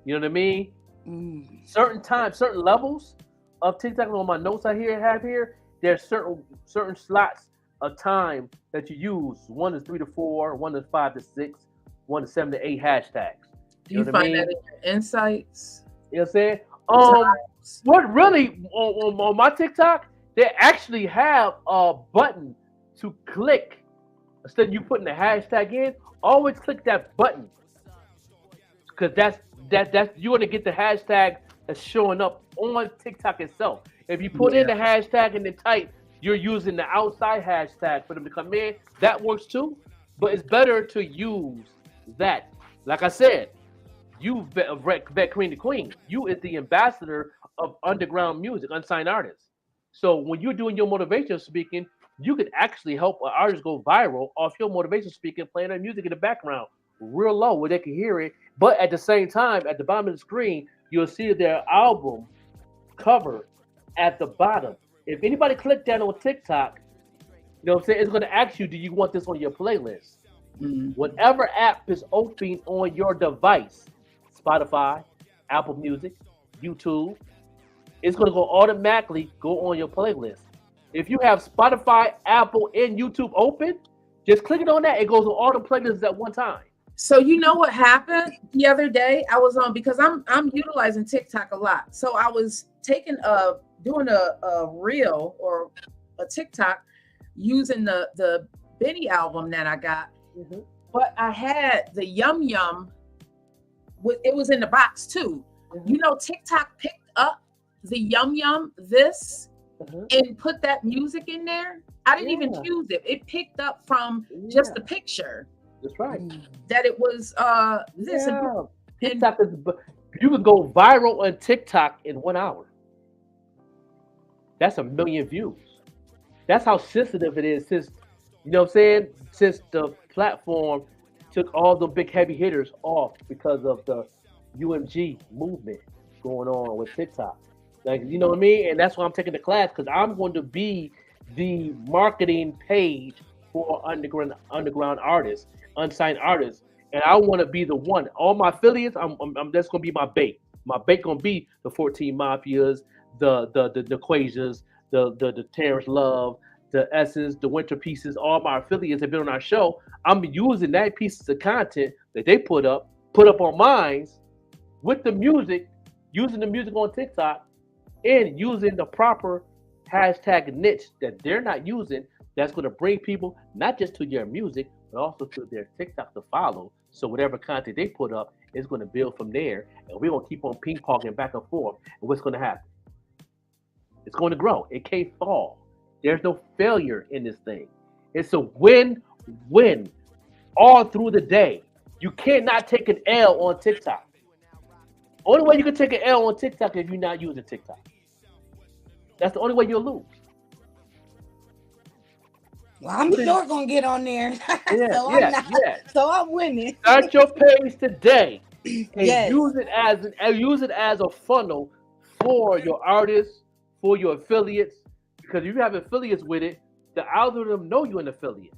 You know what I mean? Certain times, certain levels of TikTok. On my notes I have here, there's certain slots of time that you use. One is 3 to 4, one is 5 to 6, one is 7 to 8 hashtags. Do you find that in your insights? You know what I'm saying? What really on my TikTok, they actually have a button to click. Instead of you putting the hashtag in, always click that button. Because that's you're gonna get the hashtag that's showing up on TikTok itself. If you put in the hashtag and then type you're using the outside hashtag for them to come in. That works too, but it's better to use that. Like I said, you vet Queen the Queen. You is the ambassador of underground music, unsigned artists. So when you're doing your motivational speaking, you could actually help an artist go viral off your motivational speaking, playing their music in the background, real low where they can hear it. But at the same time, at the bottom of the screen, you'll see their album cover at the bottom. If anybody click that on TikTok, you know what I'm saying, it's going to ask you, do you want this on your playlist? Whatever app is open on your device, Spotify, Apple Music, YouTube, it's going to go automatically go on your playlist. If you have Spotify, Apple, and YouTube open, just click it on that. It goes on all the playlists at one time. So you know what happened the other day? I was on, because I'm utilizing TikTok a lot. So I was doing a reel or a TikTok using the Benny album that I got. But I had the Yum Yum. It was in the box too. You know, TikTok picked up the Yum Yum and put that music in there. I didn't even choose it. It picked up from just the picture. That's right. That it was this. Yeah. TikTok is, you can go viral on TikTok in 1 hour. That's 1 million views. That's how sensitive it is since, you know what I'm saying, since the platform took all the big heavy hitters off because of the UMG movement going on with TikTok. Like, you know what I mean? And that's why I'm taking the class, because I'm going to be the marketing page for underground artists, unsigned artists. And I want to be the one. All my affiliates, that's going to be my bait. My bait going to be the 14 Mafias, the Quasias, the Terrence Love, the Essence, the Winter Pieces. All my affiliates have been on our show. I'm using that pieces of content that they put up on mine with the music, using the music on TikTok, and using the proper hashtag niche that they're not using. That's going to bring people not just to your music, but also to their TikTok to follow. So whatever content they put up is going to build from there, and we're going to keep on ping-ponging back and forth. And what's going to happen? It's going to grow. It can't fall. There's no failure in this thing. It's a win-win all through the day. You cannot take an L on TikTok. Only way you can take an L on TikTok is if you're not using TikTok. That's the only way you'll lose. Well, I'm sure gonna get on there. So I'm winning. Start your page today and use it as a funnel for your artists, for your affiliates. Because if you have affiliates with it, the algorithm know you're an affiliate.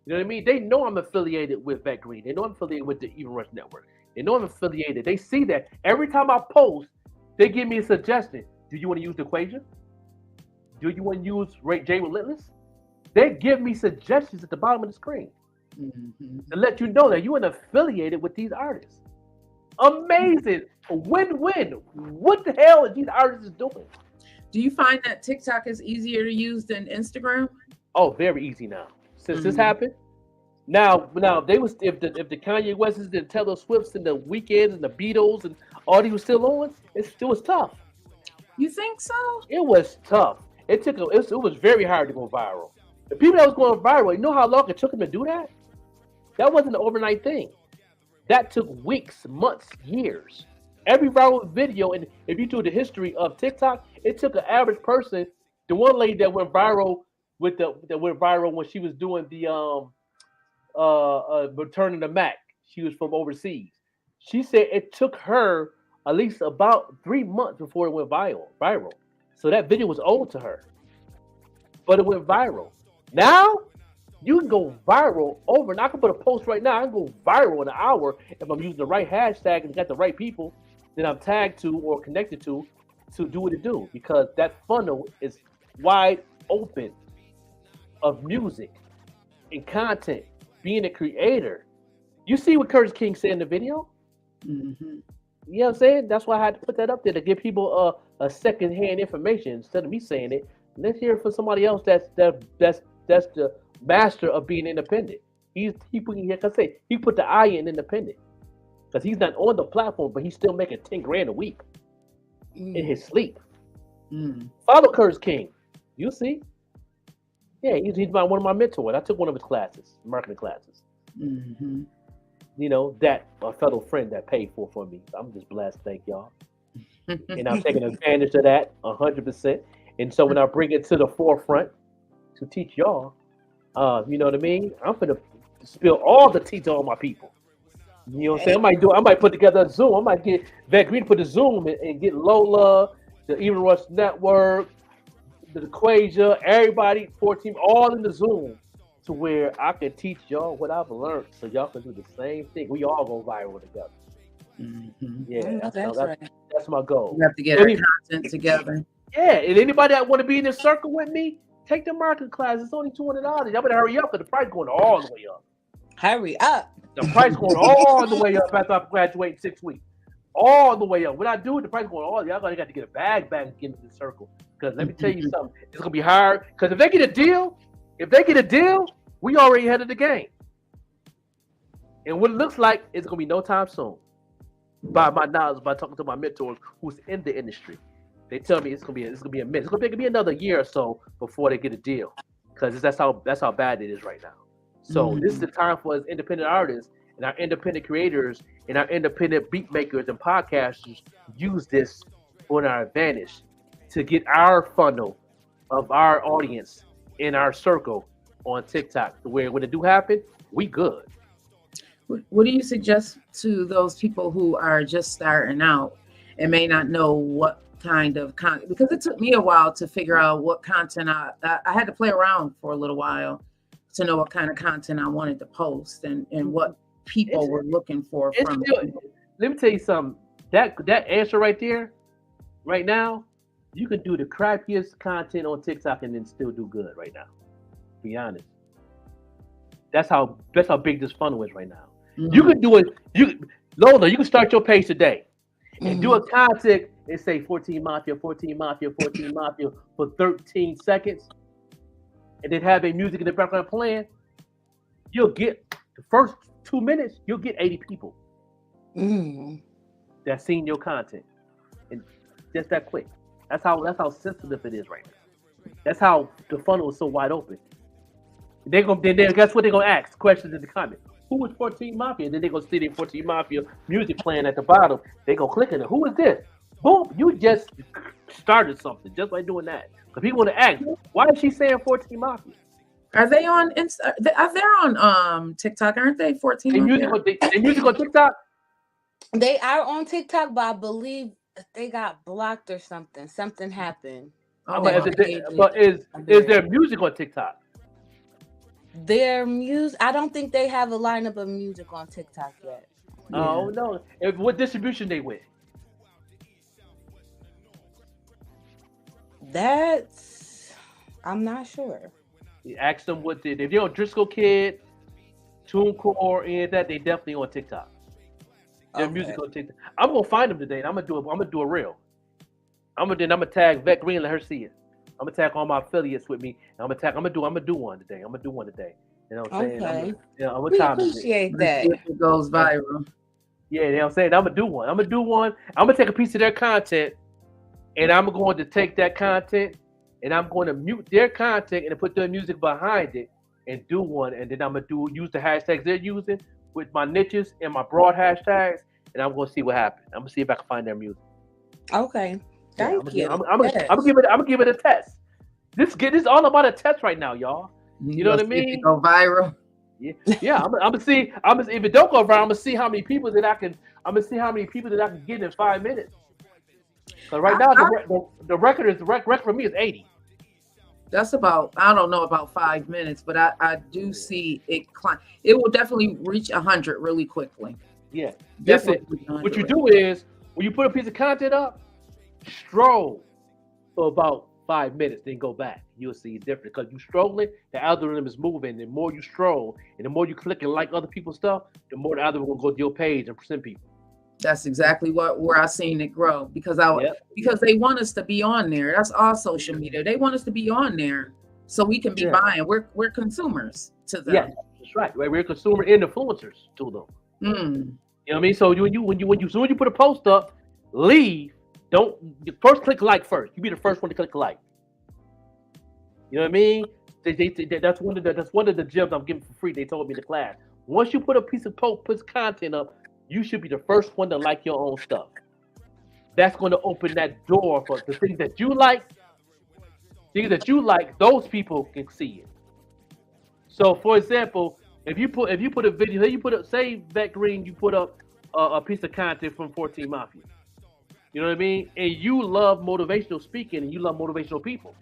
You know what I mean? They know I'm affiliated with Vet Green. They know I'm affiliated with the Even Rush Network. They know I'm affiliated. They see that every time I post, they give me a suggestion. Do you want to use the equation? Do you want to use J Relentless? They give me suggestions at the bottom of the screen to let you know that you're affiliated with these artists. Amazing. Win-win. What the hell are these artists doing? Do you find that TikTok is easier to use than Instagram? Oh, very easy now. Since this happened. Now they was if the Kanye Wests and the Taylor Swifts and the Weekends and the Beatles and all these were still on, it was tough. You think so? It was tough. It was very hard to go viral. The people that was going viral, you know how long it took them to do that? That wasn't an overnight thing. That took weeks, months, years. Every viral video, and if you do the history of TikTok, it took an average person. The one lady that went viral when she was doing the returning the Mac. She was from overseas. She said it took her at least about 3 months before it went viral. So that video was old to her, but it went viral. Now you can go viral overnight. I can put a post right now. I can go viral in an hour if I'm using the right hashtag and got the right people that I'm tagged to or connected to do what it do, because that funnel is wide open of music and content. Being a creator, you see what Curtis King said in the video. You know what I'm saying? That's why I had to put that up there to give people a second-hand information instead of me saying it. Let's hear it from somebody else that's the master of being independent. He put the I in independent because he's not on the platform, but he's still making 10 grand a week in his sleep. Follow Curtis King. You see, Yeah, he's one of my mentors. I took one of his classes, marketing classes. Mm-hmm. You know, that a fellow friend that paid for me. I'm just blessed, thank y'all. And I'm taking advantage of that 100%. And so when I bring it to the forefront to teach y'all, you know what I mean? I'm gonna spill all the tea to all my people. You know what I'm saying? I might put together a Zoom. I might get Vet Green to put the Zoom and get Lola, the Even Rush Network, the Quasia, everybody, 14, all in the Zoom, to where I can teach y'all what I've learned, so y'all can do the same thing. We all go viral together. Mm-hmm. Yeah, that's right. That's my goal. We have to get our content together. Yeah, and anybody that want to be in this circle with me, take the marketing class. It's only $200. Y'all better hurry up, because the price going all the way up. Hurry up. The price going all the way up after I graduate in 6 weeks. All the way up. When I do it, the price going all. Y'all got to get a bag back and get into the circle. Because let me tell you something, it's gonna be hard. Because if they get a deal, we already ahead of the game. And what it looks like, it's gonna be no time soon. By my knowledge, by talking to my mentors who's in the industry, they tell me it's gonna be a minute. It's gonna be another year or so before they get a deal. Because that's how bad it is right now. So this is the time for us independent artists and our independent creators and our independent beat makers and podcasters use this for our advantage to get our funnel of our audience in our circle on TikTok, to where when it do happen, we good. What do you suggest to those people who are just starting out and may not know what kind of content? Because it took me a while to figure out what content I had to play around for a little while to know what kind of content I wanted to post and what people were looking for from me. Let me tell you something. That answer right there, right now, you can do the crappiest content on TikTok and then still do good right now. Be honest. That's how big this funnel is right now. You can do it. Lola, you can start your page today and do a content and say 14 Mafia, 14 Mafia, 14 Mafia for 13 seconds, and then have a music in the background playing. You'll get the first 2 minutes. You'll get 80 people that's seen your content, and just that quick. That's how sensitive it is right now. That's how the funnel is so wide open. Then guess what they're gonna ask? Questions in the comments. Who is 14 Mafia? And then they're gonna see the 14 Mafia music playing at the bottom. They gonna click on it. Who is this? Boom! You just started something just by doing that. Because people want to ask, why is she saying 14 Mafia? Are they on Insta? They're on TikTok, aren't they? 14 They music on TikTok? They are on TikTok, but I believe they got blocked or something. Something happened. But is there music on TikTok? Their music, I don't think they have a lineup of music on TikTok yet. Oh no! What distribution they with? I'm not sure. You ask them what if they're on Driscoll Kid, TuneCore, and that, they definitely on TikTok. Their music on TikTok. I'm gonna find them today, and I'm gonna do a reel. I'm gonna tag Vet Green, let her see it. I'm gonna tag all my affiliates with me. And I'm gonna do one today. You know what I'm saying? Okay. We appreciate that. It goes viral. Yeah, you know what I'm saying? I'm gonna do one. I'm gonna take a piece of their content, and I'm going to take that content, and I'm going to mute their content and put their music behind it, and do one. And then I'm gonna use the hashtags they're using with my niches and my broad hashtags, and I'm gonna see what happens. I'm gonna see if I can find their music. Okay. Thank you. I'm gonna give it a test. This is all about a test right now, y'all. You know what I mean? Go viral. Yeah. I'm gonna see. If it don't go viral, I'm gonna see how many people that I can. I'm gonna see how many people that I can get in 5 minutes. So right now, the record for me is 80. That's about, I don't know about 5 minutes, but I do see it climb. It will definitely reach 100 really quickly. Yeah, that's it. What you do is when you put a piece of content up, stroll for about 5 minutes, then go back. You'll see it different because you strolling, the algorithm is moving. The more you stroll and the more you click and like other people's stuff, the more the algorithm will go to your page and present people. That's exactly where I seen it grow because they want us to be on there. That's all social media. They want us to be on there so we can be buying. We're consumers to them. Yeah, that's right. We're consumer and influencers to them. You know what I mean? So when you put a post up, leave. Don't first click like first. You be the first one to click like. You know what I mean? That's one of the gems I'm giving for free. They told me in the class. Once you put a piece of content up, you should be the first one to like your own stuff. That's going to open that door for the things that you like. Things that you like, those people can see it. So, for example, if you put a video, say Vette Green, you put up a piece of content from 14 Mafia. You know what I mean? And you love motivational speaking and you love motivational people.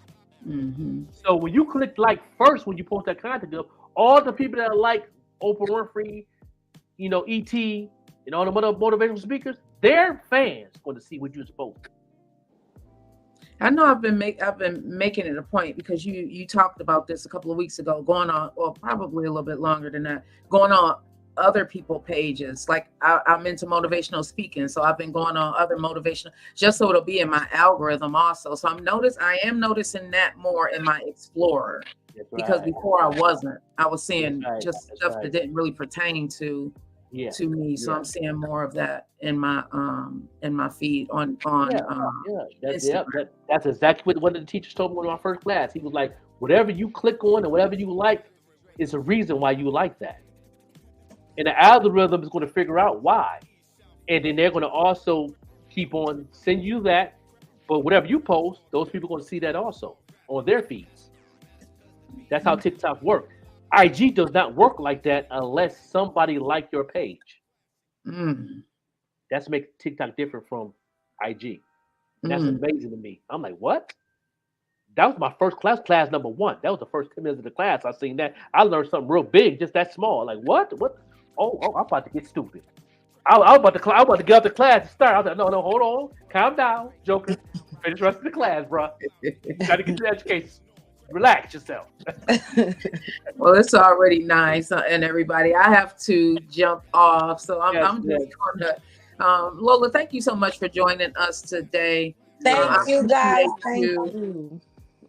Mm-hmm. So when you click like first when you post that content up, all the people that like Oprah Winfrey, E.T., and all the other motivational speakers, their fans going to see what you're supposed to. I know I've been making it a point because you talked about this a couple of weeks ago, going on, or probably a little bit longer than that, going on other people pages. Like I'm into motivational speaking, so I've been going on other motivational just so it'll be in my algorithm also. So I am noticing that more in my Explorer. That's because right. Before I was seeing just stuff that didn't really pertain to me. So I'm seeing more of that in my feed on Instagram. That's exactly what one of the teachers told me in my first class. He was like, whatever you click on and whatever you like is a reason why you like that. And the algorithm is going to figure out why. And then they're going to also keep on send you that. But whatever you post, those people are going to see that also on their feeds. That's how TikTok works. IG does not work like that unless somebody like your page. That's make TikTok different from IG. That's amazing to me. I'm like, what? That was my first class number 1. That was the first 10 minutes of the class. I seen that. I learned something real big, just that small. Like, what? Oh, I'm about to get stupid. I was about to get out the class and start. I was like, no, hold on. Calm down, Joker. Finish the rest of the class, bro. You got to get your education. Relax yourself. Well, it's already 9, and everybody, I have to jump off. So I'm just going to, Lola, thank you so much for joining us today. Thank you, guys. Thank you.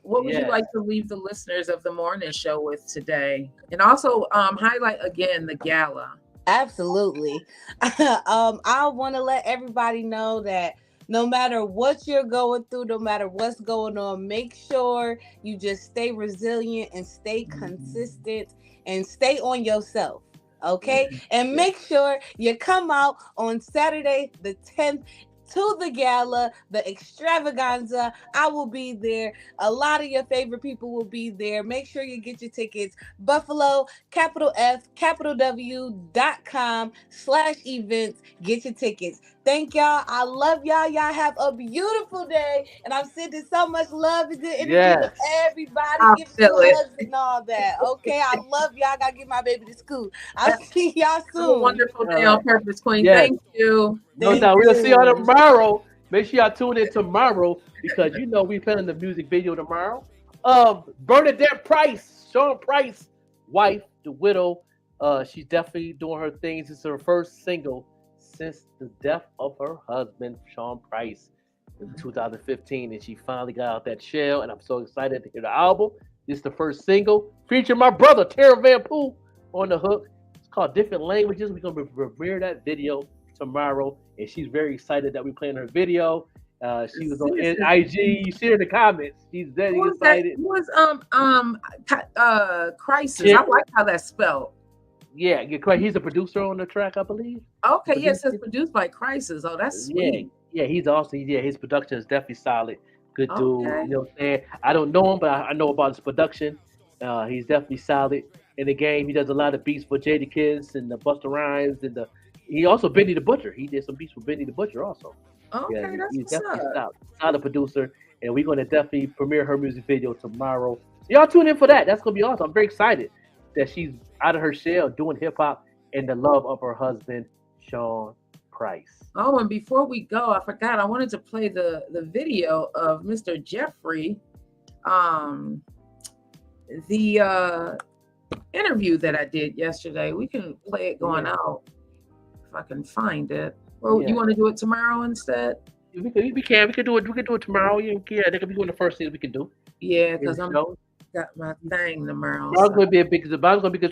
What would you like to leave the listeners of the morning show with today? And also highlight again the gala. Absolutely. I want to let everybody know that no matter what you're going through, no matter what's going on, make sure you just stay resilient and stay consistent and stay on yourself. Okay? And make sure you come out on Saturday the 10th to the gala, the extravaganza. I will be there. A lot of your favorite people will be there. Make sure you get your tickets. Buffalo, FW.com/events. Get your tickets. Thank y'all. I love y'all. Y'all have a beautiful day. And I'm sending so much love and good energy to everybody. Give me hugs and all that. Okay. I love y'all. I gotta get my baby to school. I'll see y'all soon. Have a wonderful day on purpose, Queen. Yes. Thank you. No doubt. We'll see y'all tomorrow. Make sure y'all tune in tomorrow because we planning the music video tomorrow. Bernadette Price, Sean Price, wife, the widow. She's definitely doing her things. It's her first single since the death of her husband, Sean Price, in 2015, and she finally got out that shell, and I'm so excited to hear the album. This is the first single featuring my brother, Tara Van Poo, on the hook. It's called Different Languages. We're going to premiere that video tomorrow, and she's very excited that we're playing her video. She was on IG. You see her in the comments. She's very excited. Who was Crisis? I like how that's spelled. Yeah, he's a producer on the track, I believe. Okay, yes, it's produced by Crisis. Oh, that's sweet. Yeah, he's awesome. Yeah, his production is definitely solid. Good dude. You know what I'm saying? I don't know him, but I know about his production. He's definitely solid in the game. He does a lot of beats for Jadakiss and the Busta Rhymes, and he also Benny the Butcher. He did some beats for Benny the Butcher also. Okay, he's definitely solid producer, and we're gonna definitely premiere her music video tomorrow. So y'all tune in for that. That's gonna be awesome. I'm very excited that she's out of her shell doing hip hop and the love of her husband, Sean Price. Oh, and before we go, I forgot I wanted to play the video of Mr. Jeffrey, the interview that I did yesterday. We can play it going out if I can find it. Or you want to do it tomorrow instead? We can do it. We can do it tomorrow. Yeah, that could be one of the first things we can do. Yeah, because I'm got my thing tomorrow. Tomorrow's gonna be a good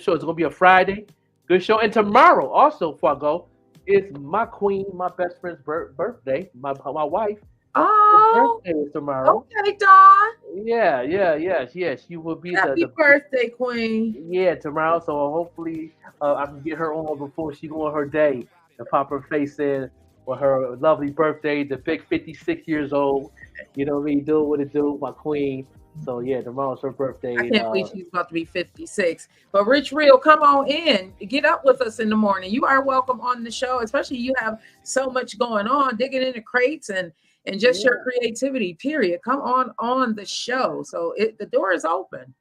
show. It's gonna be a Friday, good show. And tomorrow, also before I go, is my queen, my best friend's birthday. My wife. Oh, Oh, birthday is tomorrow. Okay, Dawn. Yeah. She will be Happy birthday, Queen. Yeah, tomorrow. So hopefully I can get her on before she go on her day and pop her face in for her lovely birthday, the big 56 years old. You know what I mean? Do what it do, my queen. So yeah, tomorrow's her birthday. I can't believe she's about to be 56. But Rich Real, come on in. Get up with us in the morning. You are welcome on the show, especially you have so much going on, digging into crates and just your creativity, period. Come on the show. So the door is open.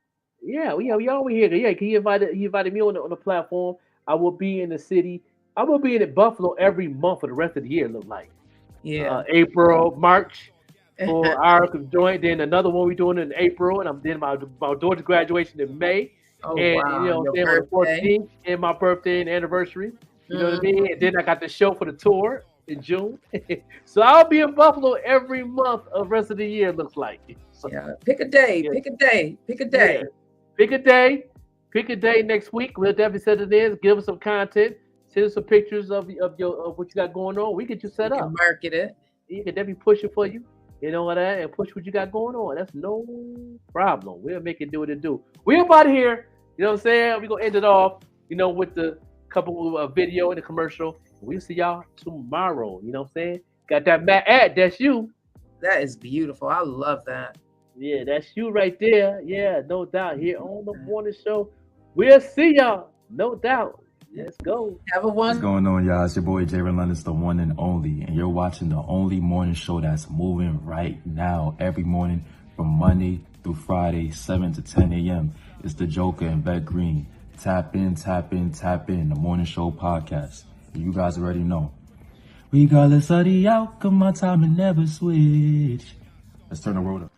Yeah, we always here. Yeah, he invited me on the platform. I will be in the city. I will be in Buffalo every month for the rest of the year, look like. Yeah. April, March for our joint. Then another one we're doing in April, and I'm doing my daughter's graduation in May. Oh, and wow. then on the 14th and my birthday and anniversary. You know what I mean? And then I got the show for the tour in June. So I'll be in Buffalo every month of the rest of the year, looks like. So, yeah. Pick a day. Yeah. Pick a day. Yeah. Pick a day. Pick a day next week. We'll definitely set it in. Give us some content. Send us some pictures of what you got going on. We get you set up. Market it. You can definitely push it for you. You know what I mean? And push what you got going on. That's no problem. We'll make it do what it do. We're about here. You know what I'm saying? We're gonna end it off, with the couple of video and the commercial. We'll see y'all tomorrow. You know what I'm saying? Got that Matt ad, that's you. That is beautiful. I love that. Yeah, that's you right there. Yeah, no doubt. Here on the morning show. We'll see y'all. No doubt. Let's go. Have a one. What's going on, y'all? It's your boy Jaren London's the one and only, and you're watching the only morning show that's moving right now. Every morning from Monday through Friday, 7 to 10 a.m. It's the Joker and Vet Green. Tap in, tap in, tap in. The morning show podcast. You guys already know. Regardless of the outcome, my time will never switch. Let's turn the road up.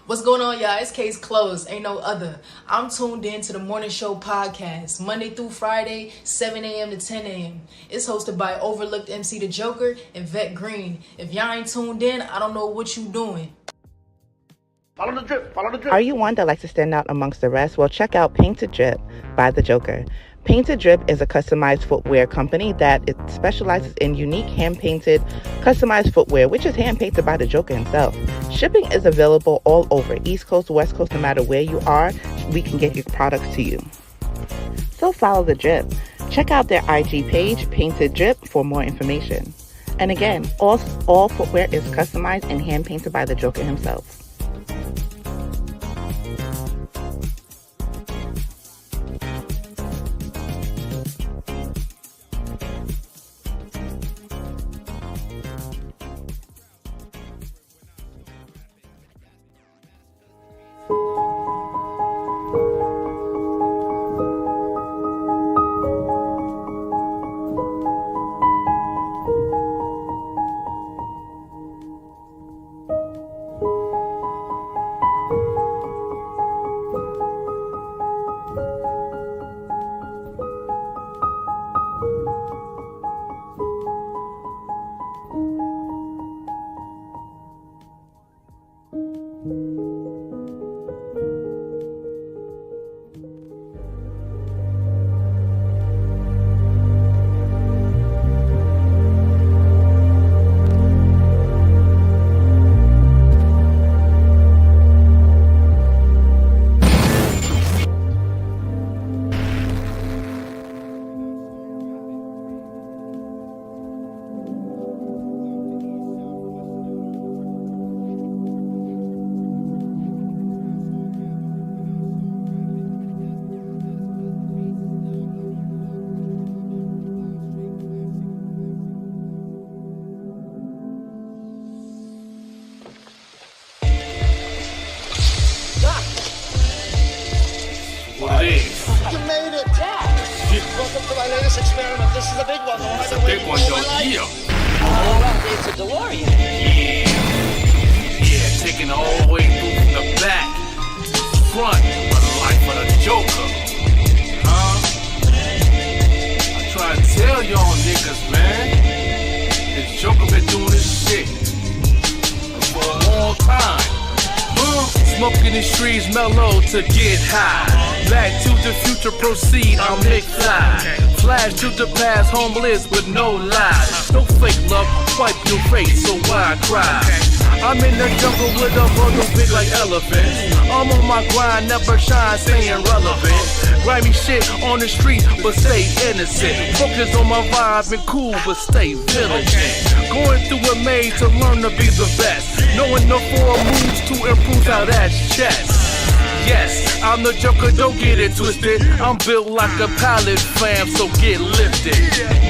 What's going on, y'all? It's Case Closed. Ain't no other. I'm tuned in to the Morning Show podcast, Monday through Friday, 7 a.m. to 10 a.m. It's hosted by Overlooked MC The Joker and Vet Green. If y'all ain't tuned in, I don't know what you doing. Follow the drip. Follow the drip. Are you one that likes to stand out amongst the rest? Well, check out Painted Drip by The Joker. Painted Drip is a customized footwear company that it specializes in unique hand-painted, customized footwear, which is hand-painted by the Joker himself. Shipping is available all over, East Coast, West Coast, no matter where you are, we can get your products to you. So follow The Drip. Check out their IG page, Painted Drip, for more information. And again, all footwear is customized and hand-painted by the Joker himself. What it is. You made it. Yeah. Welcome to my latest experiment. This is a big one. It's a big one, yo. Yeah. It's a DeLorean. Yeah, taking it all the way through from the back, front, for the life of the Joker. I try to tell y'all niggas, man, this Joker been doing this shit for a long time. Smoking the streets mellow to get high. Back to the future, proceed, I'm McFly. Flash to the past, homeless with no lies. No fake love, wipe your face, so why cry? I'm in the jungle with a bundle big like elephants. I'm on my grind, never shine, staying relevant. Grimy shit on the street, but stay innocent. Focus on my vibe and cool, but stay vigilant. Going through a maze to learn to be the best. Knowing the 4 moves to improve how that's chess. Yes, I'm the Joker, don't get it twisted. I'm built like a pallet fam, so get lifted.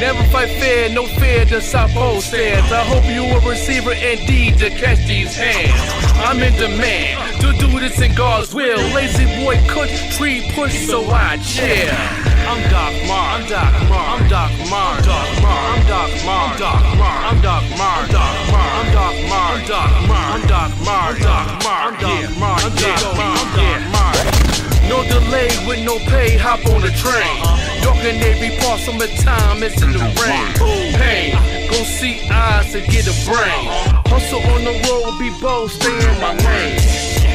Never fight fair, no fear, the South Pole stands. I hope you a receiver indeed to catch these hands. I'm in demand to do this in God's will. Lazy boy cut, tree push, so I chill. I'm Doc Mar, I'm Doc Mar, I'm Doc Mar, Doc Mar, I'm Doc Mar, Doc Mar, I'm Doc Mar, Doc Mar, I'm Doc Mar, Doc Mar, I'm Doc Mar, Doc Mar, I'm Doc Mar, I'm Doc Mar, I'm Mar. No delay with no pay, hop on the train. York and Navy Park, summertime, it's in the rain. Hey, go see eyes to get a brain. Hustle on the road, be bold, stay in my lane.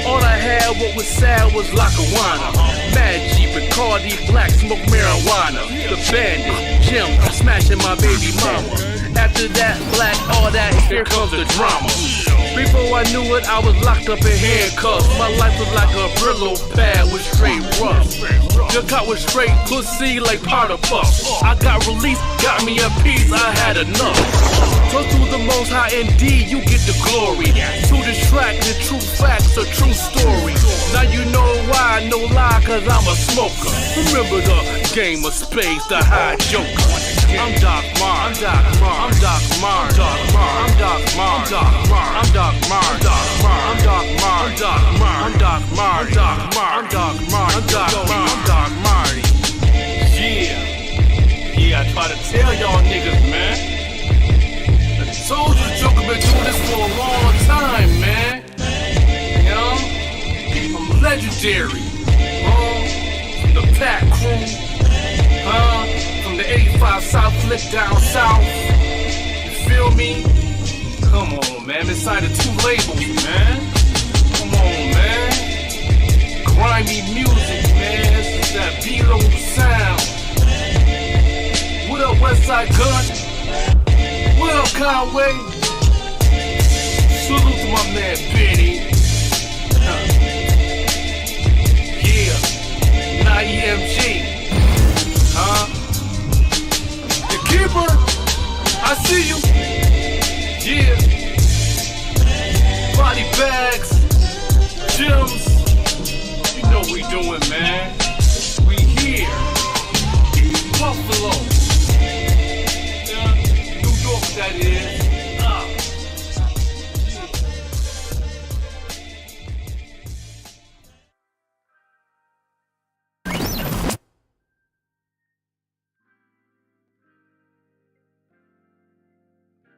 All I had, what was sad, was Lackawanna. Mad Jeep, Bacardi, Black, smoke marijuana. The Bandit, Jim, smashing my baby mama. After that, black, all that, here comes the drama. Before I knew it, I was locked up in handcuffs. My life was like a Brillo pad with straight rust. The cop was straight pussy like powder puff. I got released, got me a piece, I had enough. Close to the most high indeed, you get the glory. To this track, the true facts, a true story. Now you know why, no lie, cause I'm a smoker. Remember the game of spades, the high joker. I'm Doc Mar, I'm Doc Mar, I'm Doc Mar, Doc Mar, I'm Doc Mar, Doc Mar, I'm Doc Mar, Doc Mar, I'm Doc Mar, Doc Mar, I'm Doc Mar, Doc Mar, I'm Doc Mar, I'm Doc Mar, I'm Doc Marty. Yeah, I try to tell y'all niggas, man. I told you the Joker been doing this for a long time, man. You know, I'm legendary. From the Pack crew, from the 85 South Flick down south. You feel me? Come on, man. Inside of 2 labels, man. Come on, man. Grimy music, man. This is that B-Lo sound. What up, Westside Gun? What up, Conway? Salute to my man, Benny. Yeah. Now EMG. The Keeper. I see you. Yeah. Body bags. Gems. You know what we doing, man. We here. Buffalo. New York, that is.